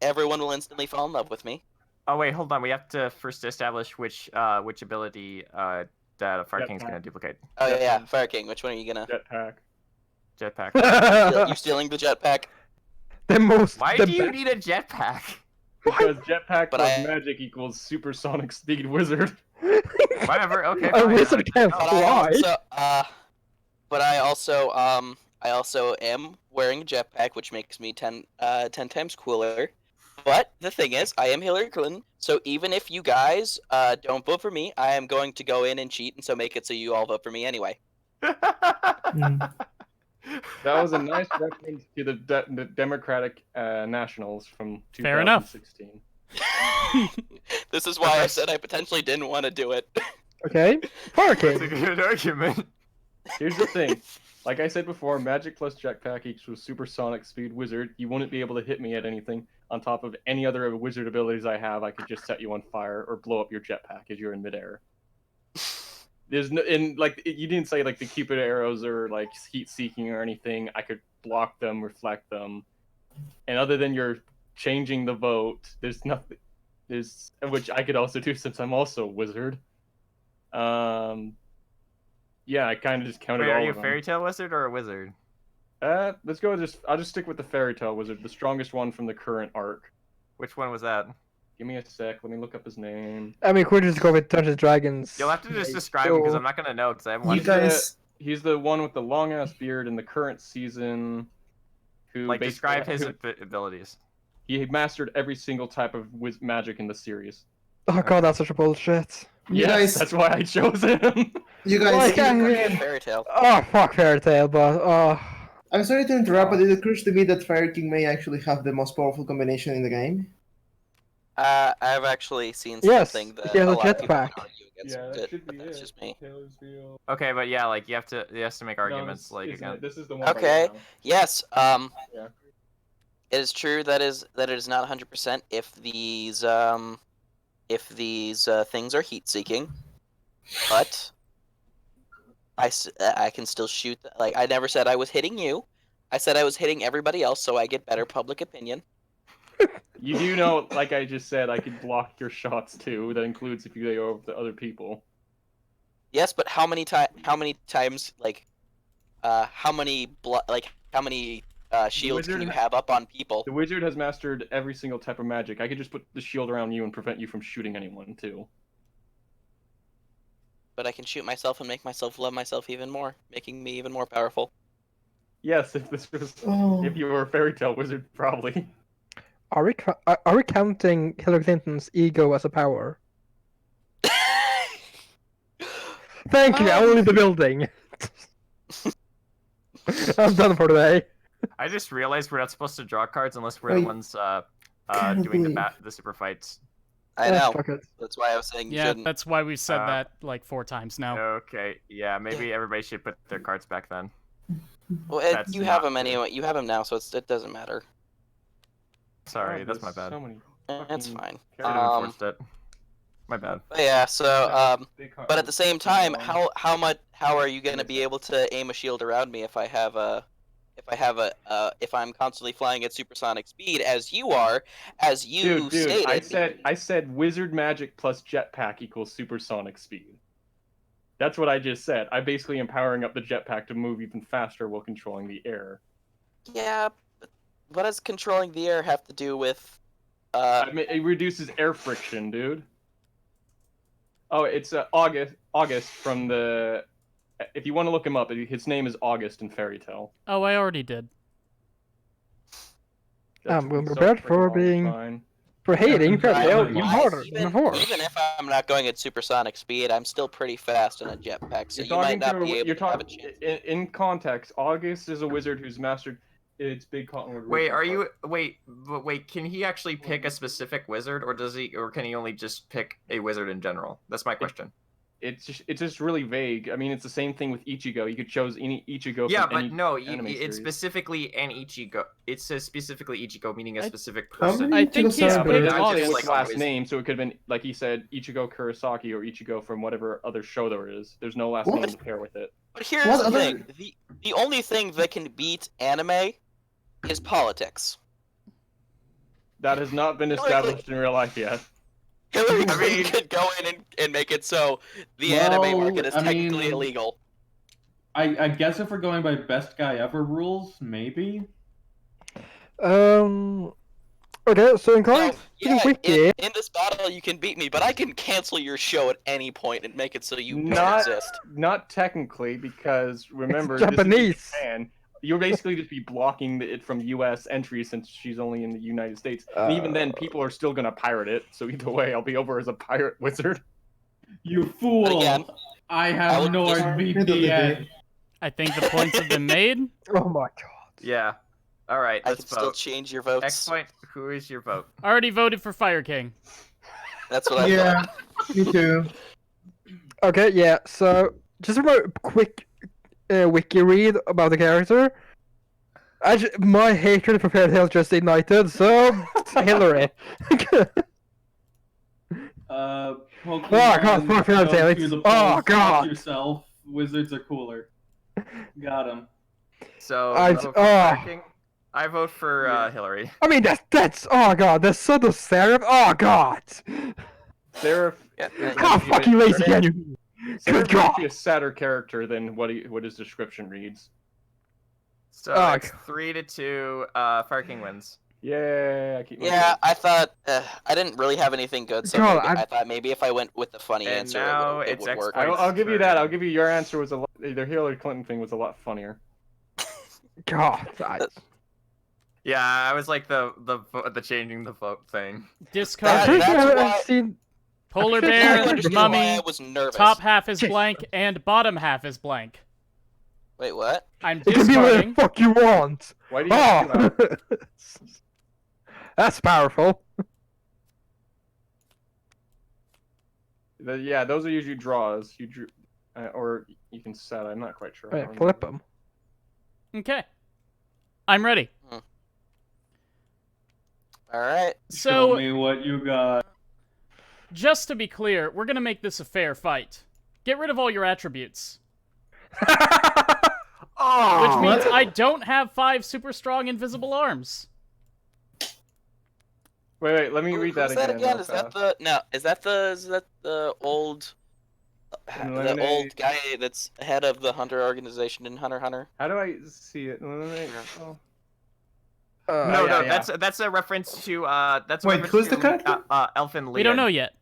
everyone will instantly fall in love with me. Oh wait, hold on. We have to first establish which ability that a Fire King's Jetpack. gonna duplicate. Oh Jetpack. yeah, Fire King. Which one are you gonna? Jetpack. Jetpack. You stealing the jetpack? The most. Why the do you be- need a jetpack? Because jetpack But plus I- magic equals supersonic speed wizard. Whatever. Okay. A Fine. wizard can But fly. I also am wearing a jetpack, which makes me 10 times cooler. But the thing is, I am Hillary Clinton, so even if you guys don't vote for me, I am going to go in and cheat, and so make it so you all vote for me anyway. That was a nice reference to the Democratic Nationals from Fair enough. 2016. This is why I said I potentially didn't want to do it. Okay. Fire That's a King. good argument. Here's the thing. Like I said before, magic plus jetpack equals supersonic speed wizard. You wouldn't be able to hit me at anything. On top of any other wizard abilities I have, I could just set you on fire or blow up your jetpack as you're in midair. There's no, and like you didn't say like the Cupid arrows or like heat seeking or anything. I could block them, reflect them, and other than you're changing the vote, there's nothing. There's which I could also do since I'm also a wizard. Yeah, I kind of just counted Wait, all are you a of them. fairy tale wizard or a wizard? Let's go. I'll just stick with the fairy tale wizard, the strongest one from the current arc. Which one was that? Give me a sec. Let me look up his name. I mean, could we just go with Dungeons and Dragons? You'll have to just describe him because I'm not gonna know because I haven't You watched guys, He's the one with the long ass beard in the current season. Who it. Like, basically- describe his who- abilities. He mastered every single type of magic in the series. Oh god, that's such a bullshit. You Yes, guys- that's why I chose him. you Like, guys. I mean, Fairy tale. oh fuck Fairy Tale, but I'm sorry to interrupt, but it occurs to me that Fire King may actually have the most powerful combination in the game. I've actually seen Yes, something that he has a a lot of people jetpack. would argue against it, but that's just me. Okay, but yeah, like you have to make arguments like Isn't again. it? This is the one. Okay. Right now. Yes. Yeah. It is true that it is not 100% if these things are heat seeking, but I can still shoot. Like I never said I was hitting you. I said I was hitting everybody else, so I get better public opinion. You do know, like I just said, I could block your shots too. That includes if you go over the other people. Yes, but how many times like how many shields can wizard you ha- have up on people? The wizard has mastered every single type of magic. I could just put the shield around you and prevent you from shooting anyone too. But I can shoot myself and make myself love myself even more, making me even more powerful. Yes, if this was, Oh. if you were a fairy tale wizard, probably. are we counting Hillary Clinton's ego as a power? Thank you. I will leave the building. I'm done for today. I just realized we're not supposed to draw cards unless we're Wait. the ones Can't doing be. the super fights. I Oh, know. fuck it. That's why I was saying you Yeah, shouldn't. that's why we said Uh, that like 4 times now. Okay, yeah, maybe everybody should put their cards back then. Well, That's you have not them good. anyway. You have them now, so it doesn't matter. Sorry, Oh, that's my there's bad. So many It's fucking fine. Should have Um, enforced it. My bad. But yeah. So big but at the same time, cards. how are you gonna be able to aim a shield around me if I'm constantly flying at supersonic speed as you are, as you Dude, stated? I said wizard magic plus jetpack equals supersonic speed. That's what I just said. I basically am powering up the jetpack to move even faster while controlling the air. Yeah. But what does controlling the air have to do with? I mean, it reduces air friction, dude. Oh, it's August from the. If you want to look him up, his name is August in Fairy Tale. Oh, I already did. I'm took me so prepared freaking for long to being- find. For hating Fairy Fairy Tail, Tail, even- even harder than before. Even if I'm not going at supersonic speed, I'm still pretty fast in a jetpack, so You're you might talking not to be able you're to have a talking chance. in context. August is a wizard who's mastered its big cottonwood. Wait, wizard are you part. wait? Can he actually pick a specific wizard, or can he only just pick a wizard in general? That's my question. It's just really vague. I mean, it's the same thing with Ichigo. You could choose any Ichigo Yeah, from but any no, anime it's series. specifically an Ichigo. It says specifically Ichigo, meaning a I- specific How person. many I think Ichigo he's Yeah, sound but it picked birds? doesn't say August. what's Like last always. name, so it could have been like he said Ichigo Kurosaki or Ichigo from whatever other show there is. There's no last What? name to pair with it. But here's What the other- thing: the only thing that can beat anime is politics. That has not been established in real life yet. Hillary I Clinton mean- could go in and make it so the anime market is I technically mean- illegal. I guess if we're going by best guy ever rules, maybe. Okay, so in So, according to the yeah, wiki, in this battle you can beat me, but I can cancel your show at any point and make it so you don't Not- exist. Not technically, because remember, Japanese. this is Japan. You'll basically just be blocking it from U.S. entry since she's only in the United States. And even then, people are still gonna pirate it. So either way, I'll be over as a pirate wizard. You fool! But again, I I have would just- NordVPN. I think the points have been made. oh my god. Yeah. All right, I let's can still vote. change your votes. ExPoint, who is your vote? Already voted for Fire King. That's what I Yeah, thought. me too. Okay, yeah, so just from a quick wiki read about the character, my hatred for Fairy Tail just ignited, so Hillary. Pokemon, Oh, God, fuck Fairy Tail, go it's- to the oh, polls, fuck God. yourself. Wizards are cooler. Got him. So I- you vote for oh. Fire King? I vote for Yeah. Hillary. I mean, that's oh god, that's so the Seraph. Oh god. Seraph, Yeah, How fucking lazy can you be? Seraph Good is god. actually a sadder character than what his description reads. So Oh, it's 3-2. Fire King wins. Yeah, I keep. my Yeah, vote. I thought I didn't really have anything good, so God, maybe, I thought maybe if I went with the funny And answer, now it it's would work. ExPoint. I'll give you that. turn. I'll give you your answer was a lot. The Hillary Clinton thing was a lot funnier. God. Yeah, I was like the changing the vote thing. Discard. I think that's I've why- seen. Polar I think Now I you bear, understand why I mummy, was nervous. top half is blank, and bottom half is blank. Wait, what? I'm It can be whatever discarding. the fuck you want. Why do you have to do that? Oh. That's powerful. Yeah, those are usually draws. You drew, or you can set. I'm not quite sure. I Wait, don't flip remember. them. Okay. I'm ready. All right. Show So, me what you got. just to be clear, we're gonna make this a fair fight. Get rid of all your attributes. Oh, Which means I don't have 5 super strong invisible arms. Wait, let me read that Who's again. real Is that fast. the no? Is that the old Eliminate- guy that's head of the Hunter organization in Hunter x Hunter? How do I see it? Eliminate- oh. no, yeah, yeah. that's a reference to that's a Wait, reference who's to, the character? Elfin Leon. We don't know yet.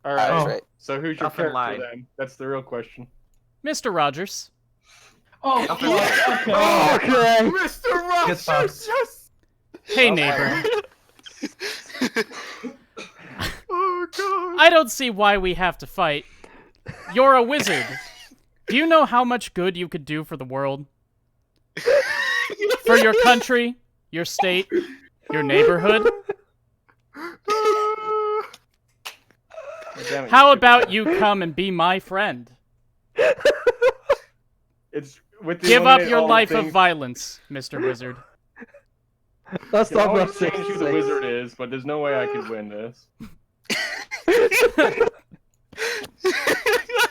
All That's right. Oh. right. So who's your Up and character live. then? That's the real question. Mr. Rogers. Oh, Okay. okay. Okay. Mr. Get Rogers, fucked. yes. Hey, neighbor. Oh god. I don't see why we have to fight. You're a wizard. Do you know how much good you could do for the world? For your country, your state, your neighborhood? Damn it, How you about you come and be my friend? It's with the Give up eliminate your all life things, of violence, Mr. Wizard. Let's You can talk about always change who the wizard is, but there's no way I could win this.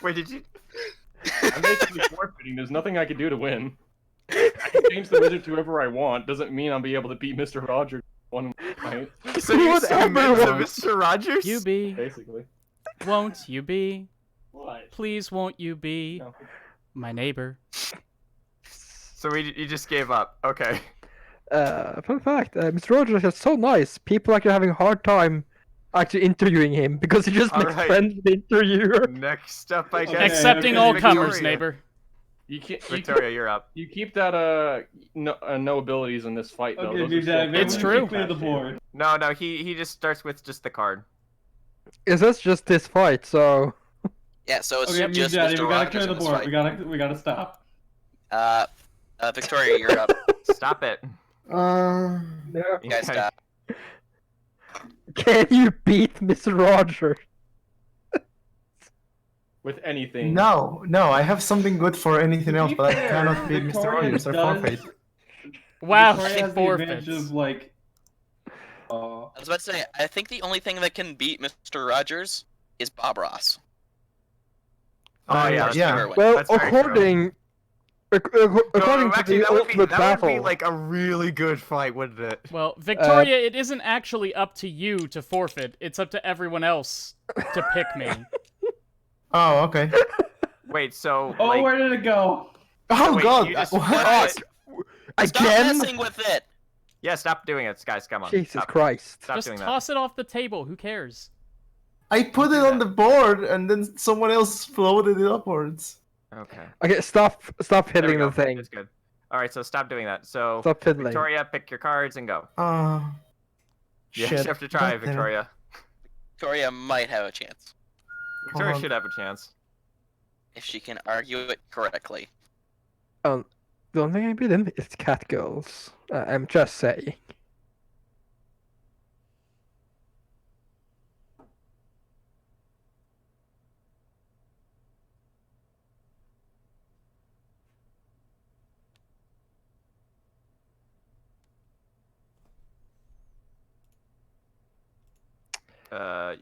Wait, did you? I'm basically forfeiting. There's nothing I can do to win. I can change the wizard to whoever I want. Doesn't mean I'll be able to beat Mr. Rogers one night. So you Whatever submit to one. Mr. Rogers? You be, Basically. won't you be? What? Please won't you be No. my neighbor? So you just gave up. Okay. Fun fact, Mr. Rogers is so nice. People are actually having a hard time actually interviewing him because he just makes Alright. friends with the interviewer. Next up, I Okay, guess. Accepting okay, all Victoria. comers, neighbor. You can't. Victoria, you're up. You keep that no abilities in this fight though. Okay, Those are dude, still maybe It's we true. should clear the board. No, he just starts with just the card. Is this just this fight? So Yeah, so it's Okay, just Daddy, Mr. we gotta Rogers clear in the this board. fight. We gotta stop. Victoria, you're up. Stop it. You guys Okay. stop. can you beat Mr. Roger? with anything. No, I have something good for anything To else, be but I fair, cannot beat Mr. Victoria Rogers. I does- forfeit. Wow, Victoria she has the advantage forfeits. of, like, I was about to say, I think the only thing that can beat Mr. Rogers is Bob Ross. Oh yeah, First yeah. viewer win. Well, That's very true. according No, according to actually, the that would ultimate be battle, like a really good fight, wouldn't it? Well, Victoria, it isn't actually up to you to forfeit. It's up to everyone else to pick me. Oh, okay. Wait, so oh, like, where did it go? Oh wait, God! you just What? forfeit- Stop again? messing with it! Yeah, stop doing it, guys. Come on. Jesus stop, Christ! Stop Just doing that. toss it off the table. Who cares? I put it on the board, and then someone else floated it upwards. Okay. Okay, stop There we fiddling go. the thing. It's good. All right, so stop doing that. So Stop fiddling. Victoria, pick your cards and go. Ah. Yes, Shit. you have to try, God damn it. Victoria. Victoria might have a chance. Victoria on. should have a chance. If she can argue it correctly. The only thing I beat in is cat girls. I'm just saying.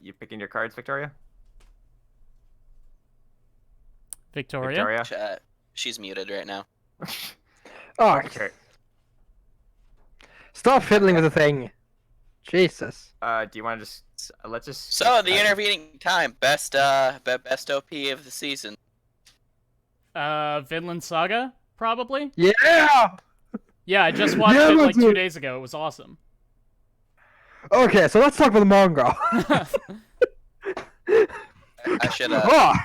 You picking your cards, Victoria? Victoria? She's muted right now. Oh, Okay. stop fiddling with the thing. Jesus. Do you want to just let's just? So the intervening time, best OP of the season. Vinland Saga, probably? Yeah. Yeah, I just watched Yeah, it but like 2 dude- days ago. It was awesome. Okay, so let's talk about the manga. I should Oh, I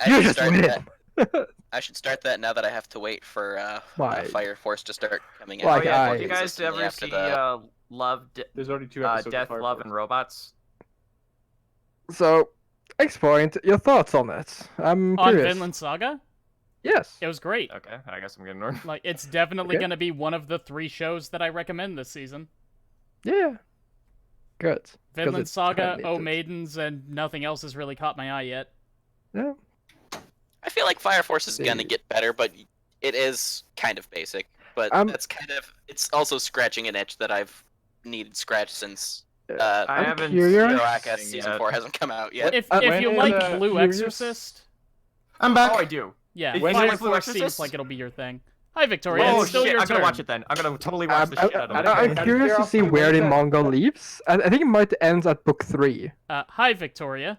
you should just start win. that. I should start that now that I have to wait for Why? Fire Force to start coming out. Like, Oh yeah, I- did you guys consistently ever after see the- Love, There's already 2 episodes. Death, of Fire Love, Force. and Robots? So, ExPoint, your thoughts on it? I'm On curious. Vinland Saga? Yes. It was great. Okay, I guess I'm getting on. Like, it's definitely Okay. going to be one of the 3 shows that I recommend this season. Yeah. Good. 'Cause Vinland it's Saga, kinda Oh needed. Maidens, and nothing else has really caught my eye yet. Yeah. I feel like Fire Force is gonna See. get better, but it is kind of basic. But that's kind of it's also scratching an itch that I've needed scratched since I I'm haven't curious. seen Heroica anything season yet. 4 hasn't come out yet. If when you is, like Blue Curious? Exorcist, I'm back. Oh, I do. yeah, When Fire is Blue Force seems Exorcist? like it'll be your thing. Hi, Victoria. Oh it's still shit! your I'm gonna turn. watch it then. I'm gonna totally watch the shit out of it. I'm curious to see where the manga leaves. I think it might end at book 3. Hi, Victoria.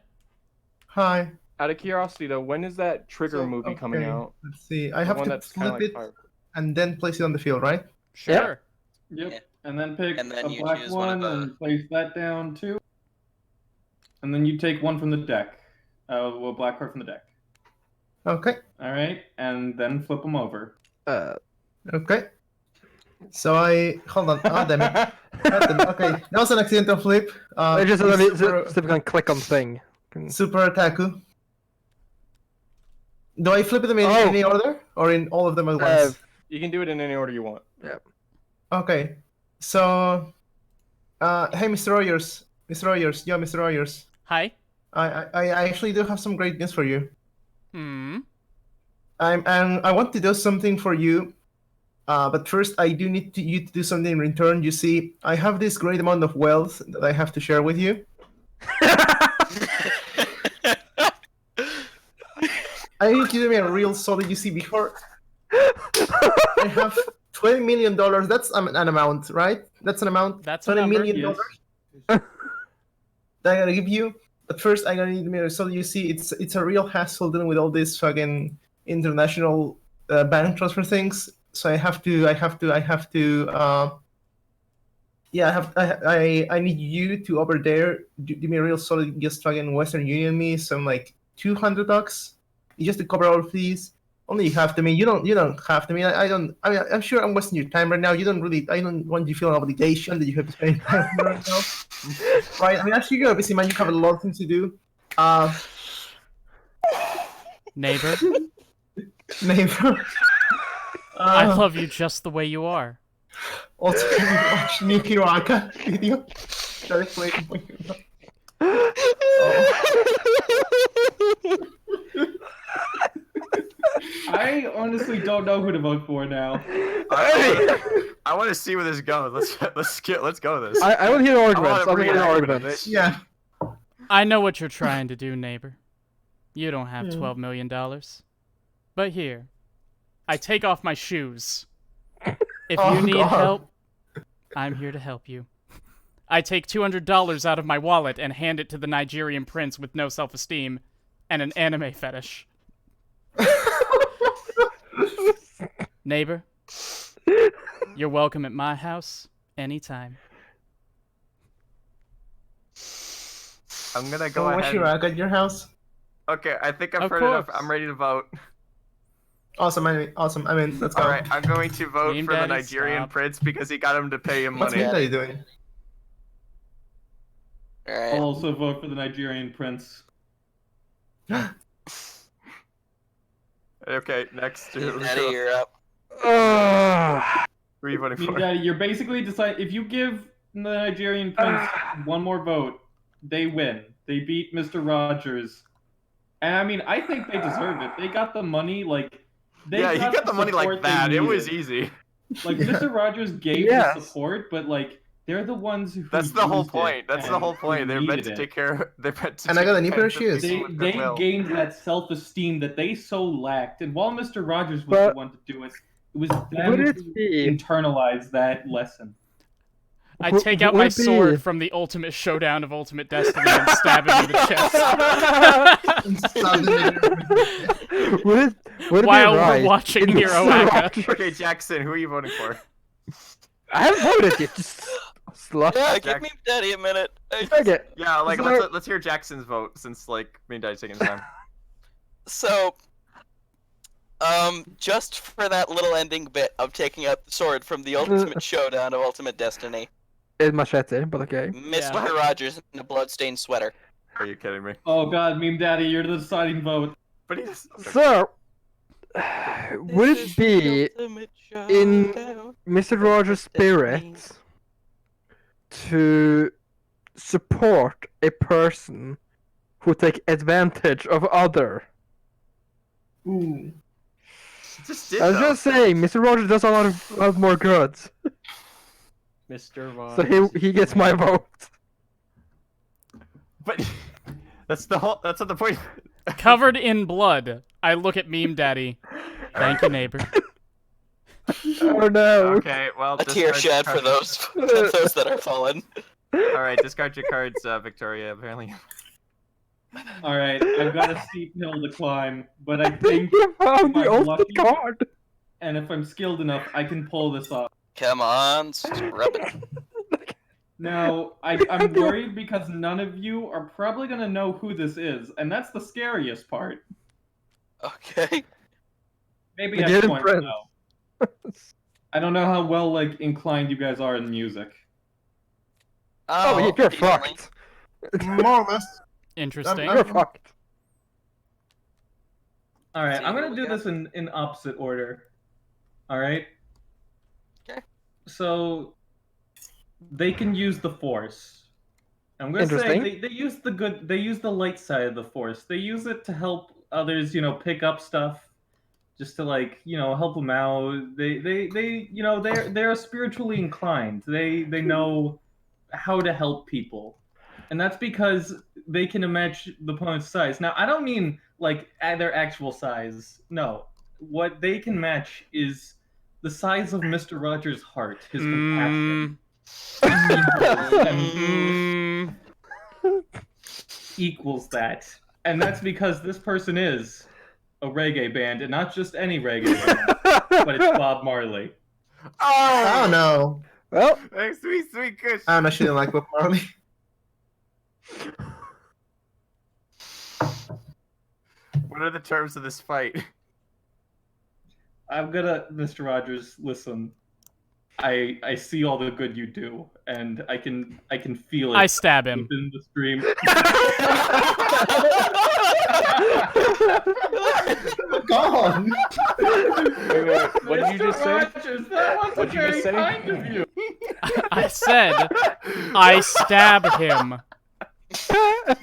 Hi. Out of curiosity, though, when is that Trigger So, movie coming okay, out? Let's see. I The have one to that's kinda flip like it Fire Force. and then place it on the field, right? Sure. Yep. Yeah. And then pick And then a you black choose one of one the- and place that down too. And then you take one from the deck. A black card from the deck. Okay. All right, and then flip them over. Okay. So I hold on. Oh damn it. Okay, that was an accidental flip. I just super, so can click on thing. super Taku. Do I flip them in Oh. any order or in all of them at once? You can do it in any order you want. Okay. So, hey, Mr. Rogers, Mr. Rogers. Hi. I actually do have some great news for you. Hmm. And I want to do something for you. But first, I do need you to do something in return. You see, I have this great amount of wealth that I have to share with you. I need you to do me a real solid. You see, before I have $20 million. That's an amount, right? That's an amount. That's a $20 number, million yes. that I gotta give you. But first, I gotta need me. So you see, it's a real hassle dealing with all these fucking international bank transfer things. So I have to. Yeah, I need you to over there give me a real solid. Just fucking Western Union me some like $200, just to cover all of these. Only you have to. I mean, you don't have to. I mean, I don't. I mean, I'm sure I'm wasting your time right now. You don't really. I don't want you to feel an obligation that you have to spend time with me right now. Right? I mean, actually, you're a busy man. You have a lot of things to do. Neighbor, Neighbor. I love you just the way you are. Also, can you watch New Hero Aka video? That is playing for you. I honestly don't know who to vote for now. I want to see where this goes. Let's go with this. I want to hear arguments. I wanna want to hear react with arguments. this. Yeah. I know what you're trying to do, neighbor. You don't have Hmm. $12 million. But here, I take off my shoes. If Oh, you need God. help, I'm here to help you. I take $200 out of my wallet and hand it to the Nigerian prince with no self-esteem and an anime fetish. Neighbor, you're welcome at my house anytime. I'm gonna go Watch ahead. Hero Aka at your house. Okay, I think I've Of heard enough. course. I'm ready to vote. Awesome. Awesome. I mean, let's go. All right, I'm going to vote Meme for the Daddy, Nigerian stop. prince because he got him to pay him What's money. Minta doing? All I'll right. also vote for the Nigerian prince. Okay, next to Daddy, you're up. who are you voting Mean for? Daddy, you're basically decide if you give the Nigerian prince one more vote, they win. They beat Mr. Rogers. And I mean, I think they deserve it. They got the money, like they Yeah, he got the money like support they that. It was needed. easy. Like Yeah. Mr. Rogers gave Yes. the support, but like they're the ones who That's the whole used it point. That's the and whole who point. They're meant needed to it. take care. They're meant to. And I take got a new care pair of of the shoes. people They with they goodwill. gained that self-esteem that they so lacked, and while Mr. Rogers was But- the one to do it, it was Would them it who be- internalized that lesson. I Would- take out would my it be- sword from the ultimate showdown of Ultimate Destiny and stab him in the chest. Would it While be we're right watching in Hero Mr. Aka. Rogers- Okay, Jackson, who are you voting for? I haven't voted yet. Just slut. Yeah, Jack- give me Daddy a minute. Okay. Yeah, like So- let's hear Jackson's vote since like me and Daddy's taking his time. So, just for that little ending bit of taking out the sword from the ultimate showdown of Ultimate Destiny, It's machete, but okay. Mr. Rogers in a bloodstained sweater. Are you kidding me? Oh God, Meme Daddy, you're the deciding vote. But he's okay. So, would it be in Mr. Rogers' spirit to support a person who take advantage of other? Ooh. just did I was though. just saying, Mr. Rogers does a lot more good, Mr. so Rogers. he gets my vote. But that's the whole. That's not the point. Covered in blood, I look at Meme Daddy. Thank you, neighbor. Oh no! Okay, well. A tear discard shed your for cards. those that are fallen. All right, discard your cards, Victoria. Apparently. All right, I've got a steep hill to climb, but I think, You found the I'm ultimate lucky. card. and if I'm skilled enough, I can pull this off. Come on, scrub it. Now, I'm worried because none of you are probably gonna know who this is, and that's the scariest part. Okay. Maybe The at Hidden point Prince. though. I don't know how well like inclined you guys are in music. Oh, you're decently. fucked. More or less. Interesting. You're fucked. All right, See I'm who gonna we do got. this in opposite order. All right. Okay. So they can use the Force. I'm gonna say Interesting. they use the good. They use the light side of the Force. They use it to help others, pick up stuff, just to help them out. They're spiritually inclined. They know how to help people, and that's because they can match the opponent's size. Now, I don't mean like their actual size. No, what they can match is the size of Mr. Rogers' heart, his compassion. Mm, Equals that. And that's because this person is a reggae band, and not just any reggae band, but it's Bob Marley. I don't know. Well, Hey, sweet Kush. I'm actually like Bob Marley. What are the terms of this fight? Mr. Rogers, listen. I see all the good you do, and I can feel it. I stab him. Within the stream. God. Wait, what did you just say? Rogers, that was What'd you very just say? kind of you. I said I stab him.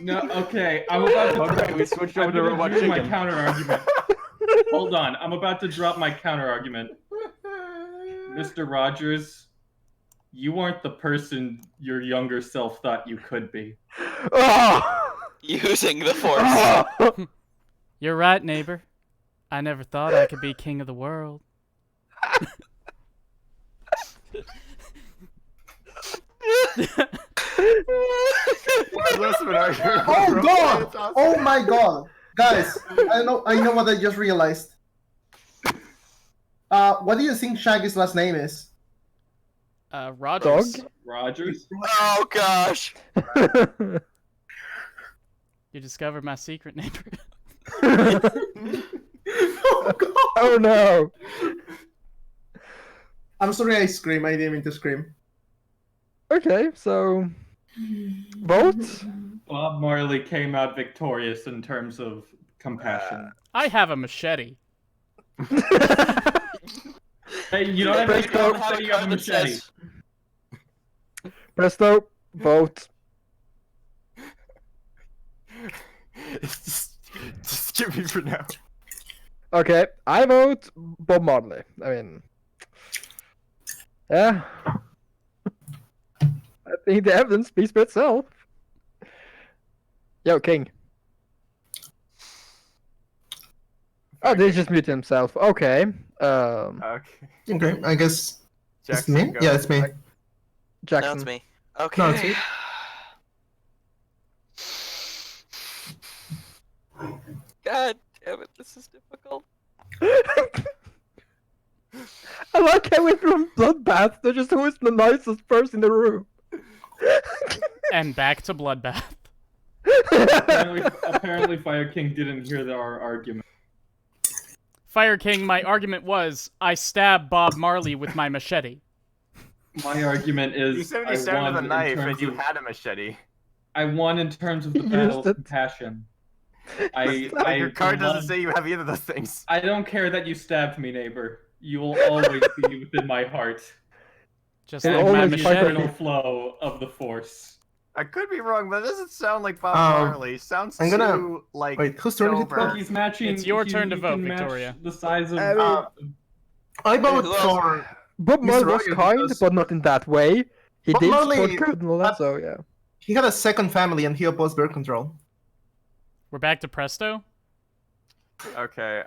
No, okay. I'm about to. Okay, we switched over to I'm robot gonna use my chicken. counter argument. Hold on, I'm about to drop my counter argument. Mr. Rogers, you aren't the person your younger self thought you could be. Oh! Using the force. Oh! You're right, neighbor. I never thought I could be king of the world. Oh God! Oh my God! Guys, I know what I just realized. What do you think Shaggy's last name is? Rogers. Dog? Rogers? Oh gosh. You discovered my secret, neighbor. Oh God! Oh no! I'm sorry I scream. I didn't mean to scream. Okay, so vote. Bob Marley came out victorious in terms of compassion. I have a machete. Hey, you don't have Let's to go. say you have a machete. Presto, vote. just give me for now. Okay, I vote Bob Marley. I mean, yeah. I think the evidence speaks for itself. Yo, King. Oh, they just muted himself. Okay. Okay. Okay, I guess it's Jackson, me. go. Yeah, it's me. No, Jackson. it's me. Okay. No, it's you. God damn it, this is difficult. I like how we from Bloodbath. They're just who is the nicest person in the room. And back to Bloodbath. Apparently Fire King didn't hear our argument. Fire King, my argument was I stab Bob Marley with my machete. My argument is You said I you stabbed won with a in knife and terms you of- had a machete. I won in terms of the You battle used of it. compassion. Your card doesn't love- say you have either of those things. I don't care that you stabbed me, neighbor. You will always be within my heart. Just And like always my The fight machete. eternal flow of the Force. I could be wrong, but it doesn't sound like Bob Um, Marley. Sounds I'm gonna- too like Wait, whose turn is it? sober. He's matching. It's your turn to he vote, can match Victoria. The size of. I vote who else? for Bob Mr. Marley was Rogers kind, because- but not in that way. He Bob did Marley- support good and all that, so yeah. he had a second family and he opposed birth control. We're back to Presto. Okay.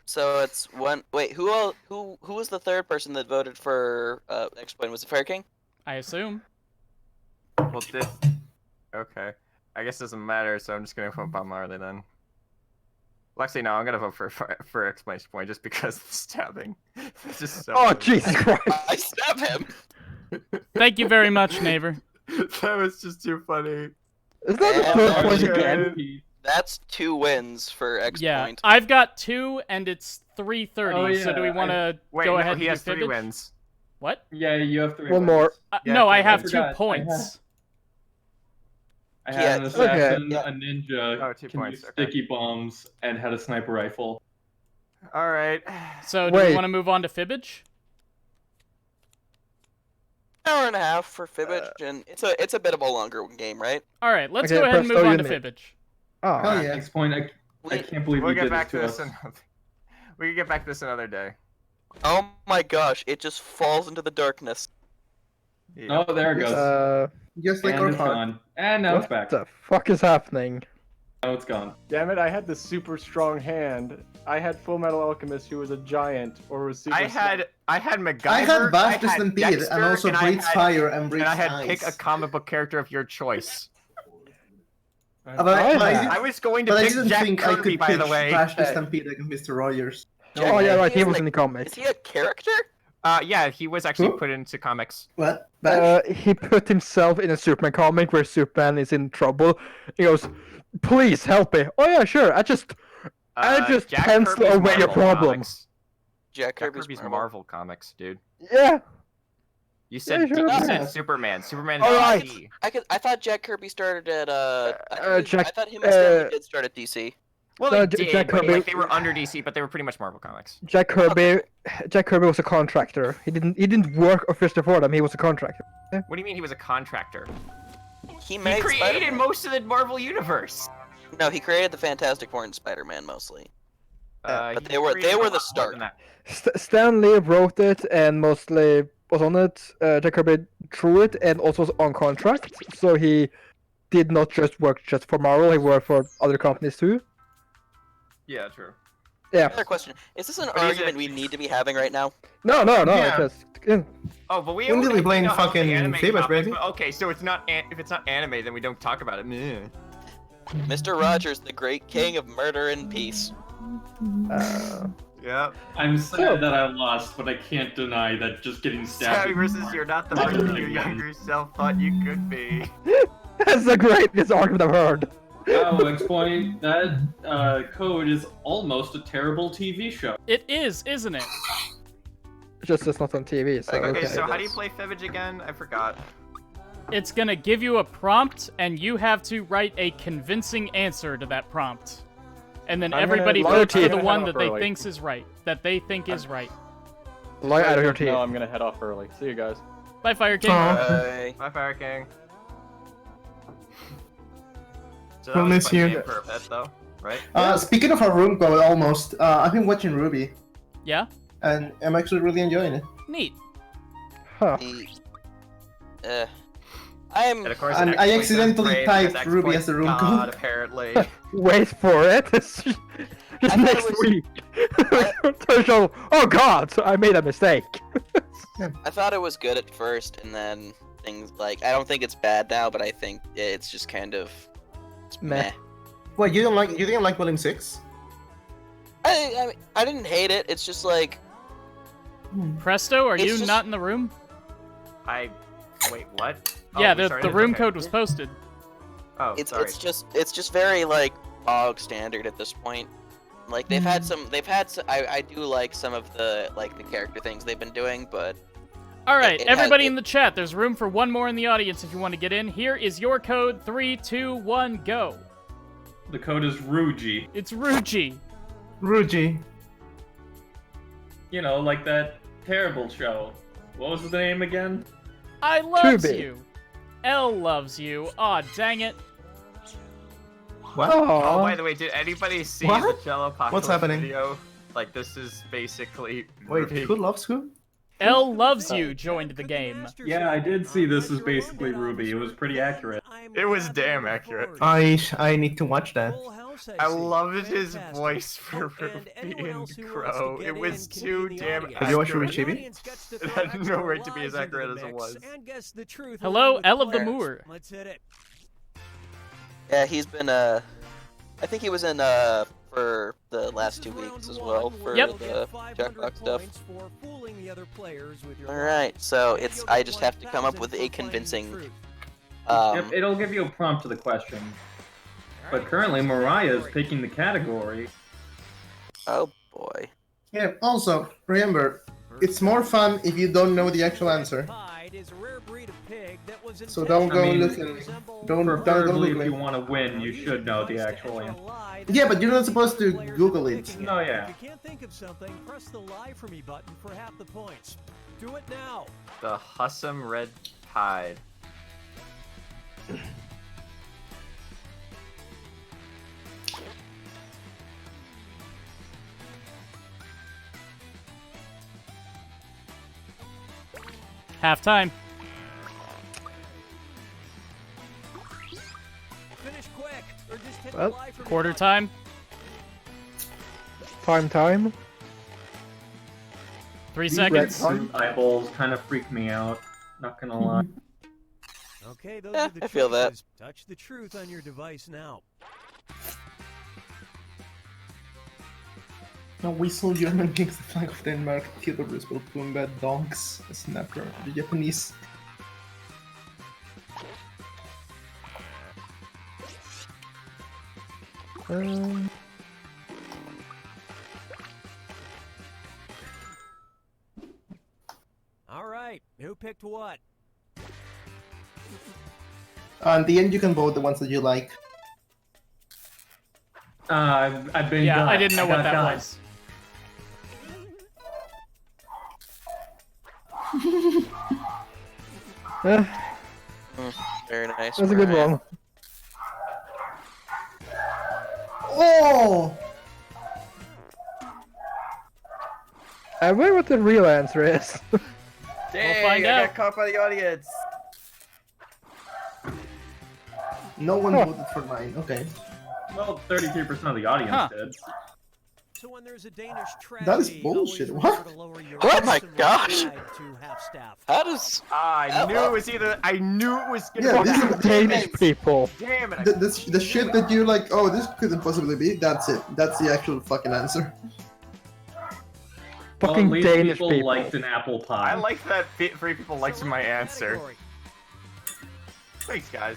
So it's one. Wait, who was the third person that voted for ExPoint? Was it Fire King? I assume. Well, this. Okay. I guess it doesn't matter, so I'm just gonna vote Bob Marley then. Well, actually, no. I'm gonna vote for exclamation point just because of the stabbing. It's just so. Oh, funny. Jesus Christ. I stab him. Thank you very much, neighbor. That was just too funny. Is that the Yeah, first that point was again? That's 2 wins for ExPoint. Yeah, I've got 2 and it's 3:30. Oh, So do we yeah, want to Wait, go no, ahead he and has do 3 Fibbage? wins. What? Yeah, you have 3 One wins. more. Yeah, No, I I have forgot. 2 points. I had an Yeah, assassin, okay. a ninja, Oh, 2 can points, use okay. sticky bombs, and had a sniper rifle. All right. So do we Wait. want to move on to Fibbage? Hour and a half for Fibbage, and it's a bit of a longer game, right? All right, let's Okay, go ahead and Presto, move on you to name. Fibbage. Oh, Hell yeah. Next point, I We- can't believe We'll you get did back to this this. to us. We can get back to this another day. Oh my gosh, it just falls into the darkness. Yeah. Oh, there it goes. Just like and our it's heart. gone. And now it's what back. the fuck is happening? Now it's gone. Damn it! I had the super strong hand. I had Full Metal Alchemist, who was a giant or was super. I had MacGyver. I had Vast I had Stampede Dexter, and also I Breathes had- Fire and Breathes And I had Ice. pick a comic book character of your choice. But I I was going to but I pick didn't Jack think I Kirby, could by pick the way. Vast Stampede against Mr. Rogers. Oh yeah, right. He isn't was a- in the comics. Is he a character? Yeah, he was actually Who? put into comics. What? Vast? He put himself in a Superman comic where Superman is in trouble. He goes, "Please help me." Oh yeah, sure. I just Jack pencil Kirby's away your Marvel problem. comics. Jack Jack Kirby's, Kirby's Marvel. Marvel comics, dude. Yeah. You said sure. you Yeah. said Superman. Superman's Alright. DC. I thought Jack Kirby started at I Jack- thought him and Stanley did start at DC. Well, No, they did, Jack but Kirby- like they were under DC, but they were pretty much Marvel comics. Jack Kirby was a contractor. He didn't work officially for them. He was a contractor. What do you mean he was a contractor? He He made created Spider-Man. most of the Marvel universe. No, he created the Fantastic Four and Spider-Man mostly. But He they were created a the lot more start. than that. Stan Lee wrote it and mostly was on it. Jack Kirby drew it and also was on contract. So he did not just work just for Marvel. He worked for other companies too. Yeah, true. Yeah. Another question: is this an But he's argument we need to be having right now? No. Yeah. Just yeah. Oh, but we When did we already blame know how the fucking anime Phoebus, comics, baby? but okay, so it's not if it's not anime, then we don't talk about it. Meh. Mr. Rogers, the great king of murder and peace. Yeah. I'm sad that I lost, but I can't deny that just getting stabbed. Savvy versus you're not the person your younger self thought you could be. That's the greatest argument I've heard. Oh, ExPoint, that code is almost a terrible TV show. It is, isn't it? Just it's not on TV. So Okay, Okay, okay. so how do you play Fibbage again? I forgot. It's gonna give you a prompt, and you have to write a convincing answer to that prompt. And then I'm gonna everybody lie votes to for you. the I'm one gonna that head they off early. thinks is right. That they think is right. Lie out of your teeth. No, I'm gonna head off early. See you guys. Bye, Fire King. Bye. My Fire King. So We'll that was miss a fun you. game for a bit, though, right? Speaking of our room code, almost. I've been watching Ruby, Yeah? and I'm actually really enjoying it. Neat. Huh. I'm. And of course, And I X-Point accidentally does brave typed because Ruby as the room God, code. apparently. Wait for it. Just thought next it was- week. Turtle. Oh God! I made a mistake. I thought it was good at first, and then things like I don't think it's bad now, but I think it's just kind of it's Meh. meh. Wait, you didn't like Volume 6? I didn't hate it. It's just like Presto, are It's you just- not in the room? Wait, what? Oh, Yeah, we the started? room Okay. code was posted. Oh, it's sorry. it's just very like bog standard at this point. Like they've had some I do like some of the character things they've been doing, but Alright, it has- everybody it- in the chat, there's room for one more in the audience if you want to get in. Here is your code. 3, 2, 1, go. The code is Ruji. It's Ruji. Ruji. You know, like that terrible show. What was the name again? I loves Tubi. you. L loves you. Aw, dang it. What? Oh, by the way, did anybody see What? the Cello Apocalypse What's happening? video? Like, this is basically... Wait, Ruby. who loves who? L loves you joined the game. Yeah, I did see this is basically Ruby. It was pretty accurate. It was damn accurate. I need to watch that. I loved his voice for Ruby and Crow. It was too damn accurate. Have you watched Ruby Chibi? It had nowhere to be as accurate as it was. Hello, L of the Moor. Let's hit it. yeah, he's been I think he was in for the last 2 weeks as well for Yep. the Jackbox stuff. All Alright, so I just have to come up with a convincing Yep, it'll give you a prompt to the question. But currently, Mariah is picking the category. oh boy. Yeah, also, remember, it's more fun if you don't know the actual answer. So don't go looking. Don't go Preferably, if you Googling. want to win, you should know the actual answer. Yeah, but you're not supposed to Google it. Oh, yeah. If you can't think of something, press the lie for me button for half the points. Do it now. The Hussum Red Tide. Halftime. Finish quick, or just hit Well, the lie for me Quarter button. time. Time. 3 Red seconds. time. Eyeballs kind of freak me out. Not gonna lie. Okay, those are the I feel that. choices. Touch the truth on your device now. Now whistle German kings the flag of Denmark. Theodore Roosevelt boom bad dogs. Snapper. The Japanese. picked what? In the end, you can vote the ones that you like. I've been. Yeah, got. I didn't know what got that got. was. Very nice. That's a good Brian. one. Oh! I wonder what the real answer is. Dang, find I out. got caught by the audience. No one Huh. voted for mine. Okay. Well, 33% of the audience Huh. did. So when there's a Danish tragedy, That is bullshit. always What? remember to lower your Oh my voice and gosh. reply to half staff. How does? I knew it was either. I knew it was gonna Yeah, be these that. are Danish people. Damn it! The shit that you're like, oh, this couldn't possibly be. That's it. That's the actual fucking answer. Well, Fucking at least Danish people people. liked an apple pie. I like that 3 people liked my Select answer. category. Thanks, guys.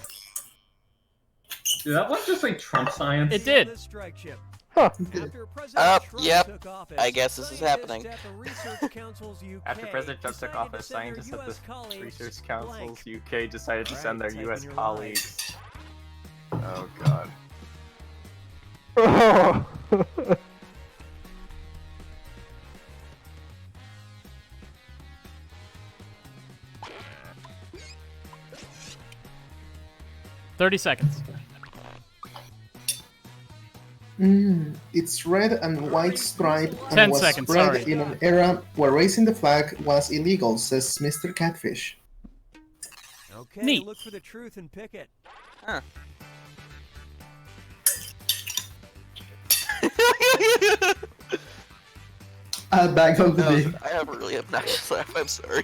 Did that one just say Trump science? It did. On this strike ship. Huh. After President Trump Yep. took office, I guess this is happening. scientists at the Research Council's UK After President Trump took decided to office, send their scientists at US the colleagues Research Council's blank. UK decided to send their Right, type US in your colleagues. Oh god. Oh. 30 seconds. It's red and white stripe and 10 was seconds, spread sorry. in an era where raising the flag was illegal, says Mr. Catfish. Okay, Neat. look for the truth and pick it. Back on the day. I have a really obnoxious laugh. I'm sorry.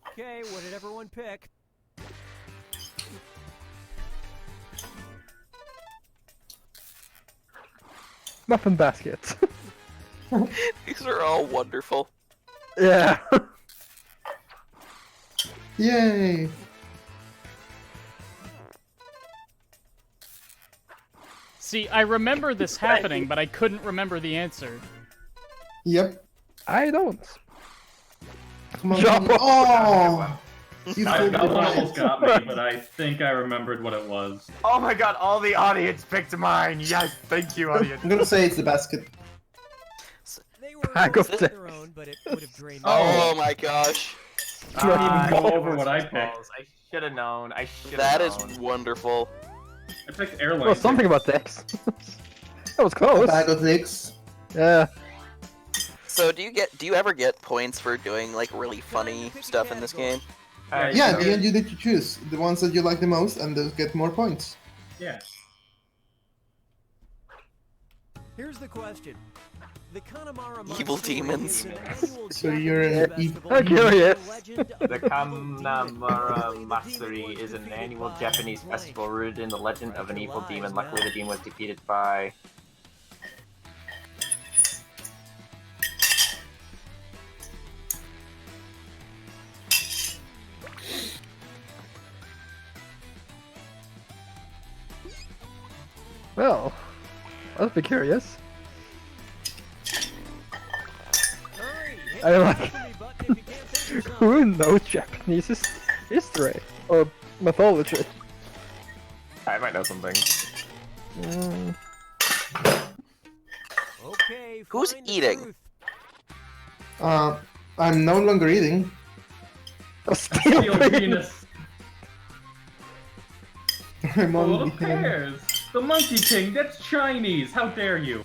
Okay, what did everyone pick? Muffin baskets. These are all wonderful. Yeah. Yay! See, I remember this happening, but I couldn't remember the answer. Yep. I don't. Come on. Jump. Oh! You fooled That me. one almost got me, but I think I remembered what it was. Oh my god, all the audience picked mine! Yes, thank you, audience. I'm gonna say it's the basket. They were I go on to- their own, but it would have drained. Oh my gosh. Not even I go should've over what I switched picked. balls. I should have known. I should have That known. is wonderful. I picked airline. Well, something about dicks. That was close. Bag of dicks. Yeah. So do you ever get points for doing like really funny stuff in this game? Yeah, at the end you need to choose the ones that you like the most, and those get more points. Yeah. Here's the question. The Connemara Evil Matsuri demons. is an annual So you're an Japanese evil- festival I'm curious. with legend of The Connemara Matsuri demon was is an defeated annual by Japanese blank. festival rooted in the legend of an evil Lies demon. now. Luckily, the demon was defeated by. Well, I'll be curious. Hurry, hit I the like- sesame button if you can't think of something. Who knows Japanese history or mythology? I might know something. Mm, Okay, Who's find the eating? truth. I'm no longer eating. a steel Steel beam. penis. I'm Oh, on little the pears. The Monkey King. That's Chinese. How dare you?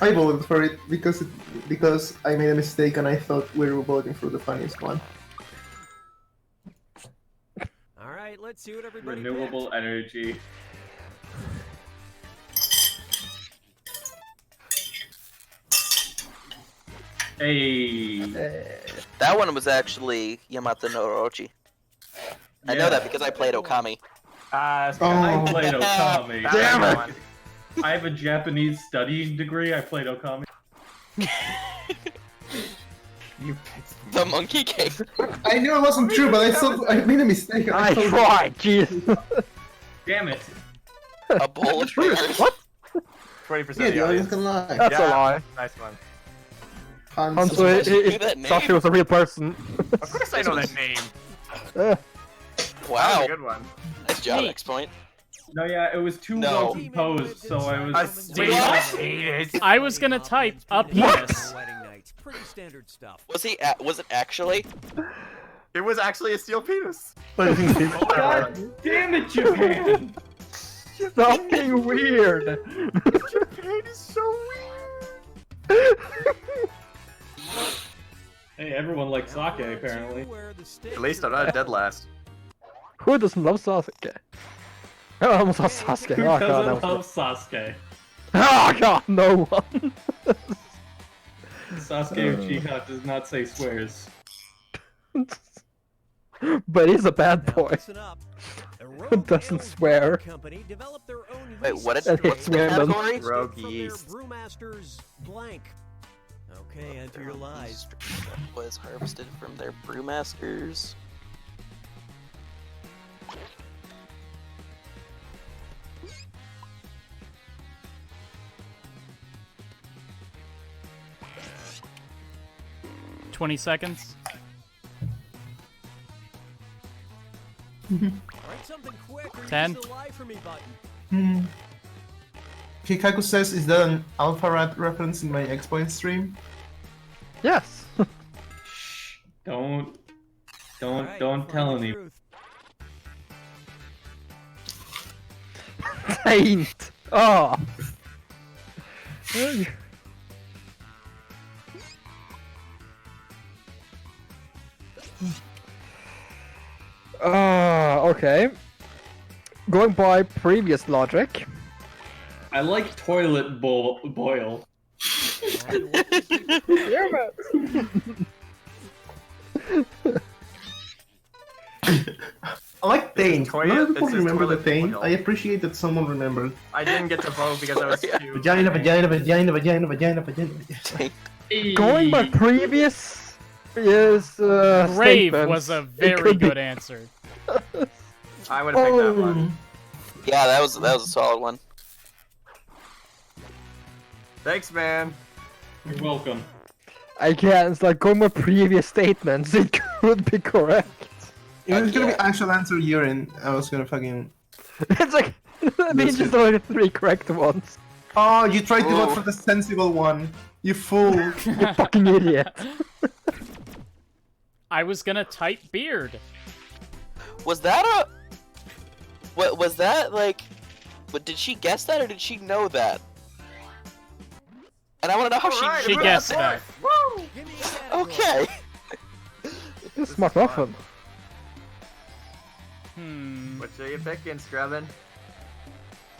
I voted for it because I made a mistake and I thought we were voting for the funniest one. All right, let's see what everybody Renewable energy. Hey. That one was actually Yamata no Orochi. I know that because I played Okami. I Oh. played Okami. Damn it. One. I have a Japanese studying degree. I played Okami. You picked The Monkey King. I knew it wasn't true, but I made a mistake. I tried, jeez. Damn it. A bowl of bears. What? 20% Yeah, of the the audience audience. can lie. That's a lie. Nice one. Hans. Hanzo, Say that name. thought she was a real person. Of course I know that name. Uh, That was Wow. a good one. Nice job, Neat. ExPoint. No, yeah, it was too No. well composed, so I A was. steel penis. I was gonna type a penis. Wedding nights. Pretty standard stuff. Was he? Was it actually? It was actually a steel penis. God damn it, Japan! Stop being weird. Japan is so weird. Hey, everyone likes sake, apparently. At least I'm not dead last. Who doesn't love Sasuke? I almost saw Sasuke. Who Oh god, that doesn't was love Sasuke? Oh god, no one. Sasuke Uchiha does not say swears. But he's a bad Now boy. listen up. The Who Rogue doesn't Ale swear? Company developed their own Wait, what? yeast And What's it's the women. category? Rogue from their yeast. brewmasters blank. Okay, enter your lies. Was harvested from their brewmasters. $20 seconds. Write something quick or 10. use the lie for me button. Hmm. Kikaku says, is that an Alpha Rat reference in my ExPoint stream? Yes. Don't Alright, don't find tell the any. truth. Taint. Oh. Okay. Going by previous logic. I like toilet boil. I like Thane. Toilet- None of it people says remember the toilet Thane. boil. I appreciate that someone remembered. I didn't get to vote because I was too. Vagina, vagina, vagina, vagina, vagina, vagina. Going by previous is Grave statements, was a it very could be- good answer. I would have picked that one. Yeah, that was a solid one. Thanks, man. You're welcome. Again, it's like going by previous statements. It could be correct. If it's gonna yeah. be actual answer urine, I was gonna fucking. It's like I mean, just only 3 correct ones. Oh, you tried to vote Ooh. for the sensible one. You fool. You fucking idiot. I was gonna type beard. Was that a? What was that like? But did she guess that or did she know that? And I want to know how Alright, She we're guessed at that. fourth. Woo! Give me a category. Okay. Smart muffin. What are you picking, Scrubbin?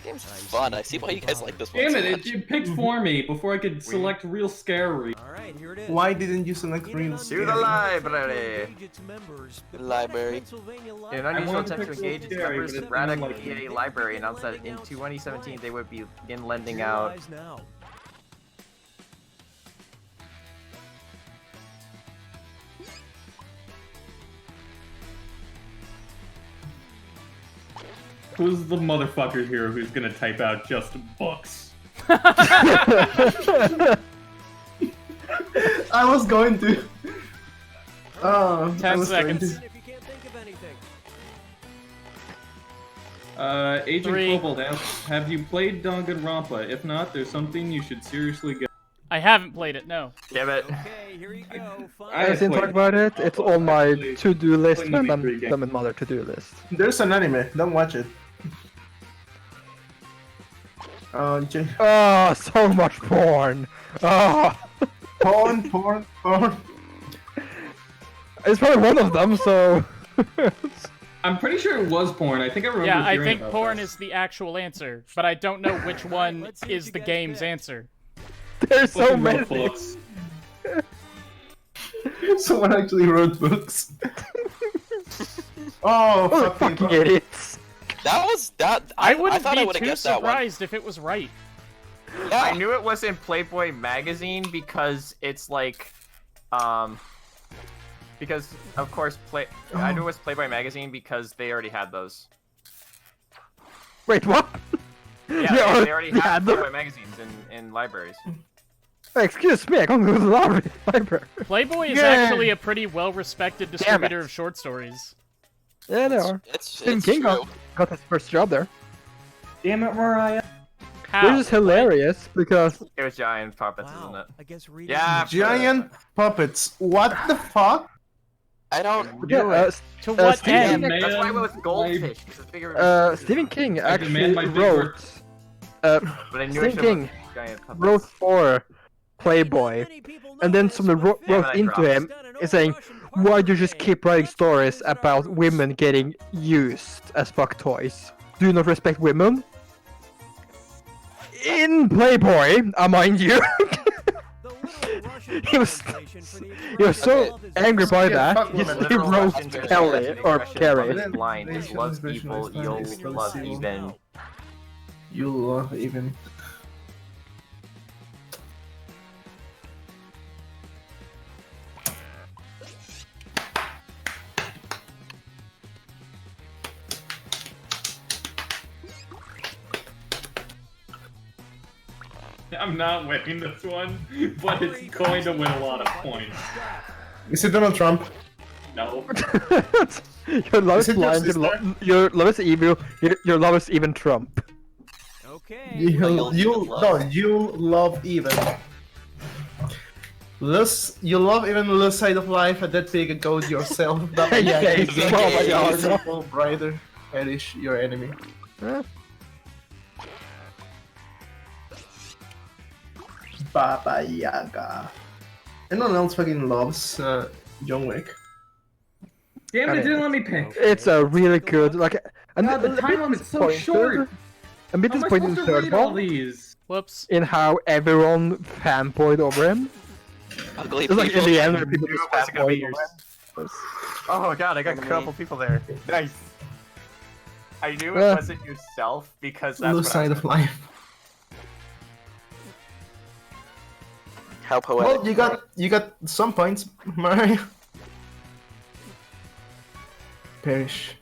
Game's fun. I see why you guys like this one. Damn so it! much. It picked for me before I could select real scary. Alright, here it is. Why didn't you select In real an To the scary? library. engage its members, the Library. Pennsylvania In an Library unusual wanted to attempt to pick engage real its scary, members, but it's Braddock not like- PA Library announced that in 2017 they would begin lending out. Realize now. Who's the motherfucker here who's gonna type out just books? I was going to. Oh, I 10 was going seconds. to. If you can't think of anything. Agent 3. Kobold asks, have you played Danganronpa? If not, there's something you should seriously get. I haven't played it, no. Damn it. Okay, here you go. I I didn't talk played- about it. It's on my Actually, to-do list playing when the I'm free game. done with mother to-do list. There's an anime. Don't watch it. Oh, so much porn. Oh, Porn, porn, porn. it's probably one of them. So I'm pretty sure it was porn. I think I remember Yeah, I hearing think about porn this. is the actual answer, but I don't know which one Let's see what is you the guys game's picked. answer. there's so Fucking many. wrote books. Someone actually wrote books. Oh, Oh, fucking fucking idiots. That was that. I wouldn't thought I be would have too guessed that one. surprised if it was right. I Yeah. knew it was in Playboy magazine because it's like Because of course I knew it was Playboy magazine because they already had those. Wait, what? Yeah, they already had them? Playboy magazines in libraries. Excuse me, I can't go to the library. Playboy is Yeah. actually a pretty well-respected distributor of short stories. Yeah, they are. It's Stephen it's King true. got his first job there. Damn it, Mariah. How? Which is hilarious because It was giant puppets, Wow, isn't it? I guess reading Yeah, Giant puppets. What the fuck? I don't. yeah, To what Stephen end? That's why it was goldfish. Because it's bigger. Stephen King I actually demand my big wrote work. But I knew Stephen it should King have giant puppets. wrote for Playboy, and then someone wrote into him saying, "Why do you just keep writing stories about women getting used as fuck toys? Do you not respect women?" In Playboy, mind you. He was so angry by that. fuck He women. wrote Kelly or Carrie. Love is blind, is love's evil, you'll love even. You love even. I'm not winning this one, but it's going to win a lot of points. Is it Donald Trump? No. Your love Is is it your blind, your love is evil, your love is even Trump. Okay. You love. love even. You love even lose sight of life at that big a goat yourself. That Yes, oh my God. simple, brighter, perish your enemy. Huh? Baba Yaga. Anyone else fucking loves John Wick? Damn it, it didn't let me pick. It's a really good, like, God, the time limit's so short. I'm a bit How am I disappointed in supposed to third read all one these? Whoops. in how everyone fanboyed over him. Ugly It's like in people. the end where people just What's it gonna be fanboyed over him. Oh god, I got a Enemy. couple people there. Nice. I knew it Yeah. wasn't yourself because that's Lose what I sight was of life. How poetic. Well, you got some points, Mario. Perish.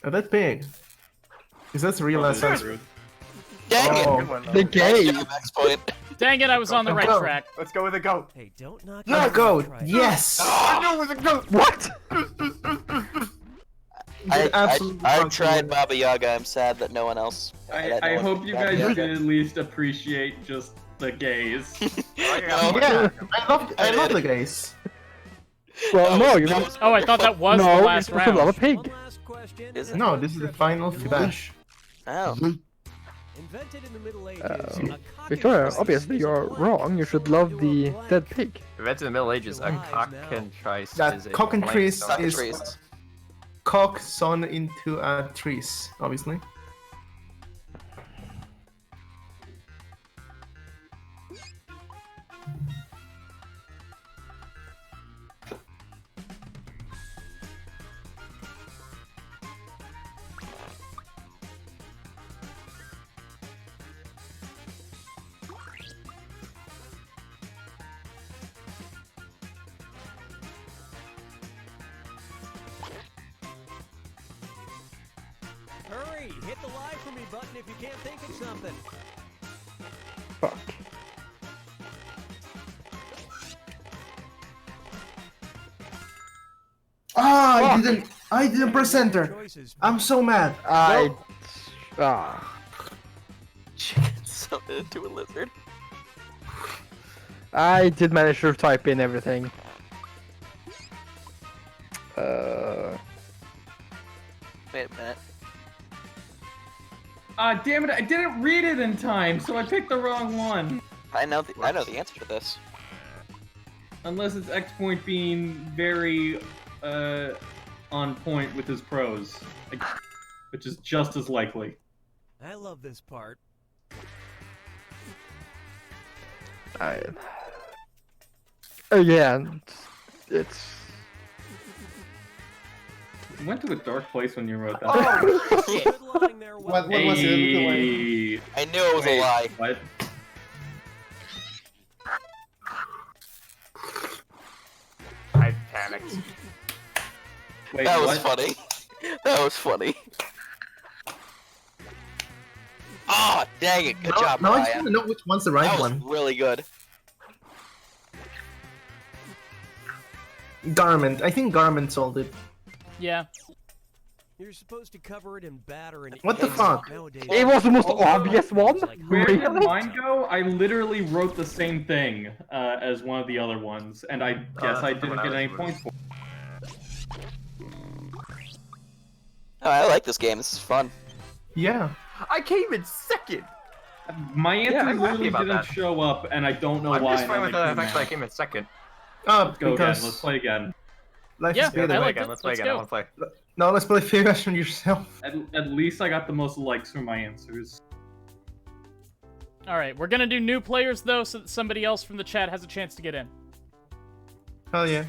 Oh, that big. Is that real essence? Dang it! Oh. Good one, though. The gay. ExPoint. Dang it, I was on the right Go. track. Let's go with a goat. Hey, don't knock Yeah, yourself goat. out, right? Yes. I knew it was a goat. What? I tried Baba Yaga. I'm sad that no one else. that no I one hope you got guys Yaga. can at least appreciate just the gays. I got No. one. Yeah, I love the gays. Well, no, you're That gonna. was- Oh, I thought that was No, the you're last supposed to love a round. pig. One last question. Is it? No, this is the final finish. Oh. Invented in the Middle Ages, Uh, a Victoria, cockatrice obviously is you're blank wrong. You should love into a the blank. dead pig. Invented in the Middle Ages, a Live cockatrice That is a cockatrice blank is- stone. Cockatrice. Cock son into a trees, obviously. Hurry, hit the live for me button if you can't think of something. Fuck. Ah, Fuck. I didn't press enter. Choices. I'm so mad. Chicken summoned into a lizard. I did manage to type in everything. Wait a minute. Damn it, I didn't read it in time, so I picked the wrong one. I know the answer to this. Unless it's ExPoint being very on point with his prose, which is just as likely. I love this part. Again, it's. You went to a dark place when you wrote that. Oh, shit. Good line there, well What was it? Hey. I knew it was a Wait, lie. What? Damn it. Wait, That was what? funny. That was funny. Ah, dang it! Good job, Now I just Ryan. want to know which one's the right That was one. really good. Garment. I think Garment sold it. Yeah. You're supposed to cover it and batter and What the eggs fuck? nowadays. It was the most Also, obvious one. Where did Really? mine go? I literally wrote the same thing as one of the other ones, and I guess that's I the didn't one I get was any doing. points for Oh, I like this game. This is fun. Yeah. I came in second. it. My answer I'm happy literally about didn't that. show up, and I don't know I'm why. just fine and with then the it fact that I came came in second. out. Go again. Because Let's play again. life Yeah, is Yeah, I better. let's play like again. it. Let's play Let's again. I go. want to play. No, let's play Fair Question yourself. At least I got the most likes for my answers. All right, we're gonna do new players though, so that somebody else from the chat has a chance to get in. Hell yeah.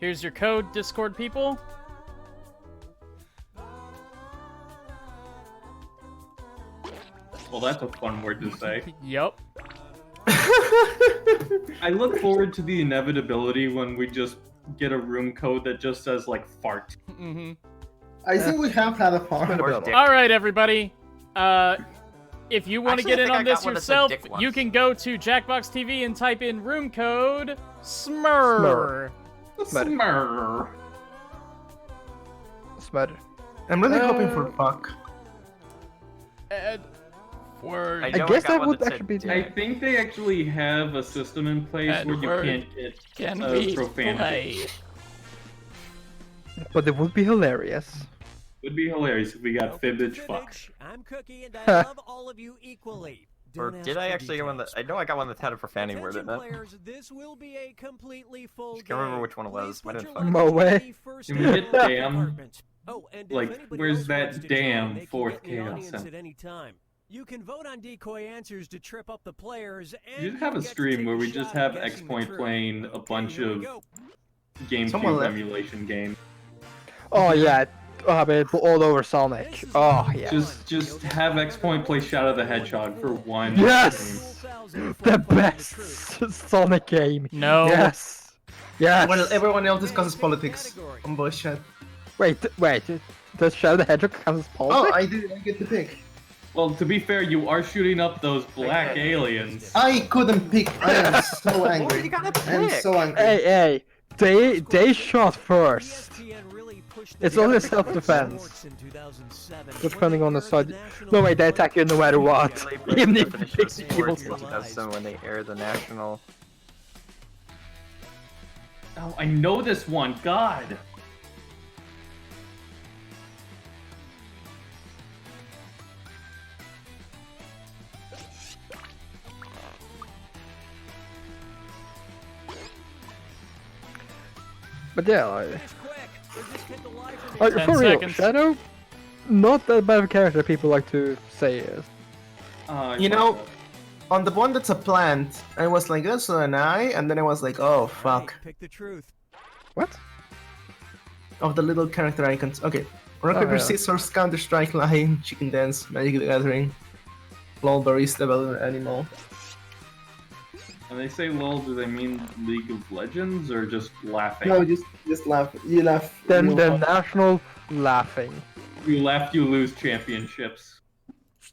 Here's your code, Discord people. Well, that's a fun word to say. Yup. I look forward to the inevitability when we just get a room code that just says like fart. Mm-hmm. I think we have had a far. Or dick. All right, everybody. If you want to Actually, get I in think on I got this one that said yourself, dick you once. can go to Jackbox TV and type in room code SMUR. Smurr. Smart. I'm really hoping for fuck. Word. I know guess got that one would said actually be- dick. I think they actually have a system in place where you Edward, can't get Can profanity. play? But it would be hilarious. Would be hilarious if we got Welcome to fibbage fuck. Fibbage. I'm Cookie, and I love all of you equally. Or Don't did ask I for actually get one that? details. I know I got one that had a profanity word in Attention it. players, this will be a completely full Just can't remember game. which one it was. Please I put didn't your fuck. luggage No in way. the first Can we get damn? compartment. Oh, and if Like, anybody where's else that wants to damn join, they can fourth get in the chaos audience in? at any time. You can vote on decoy answers to trip up the players, and You just have a get to stream take where a we just shot at have guessing the ExPoint truth. playing a Okay, bunch here we of go. Someone GameCube left. emulation game. Oh yeah. Oh, but all over Sonic. This is Oh round yeah. Just have ExPoint play Shadow the Hedgehog for one Yes! game. The best Sonic game. No. Yes. Yes. Well, everyone else discusses politics on voice chat. Wait. Does Shadow the Hedgehog count as Oh, politics? I get to pick. Well, to be fair, you are shooting up those black aliens. I couldn't pick. I am so What angry. you gotta I am pick? so angry. Hey. They shot first. ESPN really pushed It's the only boundaries of self-defense. sports in 2007 Depending when on the they aired side. national No, wait, they attack you no matter what. They put Even the if you definition pick of the sports evil in 2007 when they aired the national. Oh, I know this one. God. But yeah, Finish quick. Or just hit the live from like, 10 for real, seconds. Shadow, not that bad of a character people like to say is. You know, on the one that's a plant, I was like, that's an eye, and then I was like, oh fuck. Pick the truth. What? Of the little character icons. Okay. Rock, Oh, paper, yeah. scissors, Counter Strike, Line, Chicken Dance, Magic the Gathering, LOL, Barista, Battle Animal. When they say LOL, do they mean League of Legends or just laughing? No, just laugh. You laugh. Then real the hard. national laughing. You laugh, you lose championships.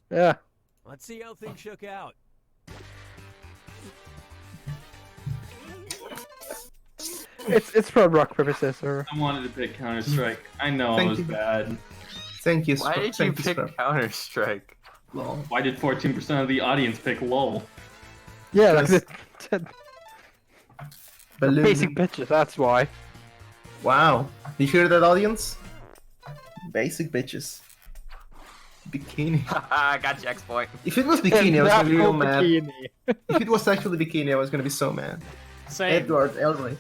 Yeah. Let's see how things shook out. It's from Rock Paper Scissors. I wanted to pick Counter Strike. I know I Thank was you. bad. Thank you, Why did you thank pick Scrub. Counter Strike? Lol. Why did 14% of the audience pick LOL? Yeah, like Yes. the Balloon. basic bitches, that's why. Wow. Did you hear that, audience? Basic bitches. Bikini. Haha, got you, ExPoint. If it was bikini, I was gonna be real National mad. bikini. If it was actually bikini, I was gonna be so mad. Same. Edward Elroy.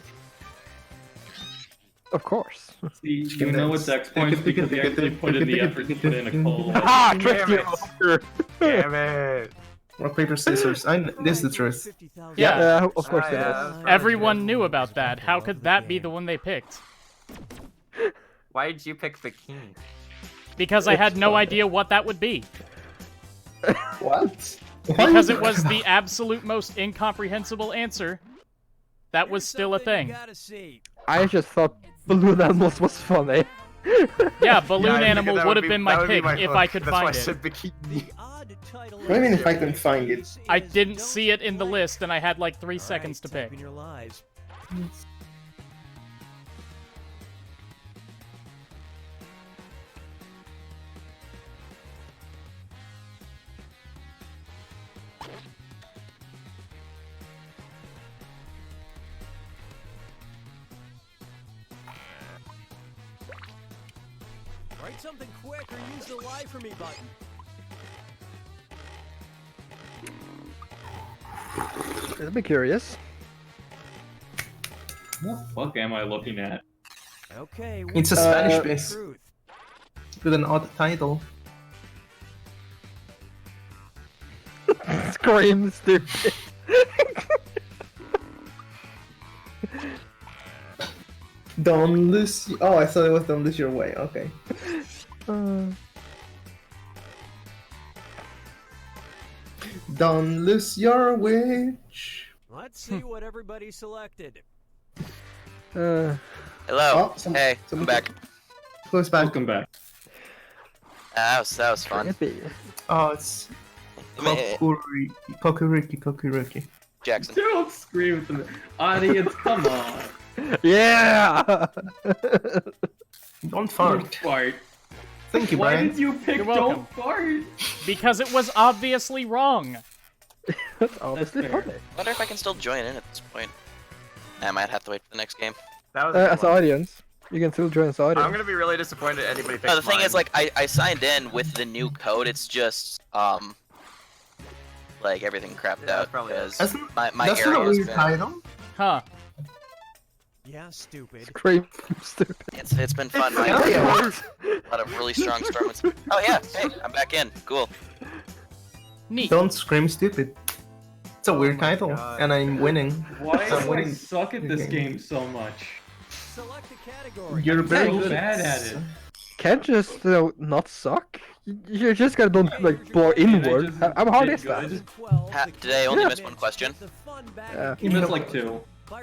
Of course. See, you know it's ExPoints because he actually put in the effort to put in a call. Ah, tricked you! it. fucker. Damn it! Rock, paper, scissors. This is the truth. 50,000. Yeah. Yeah, of course Ah, it yeah. is. Everyone knew about that. How could that be the one they picked? Why did you pick bikini? Because I had no idea what that would be. What? Because it was the absolute most incomprehensible answer. That was still a thing. I just thought balloon animals was funny. Yeah, balloon Yeah, I figured animal that would have been my pick if hook. I could That's why I find it. said bikini. What do you mean if I can find it? I didn't see it in the list, and I had like 3 seconds to pick. Your lives. Write something quick or use the lie for me button. I'd be curious. What the fuck am I looking at? Okay. It's a what's Spanish the base. truth? With an odd title. Scream stupid. Don't lose. Oh, I thought it was Don't Lose Your Way. Okay. Don't lose your witch. Let's see what everybody selected. Hello. Oh, Hey, I'm someone- back. Who's back? Welcome back. That was fun. Oh, it's Meh. Kokuriki. Jackson. Don't scream at the audience. Come on. Yeah. Don't Don't fart. fart. Thank you, Why Brian. did you pick You're welcome. Don't fart? Because it was obviously wrong. That's obviously fair. funny. Wonder if I can still join in at this point. I might have to wait for the next game. That was a good As one. audience, you can still join as audience. I'm gonna be really disappointed anybody picks No, the thing mine. is, like, I signed in with the new code. It's just, like, everything crapped Yeah, out that's probably it. because That's my That's not a area has weird been... title. Huh. Yeah, stupid. Scream stupid. It's been fun. My Hell area yeah. has a lot of really strong storms. Oh yeah, hey, I'm back in. Cool. Neat. Don't scream stupid. It's a weird my title, God. and I'm winning. Why I'm do I winning. suck at this game so much? Select a category. You're very so good bad at it. Can't just not suck. You're just gonna don't like blow Can I inward. just How hard get is that? good? Did I only Yeah. miss one question? You missed like 2.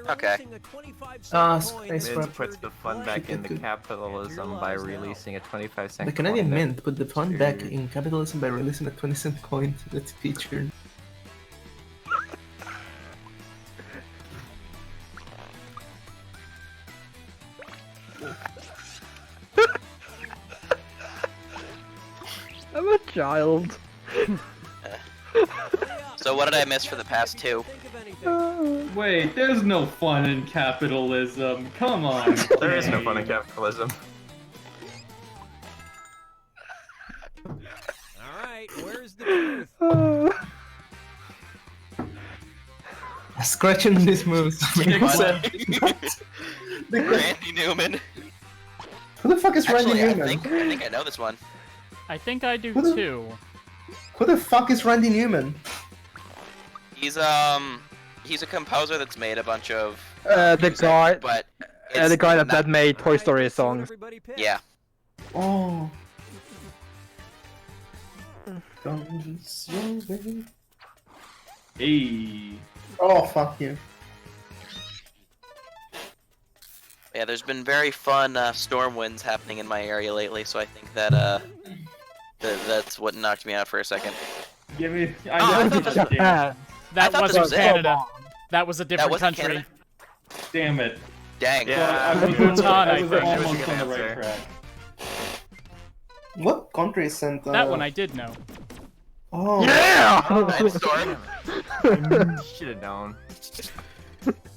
Okay. Space Mint Rap. puts the fun back into capitalism by releasing a 25-cent The Canadian coin that Mint put the fun back to- in capitalism by releasing a 20-cent coin that's featured. I'm a child. So what did I miss for the past 2? Wait, there's no fun in capitalism. Come on. There is no fun in game. capitalism. Alright, where's the truth? Scratching these moves. Randy Newman. Who the fuck is Randy Actually, I Newman? think I know this one. I think I do What the- too. Who the fuck is Randy Newman? He's a composer that's made a bunch of The music, guy, but the it's guy that not- made Toy Story Alright, let's see what songs. everybody picked. Yeah. Oh. Don't lose your way. Hey. Oh, fuck you. Yeah, there's been very fun storm winds happening in my area lately, so I think that that's what knocked me out for a second. Give me. I know thought this this- game. That I thought this wasn't was it. Canada. That was a That different wasn't country. Canada? Damn it. Dang. Yeah, I was, Bhutan, I I was think. almost It was a on the good right answer. track. What country sent That one I did know. Oh. Yeah! Nice storm. Should have known.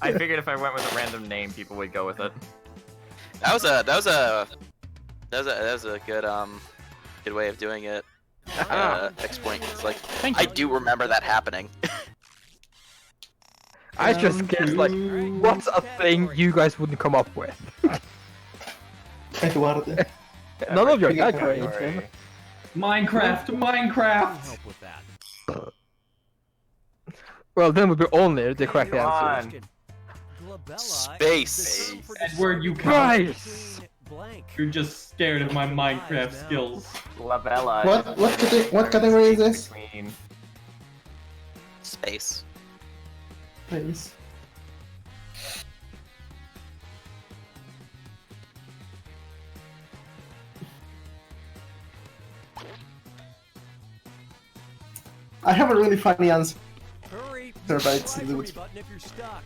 I figured if I went with a random name, people would go with it. That was a good way of doing it. ExPoint. It's like Thank I you. do remember that happening. I just guess like, what's a thing you guys wouldn't come up with? Eduardo. None of your Every categories. category. Minecraft. I'll Minecraft. help with that. Well, then would be only the correct Come answer. on. Glabella Space. is the term for Edward, you describing Christ. between blank. You're just scared of my Open your eyes Minecraft now. skills. Labella. What category is this? Between... Space. Please. I have a really funny answer. Hurry! Sure, but it's Try for me loot. button if you're stuck.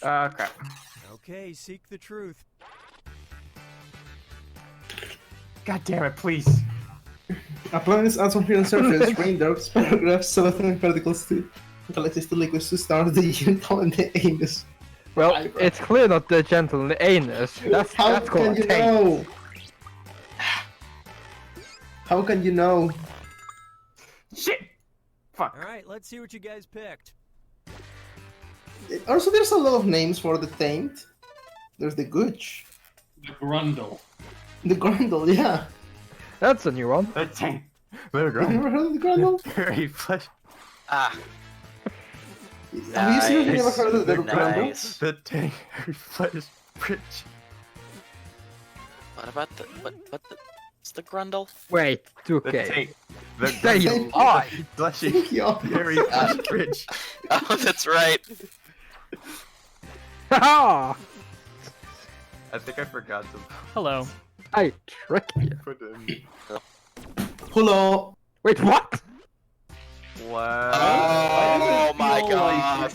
Crap. Okay, seek the truth. God damn it, please. A planet's unsubmerged surface, raindrops, paragraphs, celestine particles to galaxies to liquids to stars, the gentle and the anus. Well, it's clear not the gentle and the anus. That's How that's can called you taint. know? How can you know? Shit! Fuck. Alright, let's see what you guys picked. Also, there's a lot of names for the taint. There's the Gooch. The Grundle. The Grundle, yeah. That's a new one. The tank. There we Have you go. ever heard of the Grundle? Very flesh. Ah, Have you seriously never heard of the Grundle? nice. The tank. Very flesh. Bridge. What about the what's the Grundle? Wait, The okay. tank. The There you Thank are. fleshy. Yeah. Very flesh bridge. Oh, that's right. Haha! I think I forgot to Hello. I tricked you. put in. Hello. Wait, what? Wow. Oh my feel god.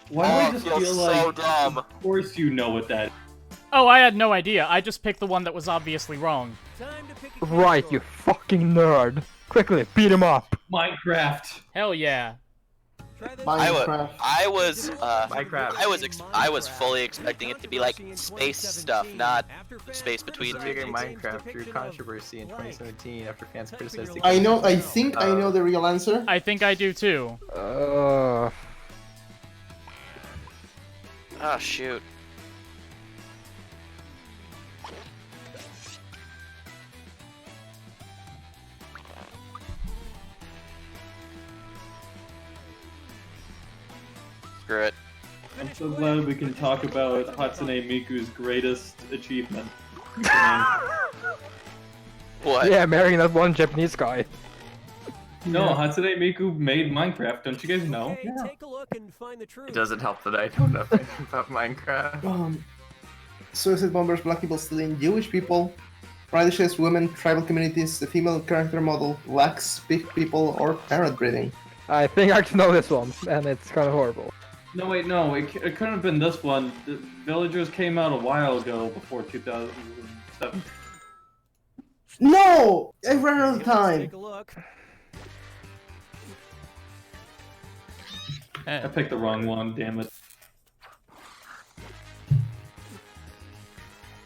Why do I just feels feel so like, dumb. of course you know what that is. Oh, I had no idea. I just picked the one that was obviously wrong. Time to pick a Right, you category. fucking nerd. Quickly, beat him up. Minecraft. Hell yeah. Try this. Minecraft. I was Minecraft. I was fully expecting it to be like space stuff, not space between. Specific Minecraft drew controversy in 2017 after fans criticized the I know. I think I know the real answer. I think I do too. Oh shoot. Screw it. I'm so glad we can talk about Hatsune Miku's greatest achievement. What? Yeah, marrying that one Japanese guy. No, Hatsune Miku made Minecraft, don't you guys know? Okay, take a look and find the truth. It doesn't help that I don't know anything about Minecraft. Suicide bombers, black people stealing Jewish people, radishes, women, tribal communities, the female character model, blacks, big people, or parrot breeding. I think I actually know this one, and it's kind of horrible. No, wait, no, it couldn't have been this one. The Villagers came out a while ago, before 2007. No! I ran out of Let's time. take a look. I picked the wrong one, damn it.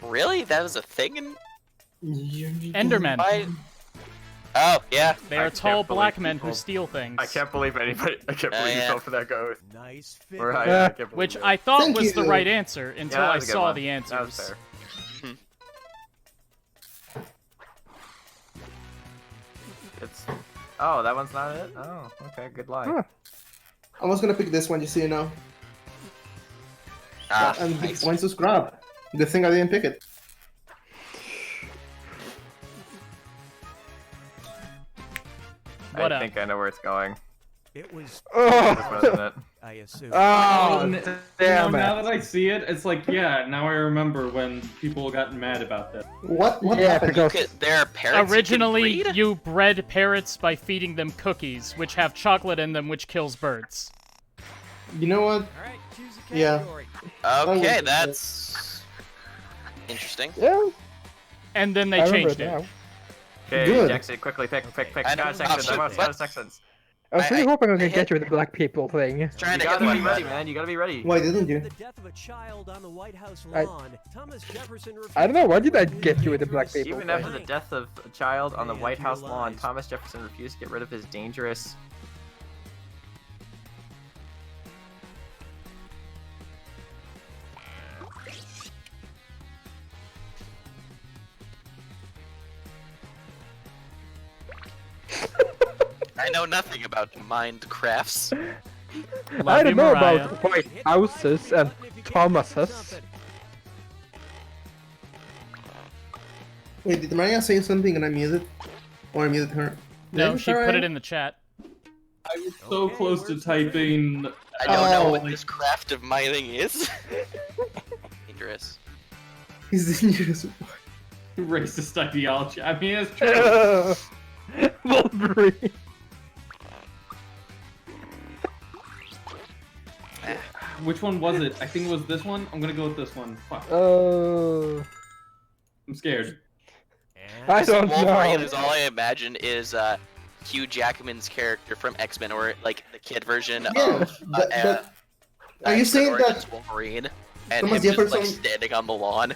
Really? That was a thing in. Endermen. I... Oh yeah. They are I tall can't black believe men people- who steal things. I can't believe anybody. I can't believe you yeah. fell for that go. Nice fit. Or I Yeah. can't believe Which it. I thought Thank was the you. right answer until Yeah, that I was a good saw one. the That was answers. fair. It's. Oh, that one's not it. Oh, okay, good luck. Huh. I was gonna pick this one, just so you know. Ah, And big nice. points to scrap. Good thing I didn't pick it. What I up? think I know where it's going. It was, This Oh, wasn't it. I assume. oh You know, damn now it. that I see it, it's like, yeah, now I remember when people got mad about that. What Yeah, happened? because There are parrots. you can Originally, breed? you bred parrots by feeding them cookies, which have chocolate in them, which kills birds. You know what? Alright, choose a Yeah. category. Okay, would- that's interesting. yeah, And then they I remember changed it it. now. Okay, Good. Jackson, quickly pick. I know- Got a seconds. oh, I want shit, got a what? seconds. I was really hoping I I could hit- get you with the black people thing. Trying You to gotta get be the ready, man. You gotta be ready. Why didn't you? The death of a child on the White House I- lawn. Thomas Jefferson I don't know, why did I refused get you with the black dangerous people Even thing? after the death of a child on the They White had House to lawn, realize- Thomas Jefferson refused to get rid of his dangerous. I know nothing about mind crafts. Love I you, don't know Mariah. about White Houses and Thomases. Wait, did Maria say something and I muted? Or I muted her? No, Did I she try? put it in the chat. I was so close to typing. I don't know what Oh. this craft of mining is. Dangerous. He's dangerous. Racist ideology. I mean, it's true. Wolverine. Which one was it? I think it was this one. I'm gonna go with this one. Fuck. I'm scared. I And don't Wolverine know. is all I imagine is Hugh Jackman's character from X-Men, or like the kid version Yeah, of are you X-Men saying Origins that Wolverine, and Thomas him just like Jefferson- standing on the lawn?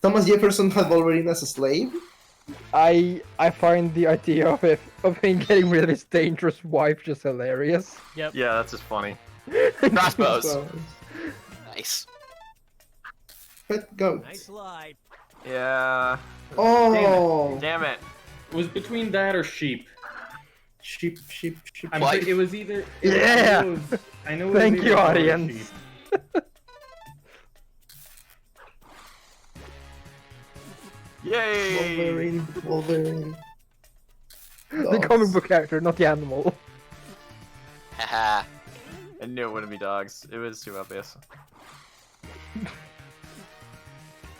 Thomas Jefferson had Wolverine as a slave? I find the idea of him getting rid of his dangerous wife just hilarious. Yep. Yeah, that's just funny. Crossbows. So, Nice. but go. nice lie. Yeah. Oh! Damn it. It was between that or sheep. Sheep. I'm What? pretty, it was either. Yeah. I know it was Thank either you, that or audience. sheep. Yay! Wolverine. The comic book character, not the animal. Haha. I knew it wouldn't be dogs. It was too obvious.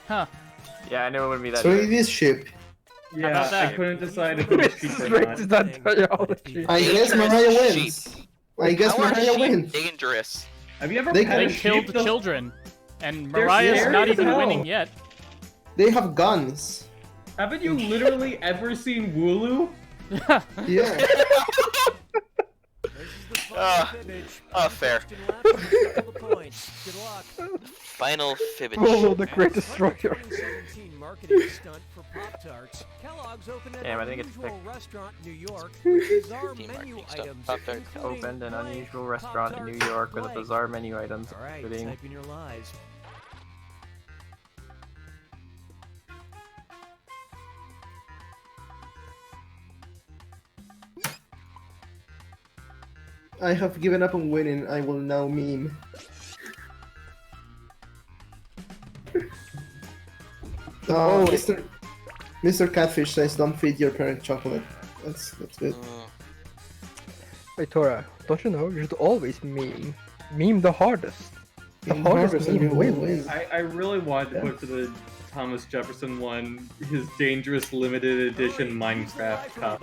Huh. Yeah, I knew it wouldn't be that So either. it is sheep. Yeah, about that? I couldn't decide if it was This sheep is or not. racist ideology. I guess Dangerous Mariah sheep. wins. I guess How are Mariah sheep wins. dangerous? Have you ever They pet They a killed sheep? the children. And They're Mariah's scary not as even hell. winning yet. They have guns. Haven't you literally ever seen Wooloo? Yeah. This is the final finish. Fair. First and last, couple of points. Good luck. Final fibbage. Oh, the Great As part of the Destroyer. 2017 marketing stunt for Pop-Tarts, Kellogg's opened an Damn, I didn't get to unusual pick. restaurant in New York with bizarre Team menu marketing stunt, items. Pop-Tarts. including Opened an blank unusual restaurant in New York with a Pop-Tarts bizarre menu items, blank. All right, including type in your lies. I have given up on winning. I will now meme. Oh. Mr. Catfish says don't feed your parent chocolate. That's good. Wait, Tora, don't you know you should always meme? Meme the hardest. The hardest and you meme will wins. win. I really wanted to put to the Thomas Jefferson one his dangerous limited edition Minecraft cup.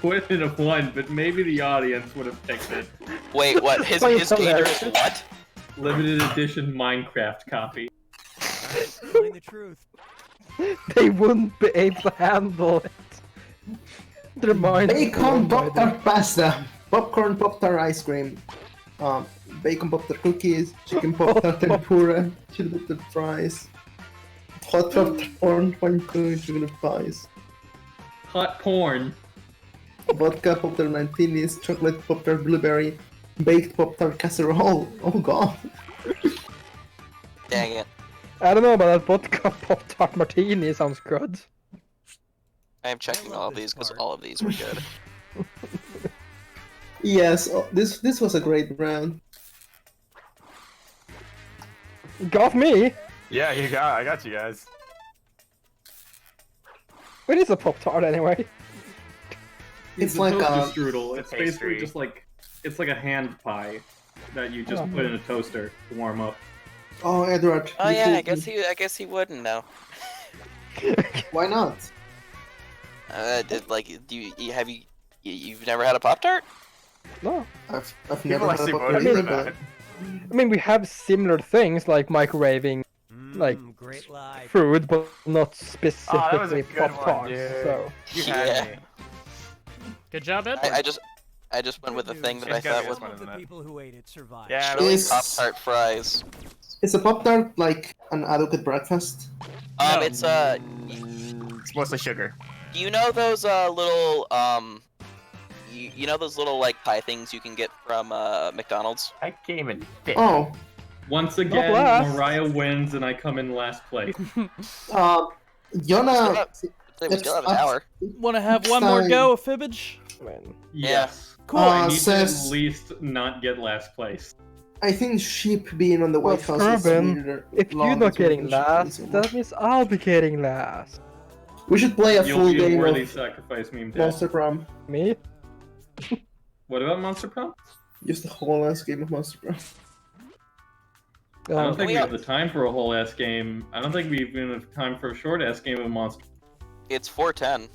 Wouldn't have won, but maybe the audience would have picked it. Wait, what? His Wait, dangerous hilarious. what? Limited edition Minecraft copy. Find the truth. They wouldn't be able to handle it. Their minds Bacon blown by Pop-Tart pasta, popcorn Pop-Tart ice cream, bacon Pop-Tart cookies, chicken Pop-Tart tempura, chili Pop-Tart fries, hot Pop-Tart orange one sugar fries, Hot porn. vodka Pop-Tart martinis, chocolate Pop-Tart blueberry, baked Pop-Tart casserole. Oh god. Dang it. I don't know about that vodka Pop-Tart martini sounds good. I am checking all of these because all of these were good. Yes, this was a great round. Got me! Yeah, I got you guys. What is a Pop-Tart anyway? It's a like toaster strudel. It's pastry. basically just like it's like a hand pie that you just put in a toaster to warm up. Oh, Edward. Oh you yeah, fooled me. I guess he wouldn't know. Why not? You've never had a Pop-Tart? No. I've People never had a actually Pop-Tart voted for either, that. I mean, we have similar things like microwaving Like, great lie. food, but not Oh, that was a specifically good Pop-Tarts. one, dude. So, You Yeah. had me. Good job, Ed. I just went with the thing that I It's gotta thought be was this one, Some of isn't the it? people who ate it survived. Yeah, chili Is- Pop-Tart fries. Is a Pop-Tart like an adequate breakfast? No. It's It's mostly sugar. do you know those little you know those little like pie things you can get from McDonald's? I can't even fit. Oh, Once again, last. Mariah wins and I come in last place. Yona. We still have an hour. Want to have one more go, Fibbage? Man. Yes. Cool. I need to says- at least not get last place. I think sheep being on the Well, White House is Urban, weirder. If you're not getting last, that means I'll be getting last. We should play a You'll full be a game worthy of sacrifice meme. Dad. Monster Prom. Me? What about Monster Prom? Just the whole last game of Monster Prom. I don't think we we have the time for a whole ass game. I don't think we even have time for a short ass game of Monster. It's 4:10.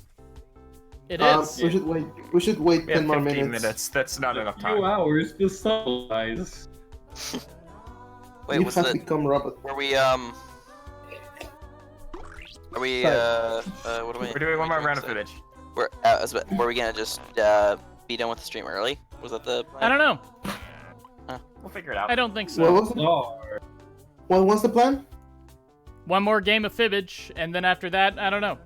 It is. We should wait. We should wait We have 10 more 15 minutes. minutes. That's not enough A few time. hours to socialize. Wait, You was have the become Robert. were we Are we what am I? We're doing one more round of say? footage. Were we gonna just be done with the stream early? Was that the? I don't know. We'll figure it out. I don't think so. What was the, Oh, what was the plan? One more game of Fibbage, and then after that, I don't know.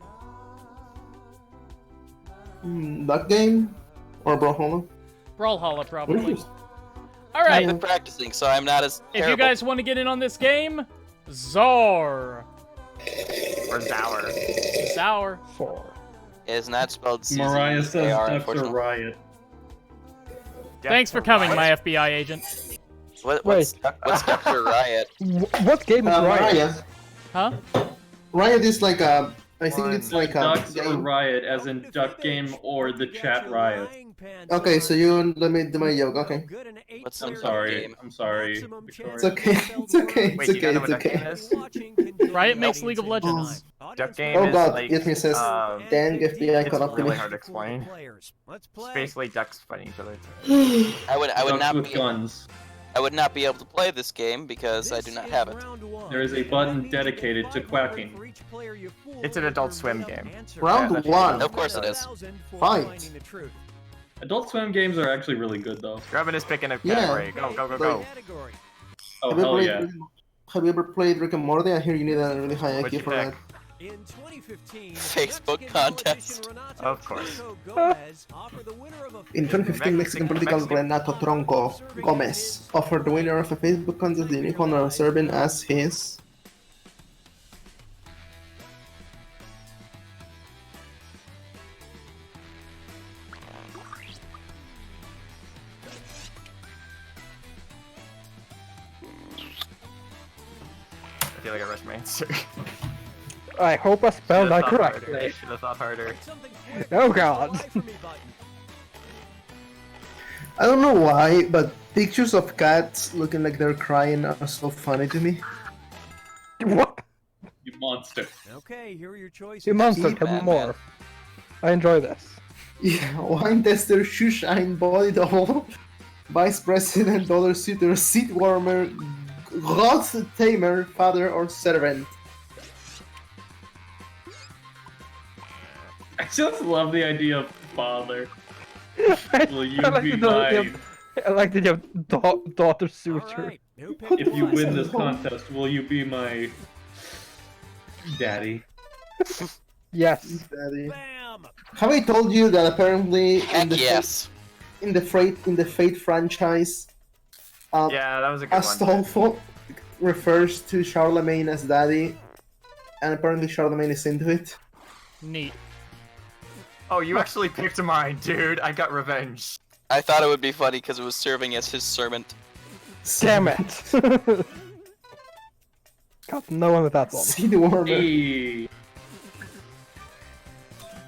That game? Or Brawlhalla? Brawlhalla, probably. Really? All I've right. been practicing, so I'm not as. If you terrible. guys want to get in on this game, Zor. Or Dower. Sour. 4. It is not spelled C. Mariah says A-R, ducks are unfortunately. riot. Thanks for coming, my FBI agent. What's Dr. Riot? What game is Riot? Riot. Huh? Riot is like a. I think it's like a Ducks are game. riot, as in duck game or the chat riot. Okay, so you let me do my joke. Okay, What's I'm the sorry. game? I'm sorry. it's okay. It's okay. Wait, It's you don't know okay. what It's Duck Game okay. is? Riot makes League of Legends. Duck Game Oh is god, like, get me says. Dang FBI it's caught up to really me. hard to explain. Let's It's play. basically ducks fighting each other. I would Ducks not with be guns. I would not be able to play this game because I do not have it. There is a button dedicated to quacking. It's an Adult Swim game. Round Yeah, one. Of course it is. Fight. Adult Swim games are actually really good though. Robin is picking a Yeah. category. Go, go, go, go. Oh Have you hell played yeah. Have you ever played Rick and Morty? I hear you need a really high What'd you IQ for pick? that. In 2015, Facebook contest. Of course. In 2015, Mexican political Renato Tronco Gomez offered the winner of a Facebook contest the unique honor of serving as his. I feel like I rushed my answer. I hope I spelled that Should've thought harder. correctly. Should have thought harder. Oh god. I don't know why, but pictures of cats looking like they're crying are so funny to me. What? You monster. Okay, here are your choices. You monster, Keep tell me that, more. man. I enjoy this. Yeah, wine tester, shoe shine, body double, vice president, dollar suitor, seat warmer, god tamer, father or servant. I just love the idea of father. Will you I like be the idea my... of- I like that you have daughter All suitor. right, who picked If you the win this last one? contest, will you be my... daddy? Yes. Daddy. Bam! Have I told you that apparently Heck yes. in the Fate franchise, Yeah, that was a good one. Astolfo refers to Charlemagne as daddy, and apparently Charlemagne is into it. Neat. Oh, you actually picked mine, dude. I got revenge. I thought it would be funny because it was serving as his servant. Damn it. Got no one with that one. Seed warmer. Hey.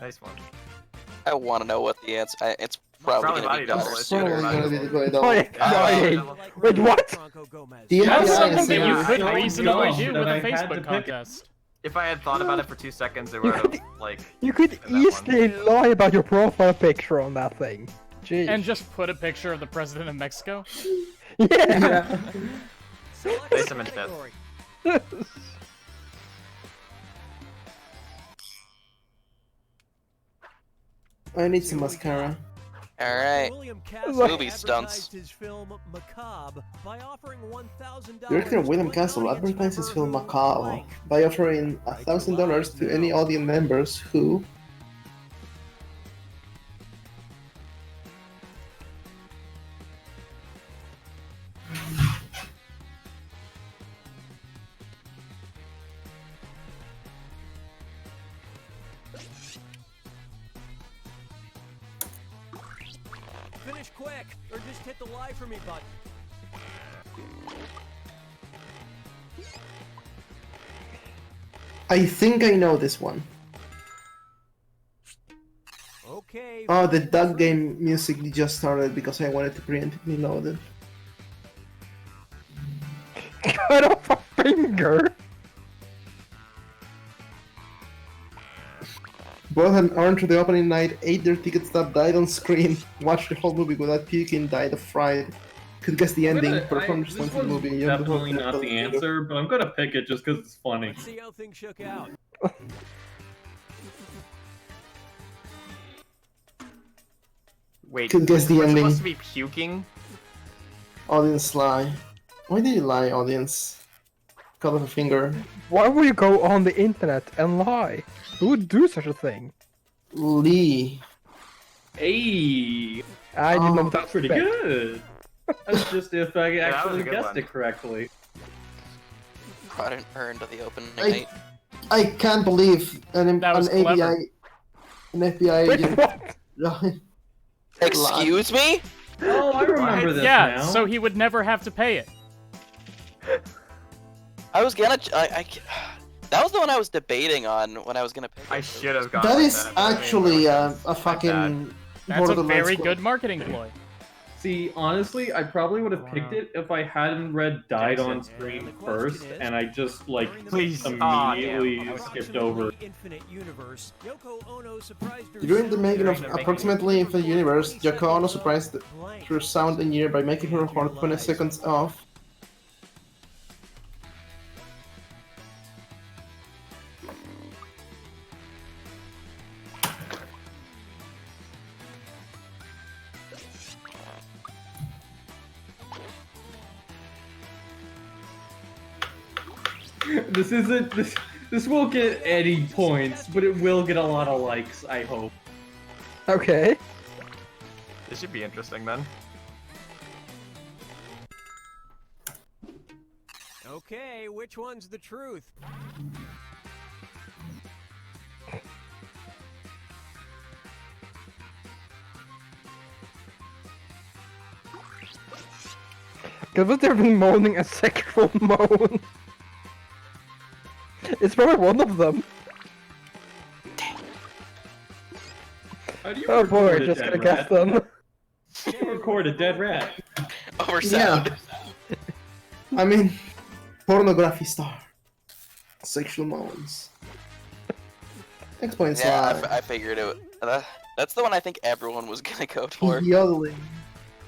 Nice one. I want to know what the answer. It's probably Probably gonna be body double. daughter It's Probably suitor. gonna be the good Oh, dog. yeah. Wait, what? The That's FBI something is that you saying- could so reasonably dumb do that with I a had to Facebook pick it. contest. If I had thought about it for 2 seconds, it would have, like... You could been that one. easily lie about your profile picture on that thing. Jeez. And just put a picture of the president of Mexico. yeah. Yeah. Place him in fifth. I need some mascara. All right. Movie stunts. Director William Castle advertised his film Macabre by offering $1,000 to any audience members who. Finish quick, or just hit the live for me button. I think I know this one. Okay. Oh, the duck game music just started because I wanted to preemptively load it. Cut off a finger. Both had earned to the opening night, ate their ticket stub, died on screen, watched the whole movie without puking, died of fright. Could guess the ending, performed This response to one's the movie. definitely not the answer, but I'm gonna pick it just because it's funny. Let's see how things shook out. Wait, Could guess the we're ending. supposed to be puking? Audience lie. Why did you lie, audience? Cut off a finger. Why would you go on the internet and lie? Who would do such a thing? Lee. Hey, I did Oh, not that's pretty expect. good. That's just if I that was a actually good guessed one. it correctly. Brought an urn to the opening I- night. I can't believe an That was FBI clever. an FBI Wait, agent. what? Excuse me? Oh, I remember this Yeah, now. so he would never have to pay it. I was gonna. That was the one I was debating on when I was gonna pick. I it. should have gone That with is that. I mean, actually that a was fucking That's a Borderlands very quote. good marketing ploy. See, honestly, I probably would have picked it if I hadn't read "Died on Jackson. Screen" And the first, question is, and I just like Please. immediately damn. skipped over. Infinite universe. Yoko Ono surprised her During the son making of During the approximately Infinite Universe, Yoko Ono surprised blank. her sound engineer by making her heart 20 seconds off. This isn't this. This won't get any points, but it will get a lot of likes. I hope. Okay. This should be interesting then. Okay, which one's the truth? Because was there been moaning a sexual moan? It's probably one of them. How do you Oh boy, record a just dead gonna guess rat? them. How do you record a dead rat? Over sound. Yeah. I mean, pornography star. Sexual moans. ExPoint Yeah, slide. I figured it. That's the one I think everyone was gonna go for. Yodeling.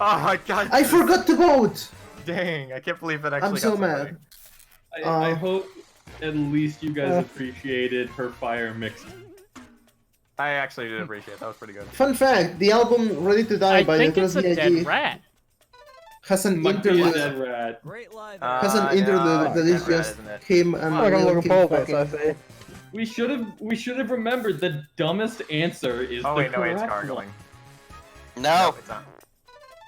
Oh my god. I forgot to vote! Dang, I can't believe that actually I'm got so somebody. mad. I hope at least you guys appreciated her fire mix. I actually did appreciate it. That was pretty good. Fun fact, the album Ready to Die I by think Nicholas it's a dead Pieggi rat. has an Might be a interlude. dead rat. Great live. Has an no, interlude that is dead rat, just isn't it? him and Like a Lil Logan Kim Paul face, fucking. I say. We should have remembered the dumbest answer is Oh the wait, no, wait, it's correct gargling. one. No. It's not.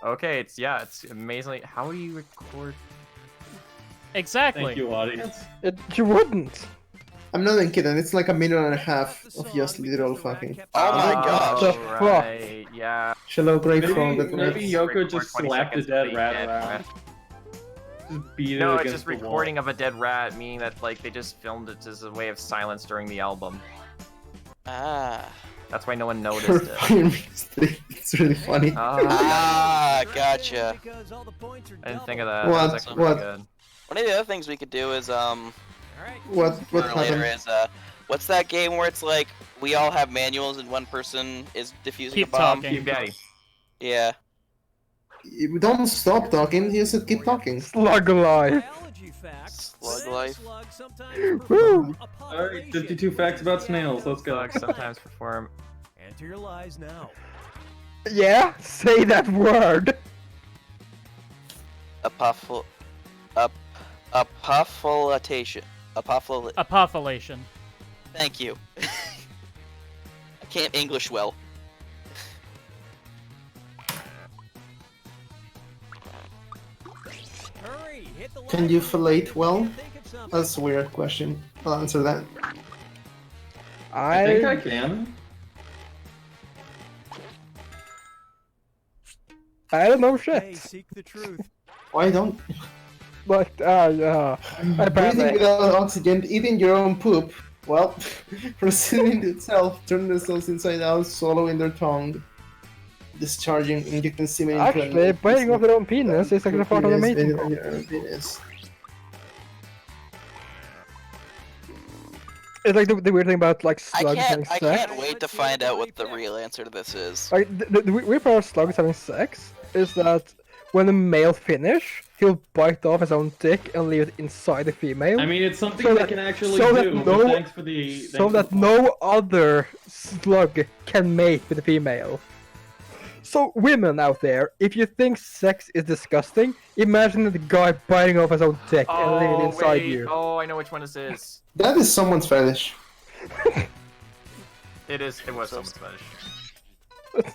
Okay, it's amazingly. How do you record? Exactly. Thank you, audience. You wouldn't. I'm not even kidding, it's like a minute and a half of just literal fucking. Oh my gosh. The Oh, fuck? right, yeah. Shallow Grey Maybe, Frog that maybe rats. Yoko Record just 20 slapped a seconds dead of a rat dead around. rat. Just beat it No, it's against just the wall. recording of a dead rat, meaning that like they just filmed it as a way of silence during the album. Ah. That's why no one For noticed it. Fire Mystery. It's really funny. Ah, gotcha. Because all the points are I didn't think of that. What? That was actually What? pretty good. One of the other things we could do is Alright. What for later happened? is what's that game where it's like we all have manuals and one person is defusing Keep a bomb? talking. Keep Daddy. Yeah. You don't stop talking, you said keep talking. Slug life. Biology facts. Slug life. Slugs sometimes Woo. perform a Alright, population. 52 facts about snails. Let's go. Slugs sometimes perform. Enter your lies now. Yeah, say that word. Apophylatation. Apophylation. Thank you. I can't English well. Hurry, hit the Can live you for me. fillet well? Think of something. That's a weird question. I'll answer that. I think I I can. I don't know Hey, shit. seek the truth. Why don't But I breathing apparently without oxygen, eating your own poop? Well, proceeding itself, turning themselves inside out, swallowing their tongue, discharging, injecting semen into actually biting off their own penis is actually part of the mating process. penis. It's like the weird thing about like I slugs having can't. I sex. can't wait to find out what the real answer to this is. Like the weird part of slugs having sex is that when the male finish, he'll bite off his own dick and leave it inside the female. I mean, it's something So they that- can actually so that do. no- but thanks for the. so that no other slug can mate with the female. So women out there, if you think sex is disgusting, imagine the guy biting off his own dick and leaving it inside wait. you. Oh, I know which one this is. That is someone's fetish. It is. It was someone's fetish.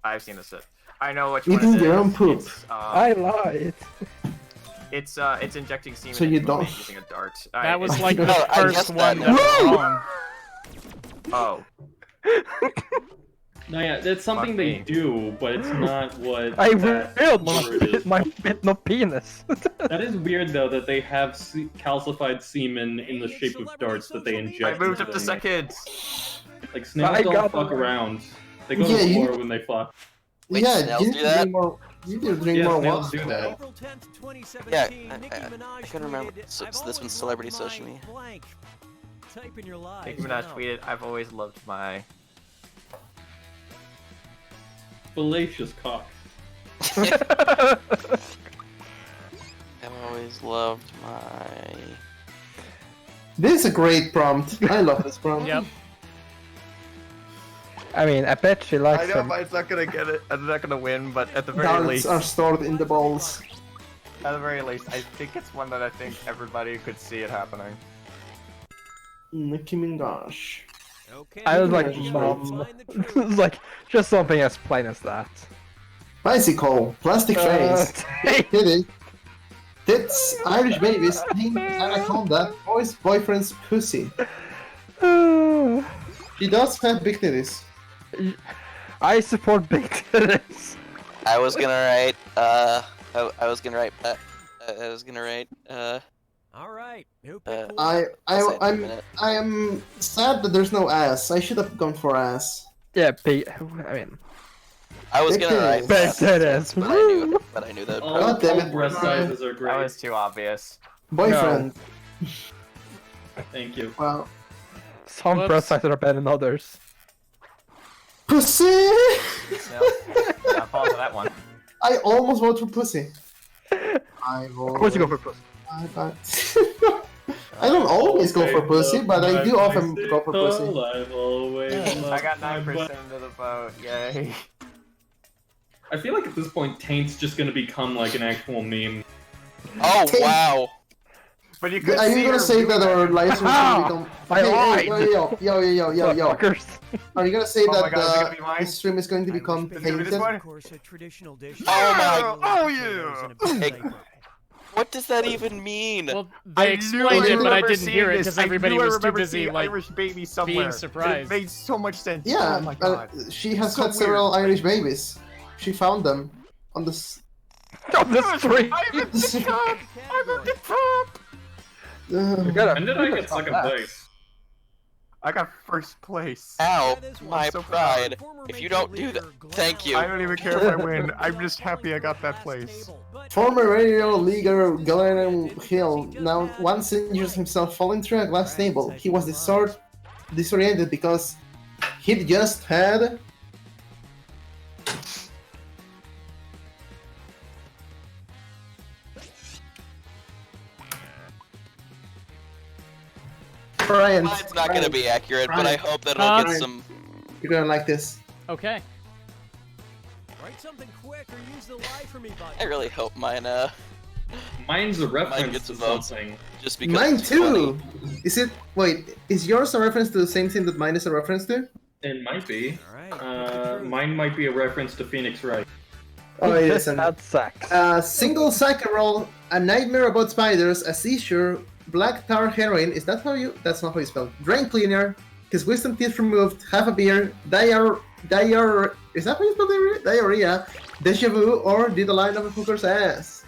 I've seen this. I know which one Eating it is. your own poop. I lied. It's injecting semen So you into a don't- vein using a dart. That was like No, the I first guessed one that. that was wrong. Oh. No, yeah, that's something Fuck they me. do, but it's not what. I that revealed word is. my bitten of penis. That is weird though that they have calcified semen in the shape of darts that they inject. I moved into up to them. second. Like snails I don't got fuck them. around. They go Yeah, to you- war when they fuck. Wait, Yeah, snails you need do to that? drink more. You need to drink Yeah, more snails water. do that. April 10th, 2017, Yeah, Nicki Minaj I couldn't remember. tweeted, So "I've this always one's celebrity loved social my media. blank." Type in your lies Nicki Minaj now. tweeted, "I've always loved my." Fallacious cock. I've always loved my. This is a great prompt. I love this prompt. Yep. I mean, I bet she I likes know them. mine's not gonna get it. I'm not gonna win, but at the very Darts least, are stored in the balls. at the very least, I think it's one that I think everybody could see it happening. Nicki Minaj. Okay, I was like, Minaj. mom. find the It's truth. like just something as plain as that. Bicycle, plastic face, Hey, titty, tits, Irish babies, thing, anaconda, boy's boyfriend's pussy. She does have big titties. I support big titties. I was gonna write. I was gonna write. I was gonna write. All right. Who Uh, picked I'll say it in a I'm minute. I am sad that there's no ass. I should have gone for ass. Yeah, big. I mean, I was Big gonna write. titties. big titties. But I knew that. All, God damn all it, breast Brian. sizes are That great. was too obvious. Boyfriend. Thank you. Wow. Some Whoops. breast sizes are better than others. Pussy. No, I'll fall for that one. I almost voted for pussy. I Of course you go for pussy. I don't always go for pussy, but I do often go for pussy. I've always I got loved my 9% of the vote. Yay. I feel like at this point, Taint's just gonna become like an actual meme. Oh wow! But you could Are see you gonna her say that doing our live stream is gonna become? I lied. Yo. Fuckers. Are you gonna say Oh my that God, is it gonna be mine? the stream is going to become Irish gonna be this tainted? one? Of course, a traditional dish. Oh my- oh, Potatoes yeah. and a bit Hey. of paper. What does that even mean? Well, I they knew explained it, but I remember didn't seeing hear it this. because I everybody knew I was too remember busy seeing like Irish baby somewhere. surprised. It made so much sense. Yeah, Oh my god. she has So had several weird. Irish babies. She found them on the. On the street. I'm at the top. I'm at the top. You gotta- When did I you get gotta second stop that. place? I got first place. Ow, That is my one so pride. Former If you Major don't do Leaguer that, Glenn thank you. I don't even care if I win. I'm just happy I got that place. Former radio leaguer Glenn Hill now once injures himself falling through a glass table. He was disoriented because he'd just had. Brian, Mine's not gonna be accurate, but I Brian. hope that it'll get Brian. some. you're gonna like this. Okay. Write something quick or use the lie for me button. I really hope mine. Mine's a Mine reference gets to a vote. something. Just because. Mine it's too. funny. Is it? Wait, is yours a reference to the same thing that mine is a reference to? It might be. All right. pick the truth. Mine might be a reference to Phoenix Wright. Oh, it isn't. That sucks. Single saccharoll, a nightmare about spiders, a seizure, black tar heroin. Is that how you? That's not how you spell it. Drain cleaner, his wisdom teeth removed, half a beer, is that how you spell diarrhea? Diarrhea, Deja vu or did the line of a hooker's ass?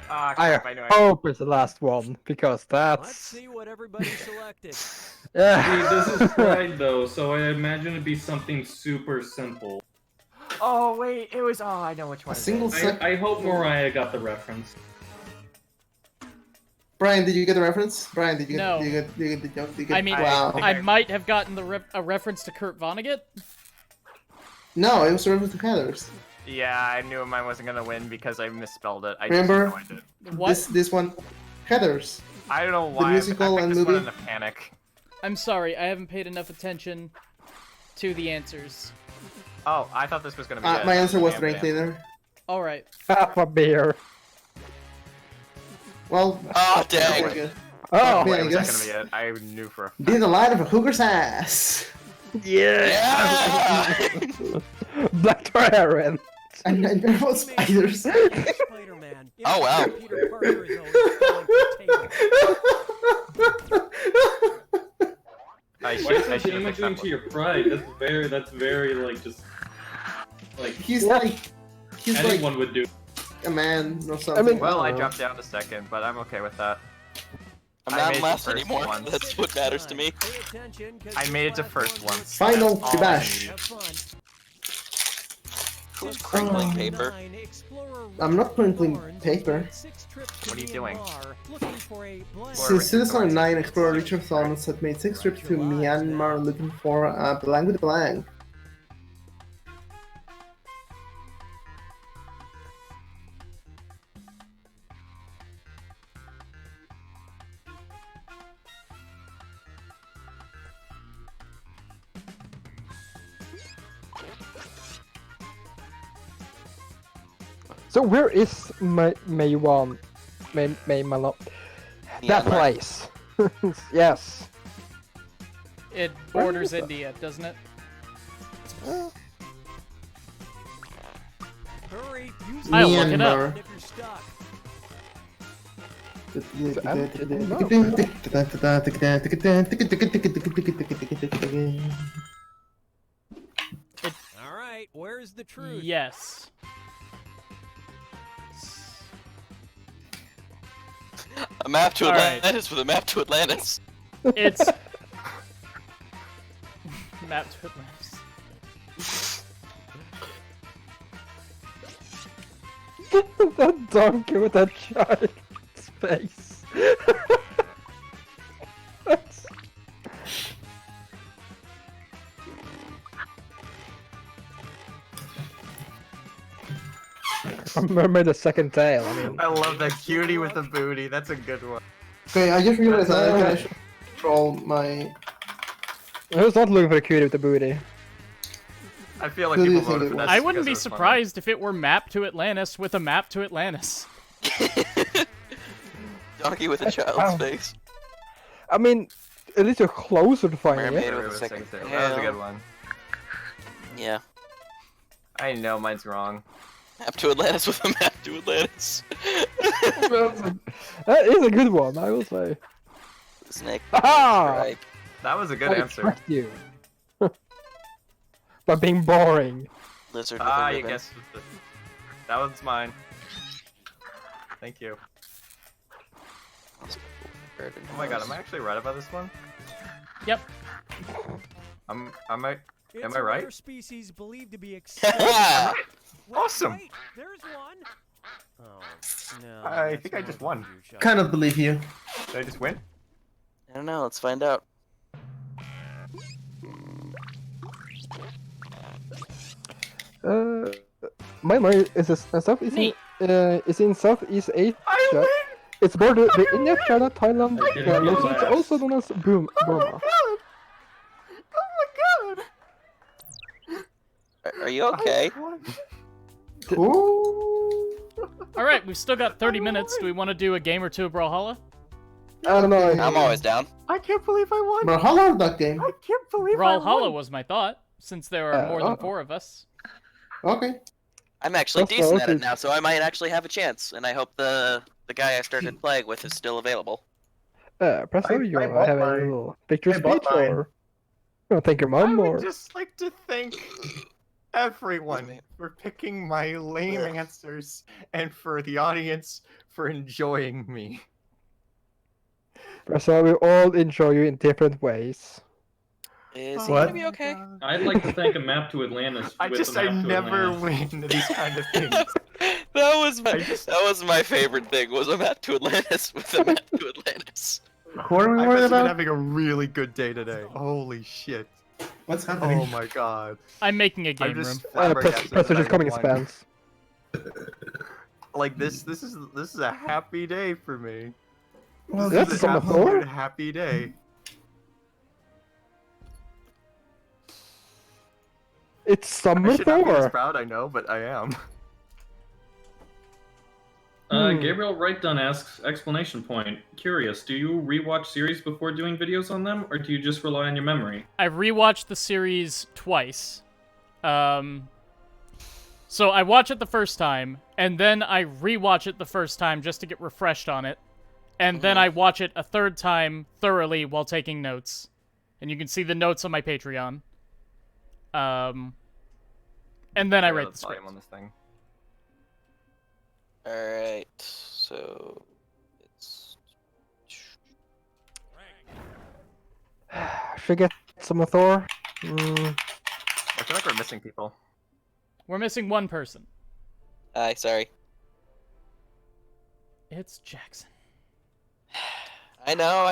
Ah, I crap, I know. hope it's the last one, because Let's that's... see what everybody selected. See, Yeah. this is Pride though, so I imagine it'd be something super simple. Oh wait, it was. Oh, I know which one. A single it is. sec. I hope Mariah got the reference. Brian, did you get the reference? Brian, did you get? No. Did you get the joke? Did you get, I mean, wow. I might have gotten a reference to Kurt Vonnegut. No, it was a reference to Heathers. Yeah, I knew mine wasn't gonna win because I misspelled it. I Remember? just know I did. What? This one, Heathers. I don't know why. musical I picked and this one movie? in a panic. I'm sorry, I haven't paid enough attention to the answers. Oh, I thought this was gonna be it. My answer was Damn, drain damn. cleaner. All right. Half a beer. Well, Oh, dang. very good. Oh, Yeah, Wait, I was that guess. gonna be it? I knew for a fact. Did the line of a hooker's ass. Yeah! Black Heron. And Nightmare spiders. Spider-Man. Oh, wow. Peter Parker is always falling for Tatum. I What is should the have damage picked doing that to your pride? That's very like just like He's like anyone would do. a man or something. I mean- Well, I don't know. dropped down to second, but I'm okay with that. I'm I not made in the last first anymore. one. That's what matters to me. Pay attention, 'cause I this made it to last first one one. was Final That's all I Kibash. need. Have fun. Who's crinkling Oh. paper? Nine, explorer I'm not crinkling Thorns paper. made 6 trips to What are you doing? Myanmar, looking for a blank- Since 2009, explorer Richard Thomas had made 6 trips to Myanmar looking for a blank with a blank. So where is May One? May Malone? That Myanmar. place. Yes. It borders India, doesn't it? Hurry, use I'll look it up. Myanmar. if you're stuck. All right, where's the truth? Yes. A map to All right. Atlantis with a map to Atlantis. It's map to Atlantis. That donkey with that giant face. That's... I remember the second tail. I mean, I love that cutie with the booty. That's a good one. Okay, I just realized I should control my. I was not looking for a cutie with the booty. I feel like Who do you people think voted it for was? this. I wouldn't because be it was funny. surprised if it were map to Atlantis with a map to Atlantis. Donkey with a child's Wow. face. I mean, at least you're closer to finding Mermaid it. It with a was second second tail. That was a tail. good one. Yeah. I know mine's wrong. Map to Atlantis with a map to Atlantis. That is a good one, I will say. Snake. Ah! Stripe. That was a good I answer. tricked you. By being boring. Lizard with Ah, a you ribbon. guessed it. That one's mine. Thank you. Oh my god, am I actually right about this one? Yep. Am I? It's Am I a right? rare species believed to be extinct. Ha! Wait, Awesome. wait, there's one. Oh, no. I that's think I not just a won. voodoo shot. Kind of believe you. Did I just win? I don't know. Let's find out. Myanmar is is in Southeast Asia. I win! It's bordered with India, China, Thailand, I didn't and realize. it's also known as Burma. Oh my god! Are you okay? I won. Ooh. All right, we've still got 30 minutes. Do we want to do a game or two of Brawlhalla? I don't know. I'm always down. I can't believe I won. Brawlhalla or that game? I can't believe I Brawlhalla won. was my thought, since there are more than 4 of us. Okay. I'm actually That's decent at okay. it now, so I might actually have a chance. And I hope the guy I started playing with is still available. Presto, you I have bought a mine. little picture I bought speech, mine. or you want to thank your I mom, would or just like to thank everyone for picking my lame answers and for the audience for enjoying me. So we all enjoy you in different ways. Is he What? gonna be okay? I'd like to thank a map to Atlantis. I with just, a I map to never Atlantis. win these kind of things. That was my favorite thing. Was a map to Atlantis with a map to Atlantis. Who are we I worried must have been about? having a really good day today. Holy shit. What's happening? Oh my god. I'm making a game I'm room. just flabbergasted Press that just I coming in won. spans. Like this is a happy day for me. Well, That's This is some an Thor. absolute happy day. It's Summer I should not be this Thor. proud, I know, but I am. Gabriel Wright-Dunn asks, explanation point. Curious, do you rewatch series before doing videos on them, or do you just rely on your memory? I rewatched the series twice. So I watch it the first time, and then I rewatch it the first time just to get refreshed on it. And then I watch it a third time thoroughly while taking notes. And you can see the notes on my Patreon. And then I rate the script. on this thing. Alright, so it's Should get Summer Thor. I feel like we're missing people. We're missing one person. sorry. It's Jackson. I know,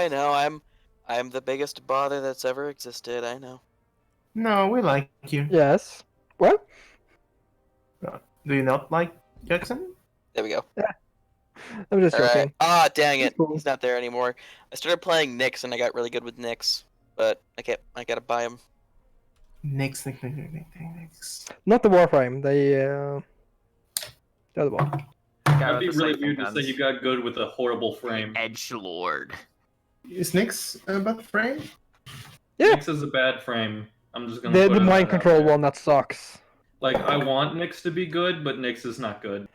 I'm the biggest bother that's ever existed, I know. No, we like you. Yes. What? Do you not like Jackson? There we go. I'm just Alright. joking. Ah, dang it. Cool. He's not there anymore. I started playing Nyx and I got really good with Nyx. But I gotta buy him. Next. Not the Warframe. The other one. That'd be really weird to say you got good with a horrible frame. Edgelord. Is Nyx about the frame? Yeah. Nyx is a bad frame. I'm just gonna The put mind that out control there. one that sucks. Like, I want Nyx to be good, but Nyx is not good.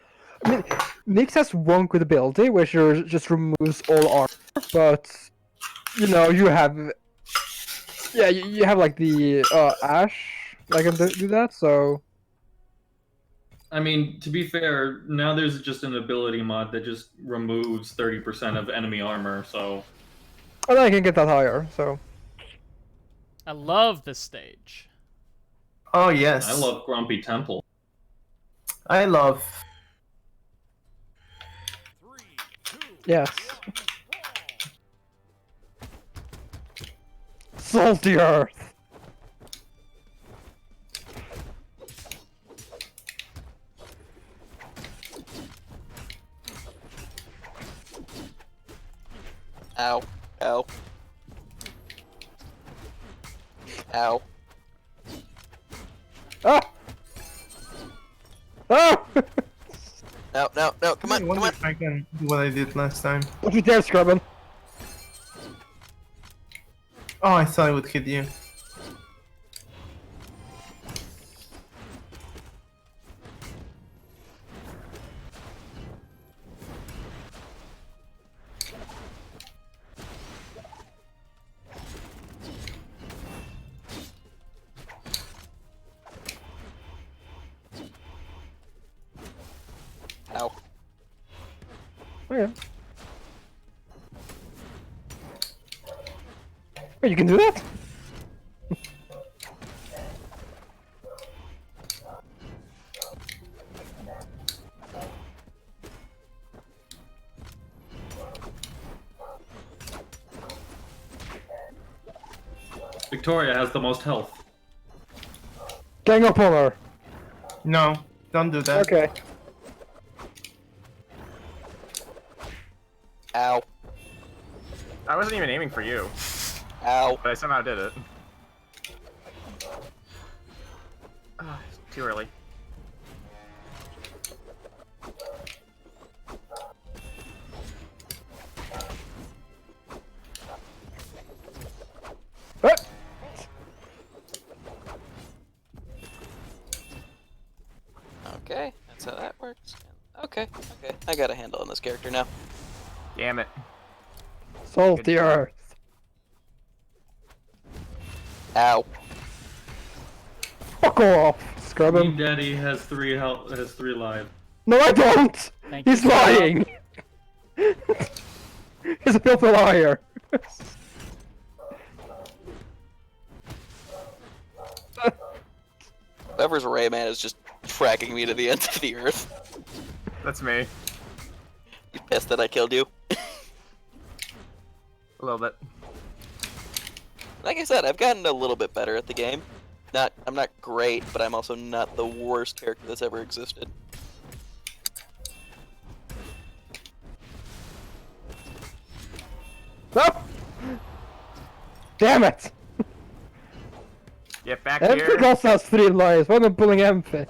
I mean, Nyx has one good ability, which just removes all armor, but you know, you have, yeah, you have like the Ash that can do that. So I mean, to be fair, now there's just an ability mod that just removes 30% of enemy armor, so... and I can get that higher. So I love this stage. Oh yes. I love Grumpy Temple. I love. yes, salty earth. Ow. Ow. Ow. Ah! Ah! No, come on, I wonder come on. if I can do what I did last time. Don't you dare, Scrubbin. Oh, I thought I would hit you. Ow. Oh yeah. Wait, you can do that? Victoria has the most health. Gang up on her. No, don't do that. Okay. Ow. I wasn't even aiming for you, Ow. but I somehow did it. Too early. Ah! Okay, that's how that works. Okay, I got a handle on this character now. Damn it. Salty Good job. earth. Ow. Fuck off, Scrub Mean him. Daddy has 3 health. Has 3 lives. No, I don't! Thank He's you. lying! He's a filthy liar. Whoever's Rayman is just tracking me to the ends of the earth. That's me. You pissed that I killed you? A little bit. Like I said, I've gotten a little bit better at the game. I'm not great, but I'm also not the worst character that's ever existed. Oh! Damn it! Get back Emphic here. also has 3 lives. Why am I bullying Emphic?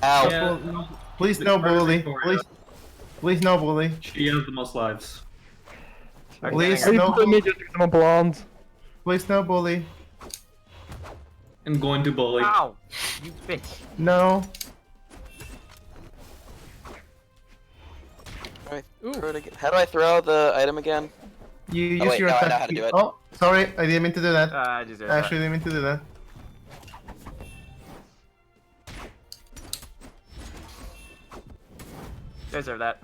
Ow. Yeah, Please no bully. Please no bully. she has the most lives. Please Are you no putting me bully. just because I'm a blonde? Please no bully. I'm going to bully. Ow! You bitch. No. How do I throw the item again? You use Oh, wait, your no, I know attack. how to do it. Oh, sorry, I didn't mean to do that. I deserve Actually, didn't mean to do that. that. Deserve that.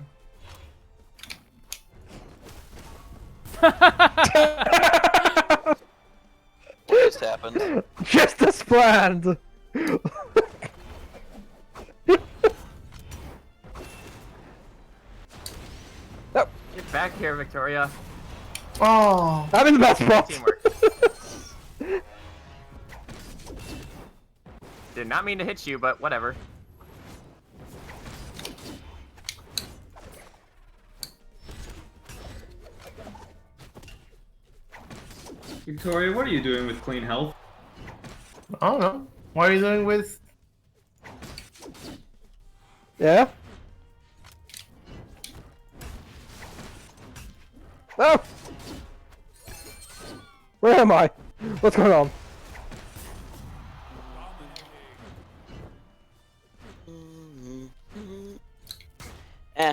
What just happened? Just as planned! Get back here, Victoria. Oh. I'm in the best spot! Teamwork. Did not mean to hit you, but whatever. Victoria, what are you doing with clean health? I don't know. What are you doing with? Yeah? Oh! Where am I? What's going on?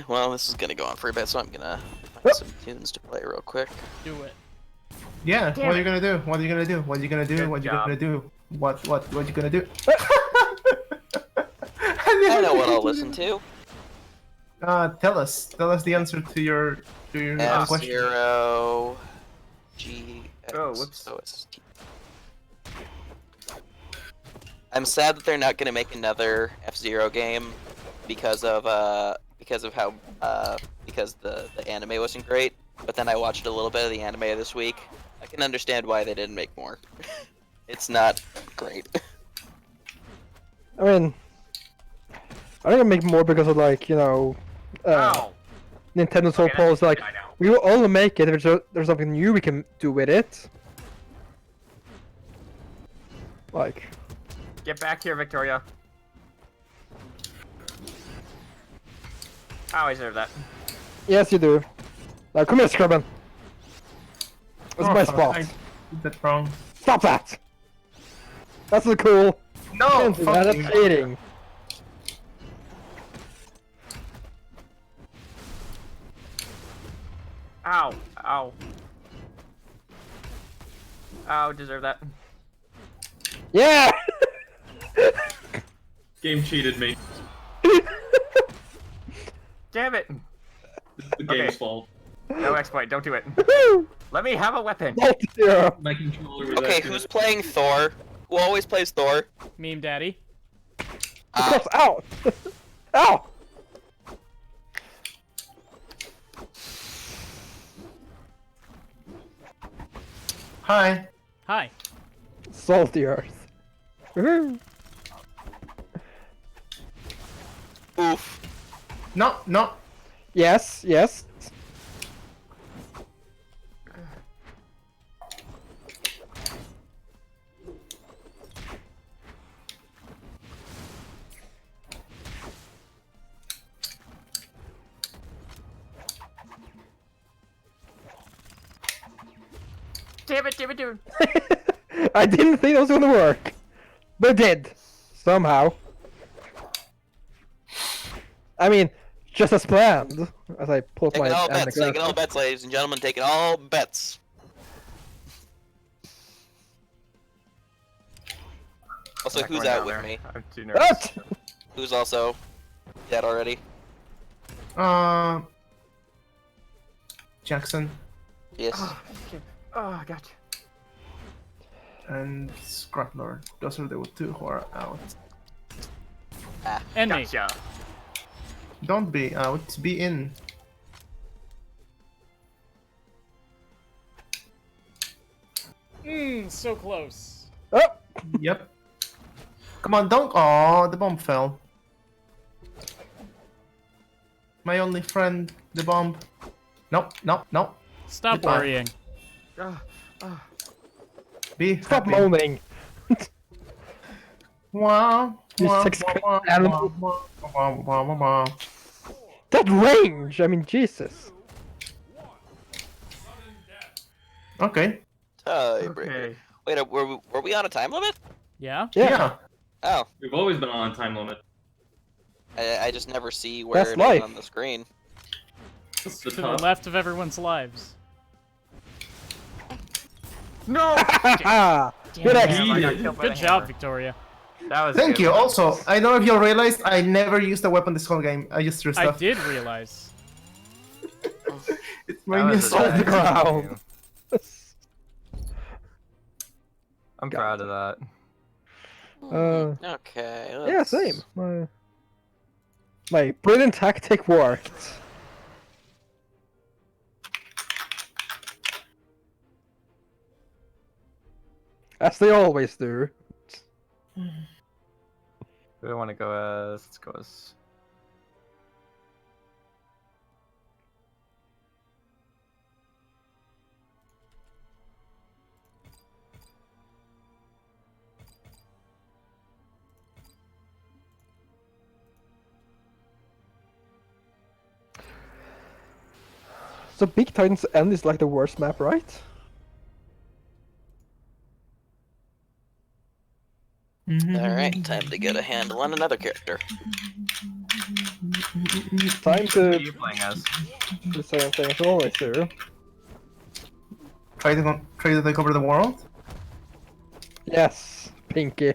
Well, this is gonna go on for a bit, so I'm gonna find some tunes to play real quick. Do it. Yeah. Damn What are it. you gonna do? What are you gonna do? What are you gonna do? Good What are you job. gonna do? What you gonna do? I know what I'll listen to. Tell us the answer to your question. F-Zero G Oh, whoops. OST. I'm sad that they're not gonna make another F-Zero game because of how the anime wasn't great. But then I watched a little bit of the anime this week. I can understand why they didn't make more. It's not great. I mean... I think I make more because of like, you know... Ow! Nintendo Soul Okay, Pulse, like, I know. we will only make it if there's something new we can do with it. Like... Get back here, Victoria. Ow, I deserve that. Yes, you do. Now come here, Scrubban. That's my fuck, spot. I did that wrong. Stop that! That's not cool. No, Can't do that, fuck that's you. cheating. Ow! Ow! Ow, deserve that. Yeah! Game cheated me. Damn it! It's the game's Okay. fault. No ExPoint, don't do it. Woohoo! Let me have a weapon. Multi-zero. My controller was Okay, acting who's as- playing Thor? Who always plays Thor? Meme Daddy. Ah, Ow! Ow! Hi. Hi. Salty Earth. Woohoo! oof. No, no. Yes, yes. Damn it, damn it, dude. I didn't think that was gonna work. But it did. Somehow. I mean, just as planned. As I pulled my Taking all hand bets, again. taking all bets, ladies and gentlemen, taking all bets. Also, I'm not who's going out down with there. me? I'm too nervous. What? Who's also dead already? Jackson Yes. Oh, shit. Oh, gotcha. and Scraplord. Those are the two who are out. And me. Gotcha. Don't be out, be in. So close. Oh! Yep. Come on, don't. Oh, the bomb fell. My only friend, the bomb. Nope, nope, nope. Stop Goodbye. worrying. Ah, ah. Be Stop happy. moaning. Wow. You wow, sex wow, animal. wow, wow, wow, wow, wow. That range! I mean, Jesus. Okay. Tiebreaker. Okay. Wait, were we on a time limit? Yeah? Yeah. Oh, We've always been on time limit. I just never see where That's it is life. on the screen. This is the To the top. left of everyone's lives. No! Haha! Good Damn, ex. I got killed by Good the job, hammer. Victoria. That was Thank good. you. Also, I don't know if you realized I never used a weapon this whole game. I just threw I stuff. did realize. It's That my was new a on the sword. ground. I'm proud of that. Okay. Yeah, let's- same. My brilliant tactic worked. As they always do. Who do I want to go as? Let's go as. So Big Titan's End is like the worst map, right? Alright, time to get a handle on another character. Time Who are to you playing as? do the same thing as always do. Try to take over the world. Yes, Pinky.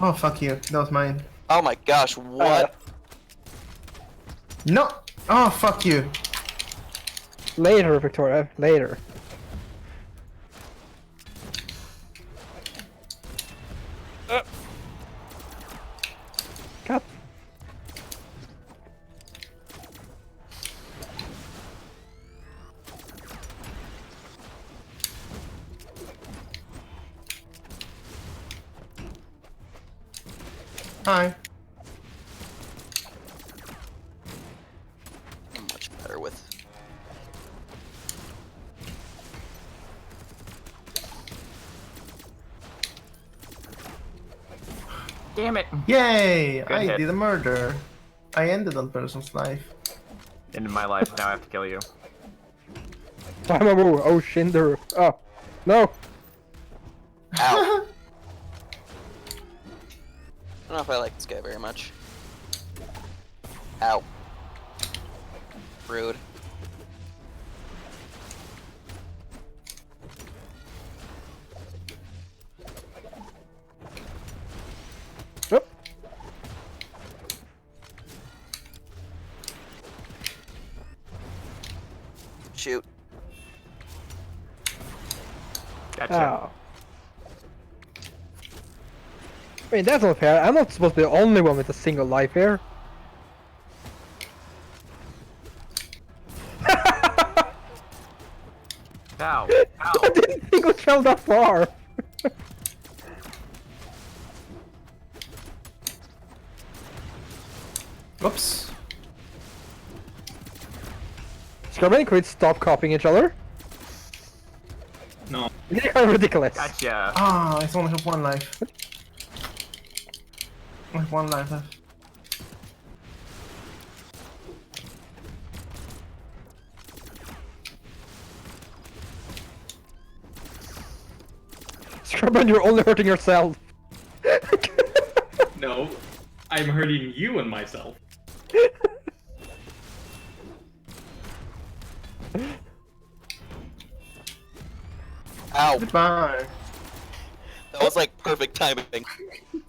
Oh fuck you. That was mine. Oh my gosh, what? No. Oh fuck you. Later, Victoria. Later. God. Hi. I'm much better with. Damn it! Yay! Good I hit. did a murder. I ended that person's life. Into my life, now I have to kill you. Time oh Shinder. Oh. No. Ow. I don't know if I like this guy very much. Ow. Rude. Yep. Shoot. Gotcha. Oh. I mean, that's not fair. I'm not supposed to be the only one with a single life here. Ow. I Ow. didn't think we fell that far. Whoops. Scrubman, can we stop copying each other? No. They are ridiculous. Gotcha. Ah, I only have one life. I have one life left. Scrubman, you're only hurting yourself. No. I'm hurting you and myself. Ow! Goodbye. That was like perfect timing.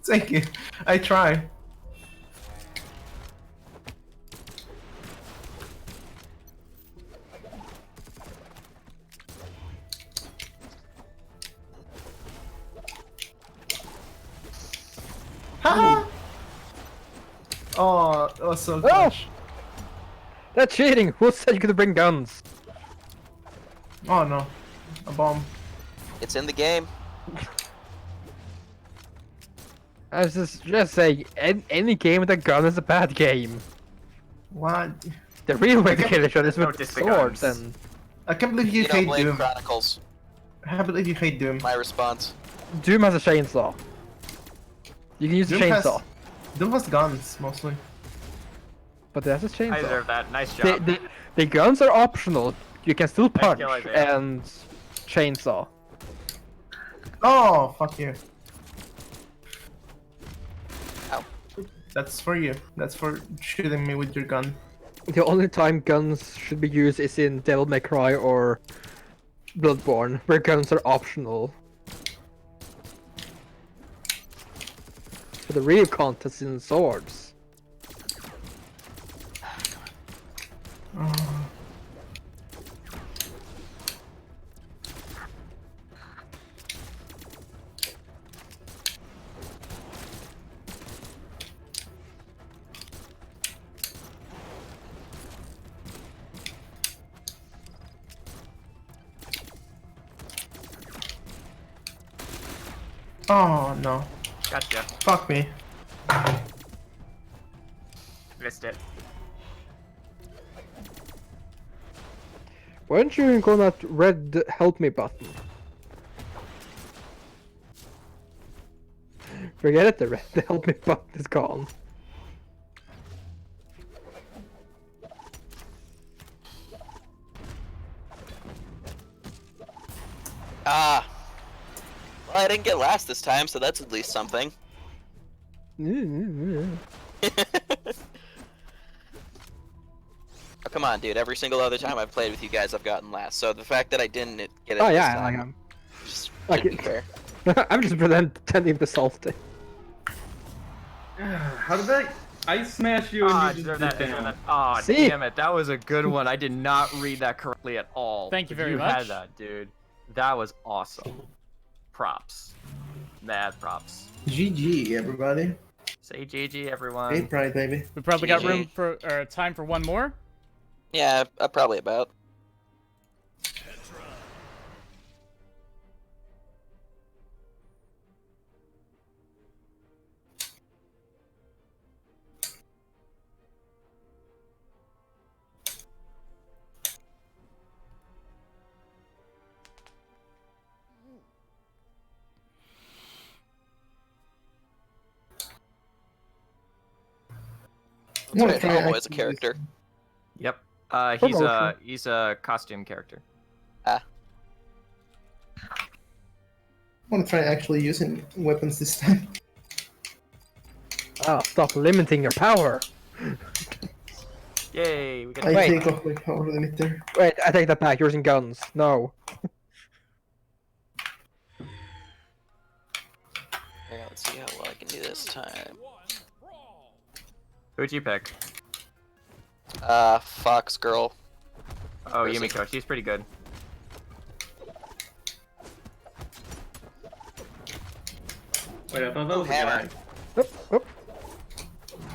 Thank you. I try. Haha! Oh, that was so clutch. That's cheating! Who said you could bring guns? Oh no. A bomb. It's in the game. I was just saying, any game with a gun is a bad game. What? The real way to I kill each other is with notice the swords guns. and... I can't believe you hate Xenoblade Doom. Chronicles. I can't believe you hate Doom. My response. Doom has a chainsaw. You can use a Doom has- chainsaw, Doom has guns, mostly. but that's a chainsaw. I deserve that. Nice job. The guns are optional. You can still punch kill, Isaiah. and chainsaw. Oh, fuck you. Ow. That's for you. That's for shooting me with your gun. The only time guns should be used is in Devil May Cry or Bloodborne, where guns are optional. For the real contest is in swords. Oh no. Gotcha. Fuck me. Missed it. Why don't you go on that red help me button? Forget it, the red help me button is gone. Ah. Well, I didn't get last this time, so that's at least something. Oh, come on, dude. Every single other time I've played with you guys, I've gotten last. So the fact that I didn't get it Oh this yeah, time just like didn't fair. I'm just pretending to salty. How did I smash you and Ah, I you just deserve did that. I deserve down? that. Ah, See? damn it. That was a good one. I did not read that correctly at all. Thank you But very you much. had that, dude. That was awesome. Props. Mad props. GG, everybody. Say GG, everyone. Hate pride, baby. We probably got GG. room for or time for one more. Yeah, probably about. That's right, Homo is a character. Yep. Promotion. He's a costume character. I want to try actually using weapons this time. Ah, stop limiting your power. Yay, we get I Wait. take off my power limiter. Wait, I take that back. You're using guns. No. Here, let's see how well I can do this time. Who'd you pick? Fox Girl. Oh, Where is he? Yumiko. She's pretty good. Wait, I thought that was a Hammer. guy. Oop, oop.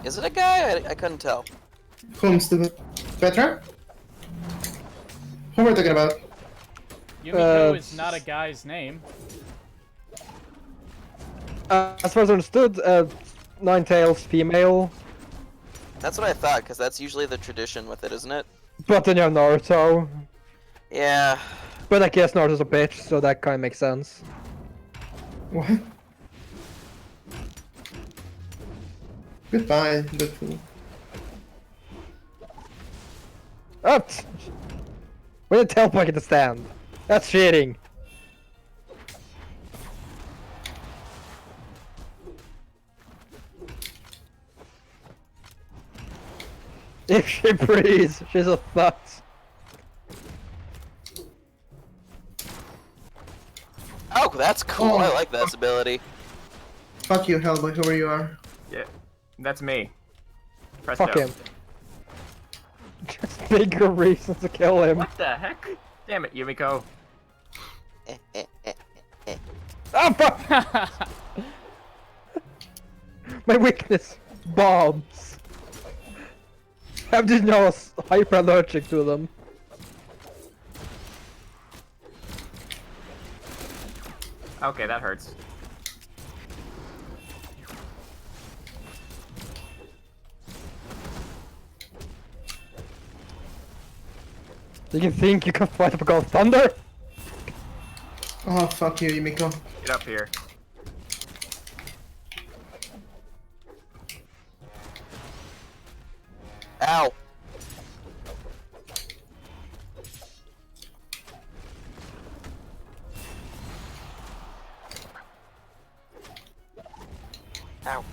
Is it a guy? I couldn't tell. Comes to the veteran. Who are we talking about? Yumiko is not a guy's name. As far as I understood, Ninetales female, That's what I thought, because that's usually the tradition with it, isn't it? but then you have Naruto. Yeah. But I guess Naruto's a bitch, so that kind of makes sense. What? Goodbye, good fool. Oh! Where did teleport get to stand? That's cheating. If she breathes, she's a thought. That's cool. Oh. I like this ability. Fuck you, Hellboy, whoever you are. Yeah, that's me. Presto. Fuck him. Just bigger reasons to kill him. What the heck? Damn it, Yumiko. Oh, fuck! My weakness. Bombs. I'm just now hyper allergic to them. Okay, that hurts. Do you think you can fight up against thunder? Oh, fuck you, Yumiko. Get up here. Ow. Ow.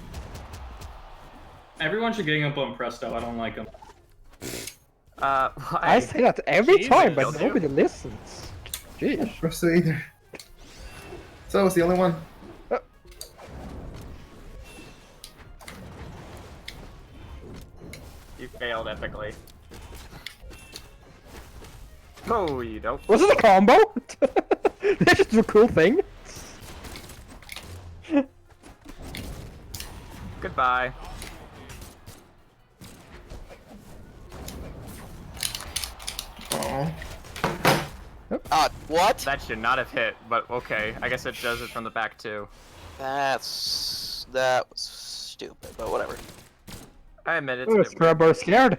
Everyone should gang up on Presto. I don't like him. I Why? say that every Jesus. time, but nobody listens. Jeez. Presto either. So I was the only one. You failed epically. Oh, you don't. Was it a combo? That's just a cool thing. Goodbye. Oh. What? That should not have hit, but okay. I guess it does it from the back too. That was stupid, but whatever. I admit it's Oh, a bit weird. Scrubber scared.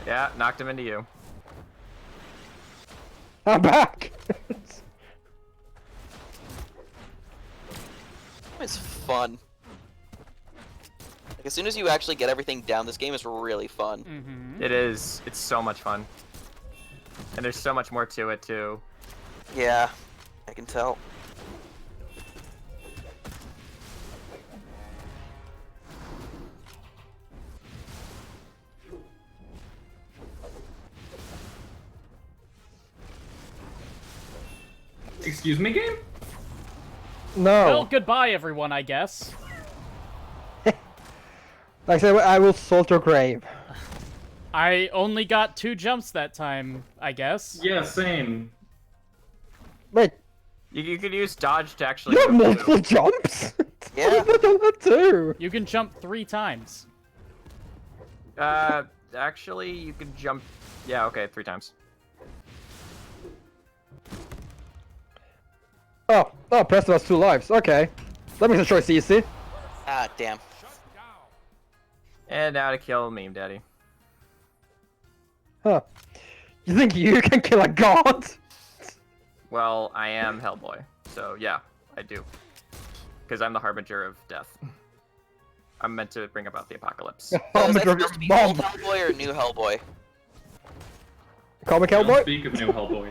Yeah, knocked him into you. I'm back. It's fun. Like, as soon as you actually get everything down, this game is really fun. Mm-hmm. It is. It's so much fun. And there's so much more to it too. Yeah, I can tell. Excuse me, game? No. Well, goodbye, everyone, I guess. Like I said, I will salt your grave. I only got 2 jumps that time, I guess. Yeah, same. Wait, You could use dodge to actually. you have move multiple too. jumps? Yeah. What have I done that too? You can jump 3 times. Actually, you could jump. Yeah, okay, 3 times. Oh, Presto has 2 lives. Okay. That makes the choice easy. Ah, damn. And now to kill Meme Daddy. Huh. You think you can kill a god? Well, I am Hellboy, so yeah, I do. Because I'm the harbinger of death. I'm meant to bring about the apocalypse. So Oh, is that my supposed to be mom. old Hellboy or new Hellboy? Comic Don't Hellboy? speak of new Hellboy.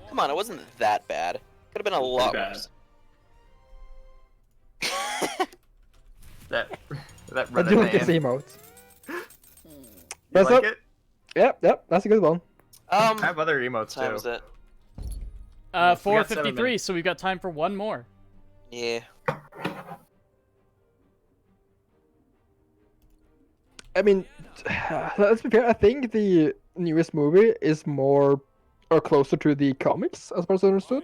Come on, it wasn't that bad. Could have been a lot bad. worse. that I Reddit do like this man. emote. You That's like up. it? Yep, that's a good one. I have other emotes Time too. is it? We got 7 4:53, minutes. so we've got time for 1 more. Yeah. I mean, let's be fair, I think the newest movie is more or closer to the comics, as far as I understood.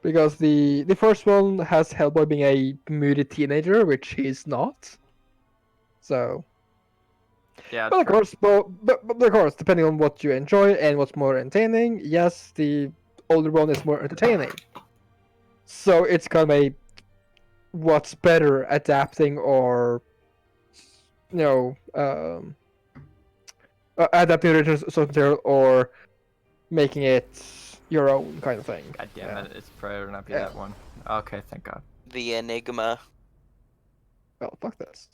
Because the first one has Hellboy being a moody teenager, which he's not. So, Yeah, but of true. course, but of course, depending on what you enjoy and what's more entertaining, yes, the older one is more entertaining. So it's kind of a what's better, adapting or adapting original source material or making it your own kind of thing. God damn Yeah. it, it's probably not be Yeah. that one. Okay, thank God. The Enigma. Well, fuck this.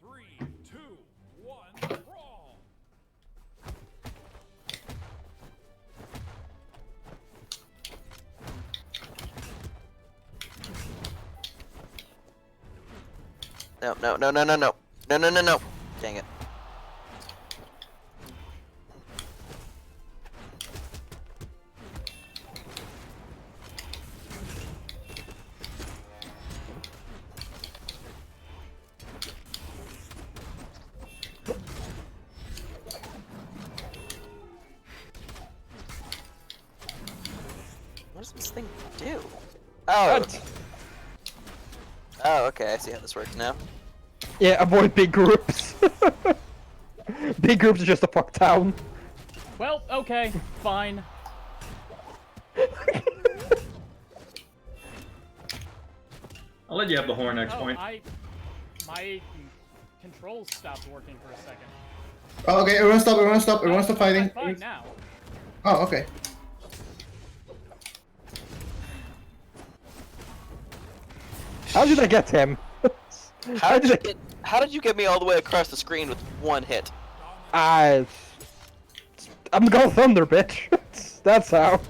Three, two, one, brawl! No, no, no, no, no, no. No, no, no, no. Dang it. What does this thing do? Oh. What? Oh, okay. I see how this works now. Yeah, avoid big groups. Big groups are just a fuck town. Well, okay, fine. I'll let you have the horn, Oh, ExPoint. my controls stopped working for a second. Oh, okay, everyone stop, everyone stop, everyone stop fighting. I'm fine now. Oh, okay. How did I get him? How did you get me all the way across the screen with one hit? I'm God Thunder, bitch. That's how.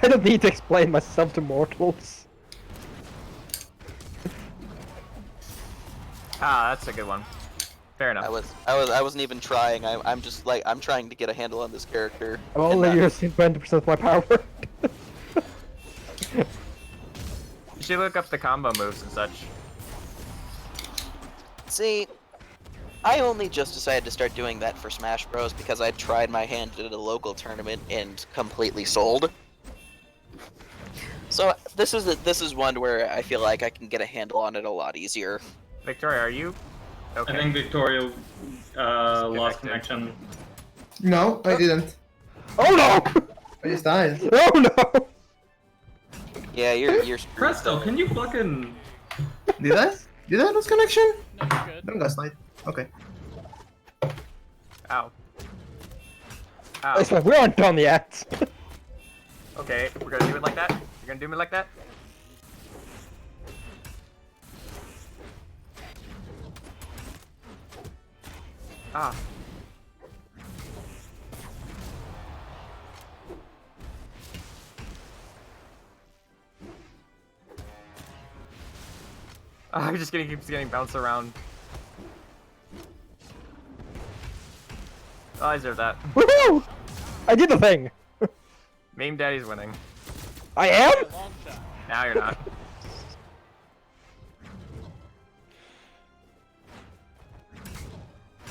I don't need to explain myself to mortals. Ah, that's a good one. Fair enough. I wasn't even trying. I'm just like I'm trying to get a handle on this character. I'm and only not- using 20% of my power. You should look up the combo moves and such. See, I only just decided to start doing that for Smash Bros. Because I tried my hand at a local tournament and completely sold. So this is one where I feel like I can get a handle on it a lot easier. Victoria, are you okay? I think Victoria lost Disconnected. connection. No, I didn't. Oh no! I just died. Oh no! Yeah, you're screwed. Presto, can you fucking... Did I? Did I lose connection? No, you're good. Don't guys died. Okay. Ow. I Ow. swear, we aren't done yet. Okay, we're gonna do it like that? You're gonna do me like that? Ah. I'm just gonna keep getting bounced around. Oh, I deserve that. Woohoo! I did the thing. Meme Daddy's winning. I am? Long shot. Now you're not.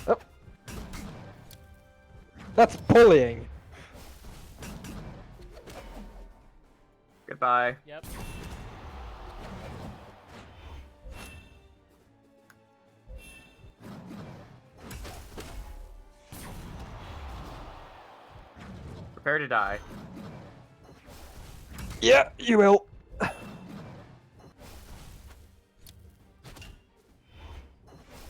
Oh. That's bullying. Goodbye. Yep. Prepare to die. Yeah, you will.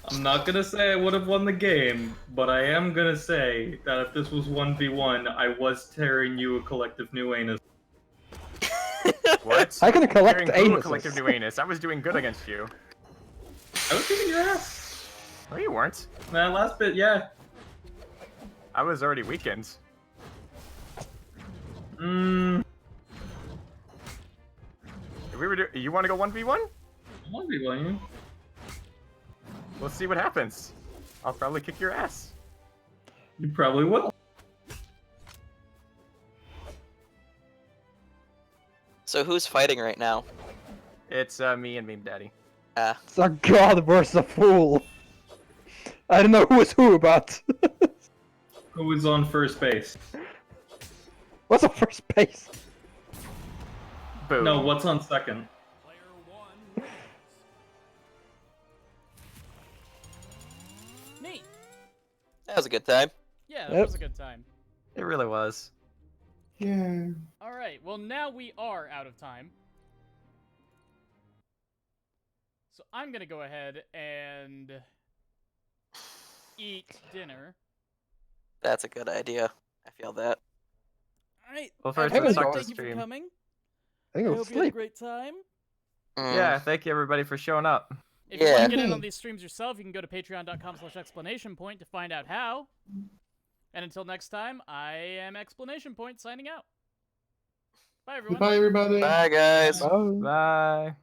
I'm not gonna say I would have won the game, but I am gonna say that if this was 1v1, I was tearing you a collective new anus. What? I can collect Carrying Blue a anuses. collective new anus. I was doing good against you. I was kicking your ass. No, you weren't. That last bit, yeah. I was already weakened. Mmm. If we were you want to go 1v1? 1v1 you. We'll see what happens. I'll probably kick your ass. You probably will. So who's fighting right now? It's me and Meme Daddy. Ah, It's a god versus a fool. I don't know who is who, but Who is on first base? what's the first base? Boom. No, what's on second? Player one. Neat. that was a good time. Yeah, that Yep. was a good time. It really was. Yeah. All right. Well, now we are out of time. So I'm gonna go ahead and eat dinner. That's a good idea. I feel that. All right. Well, first, everyone, let's talk to thank you for stream. coming. I think I I'll hope you had a sleep. great time. Mm. Yeah, thank you everybody for showing up. If you want Yeah. to get in on these streams yourself, you can go to patreon.com/explanationpoint to find out how. And until next time, I am Explanation Point signing out. Bye, everyone. Goodbye, everybody. Bye, guys. Bye. Bye.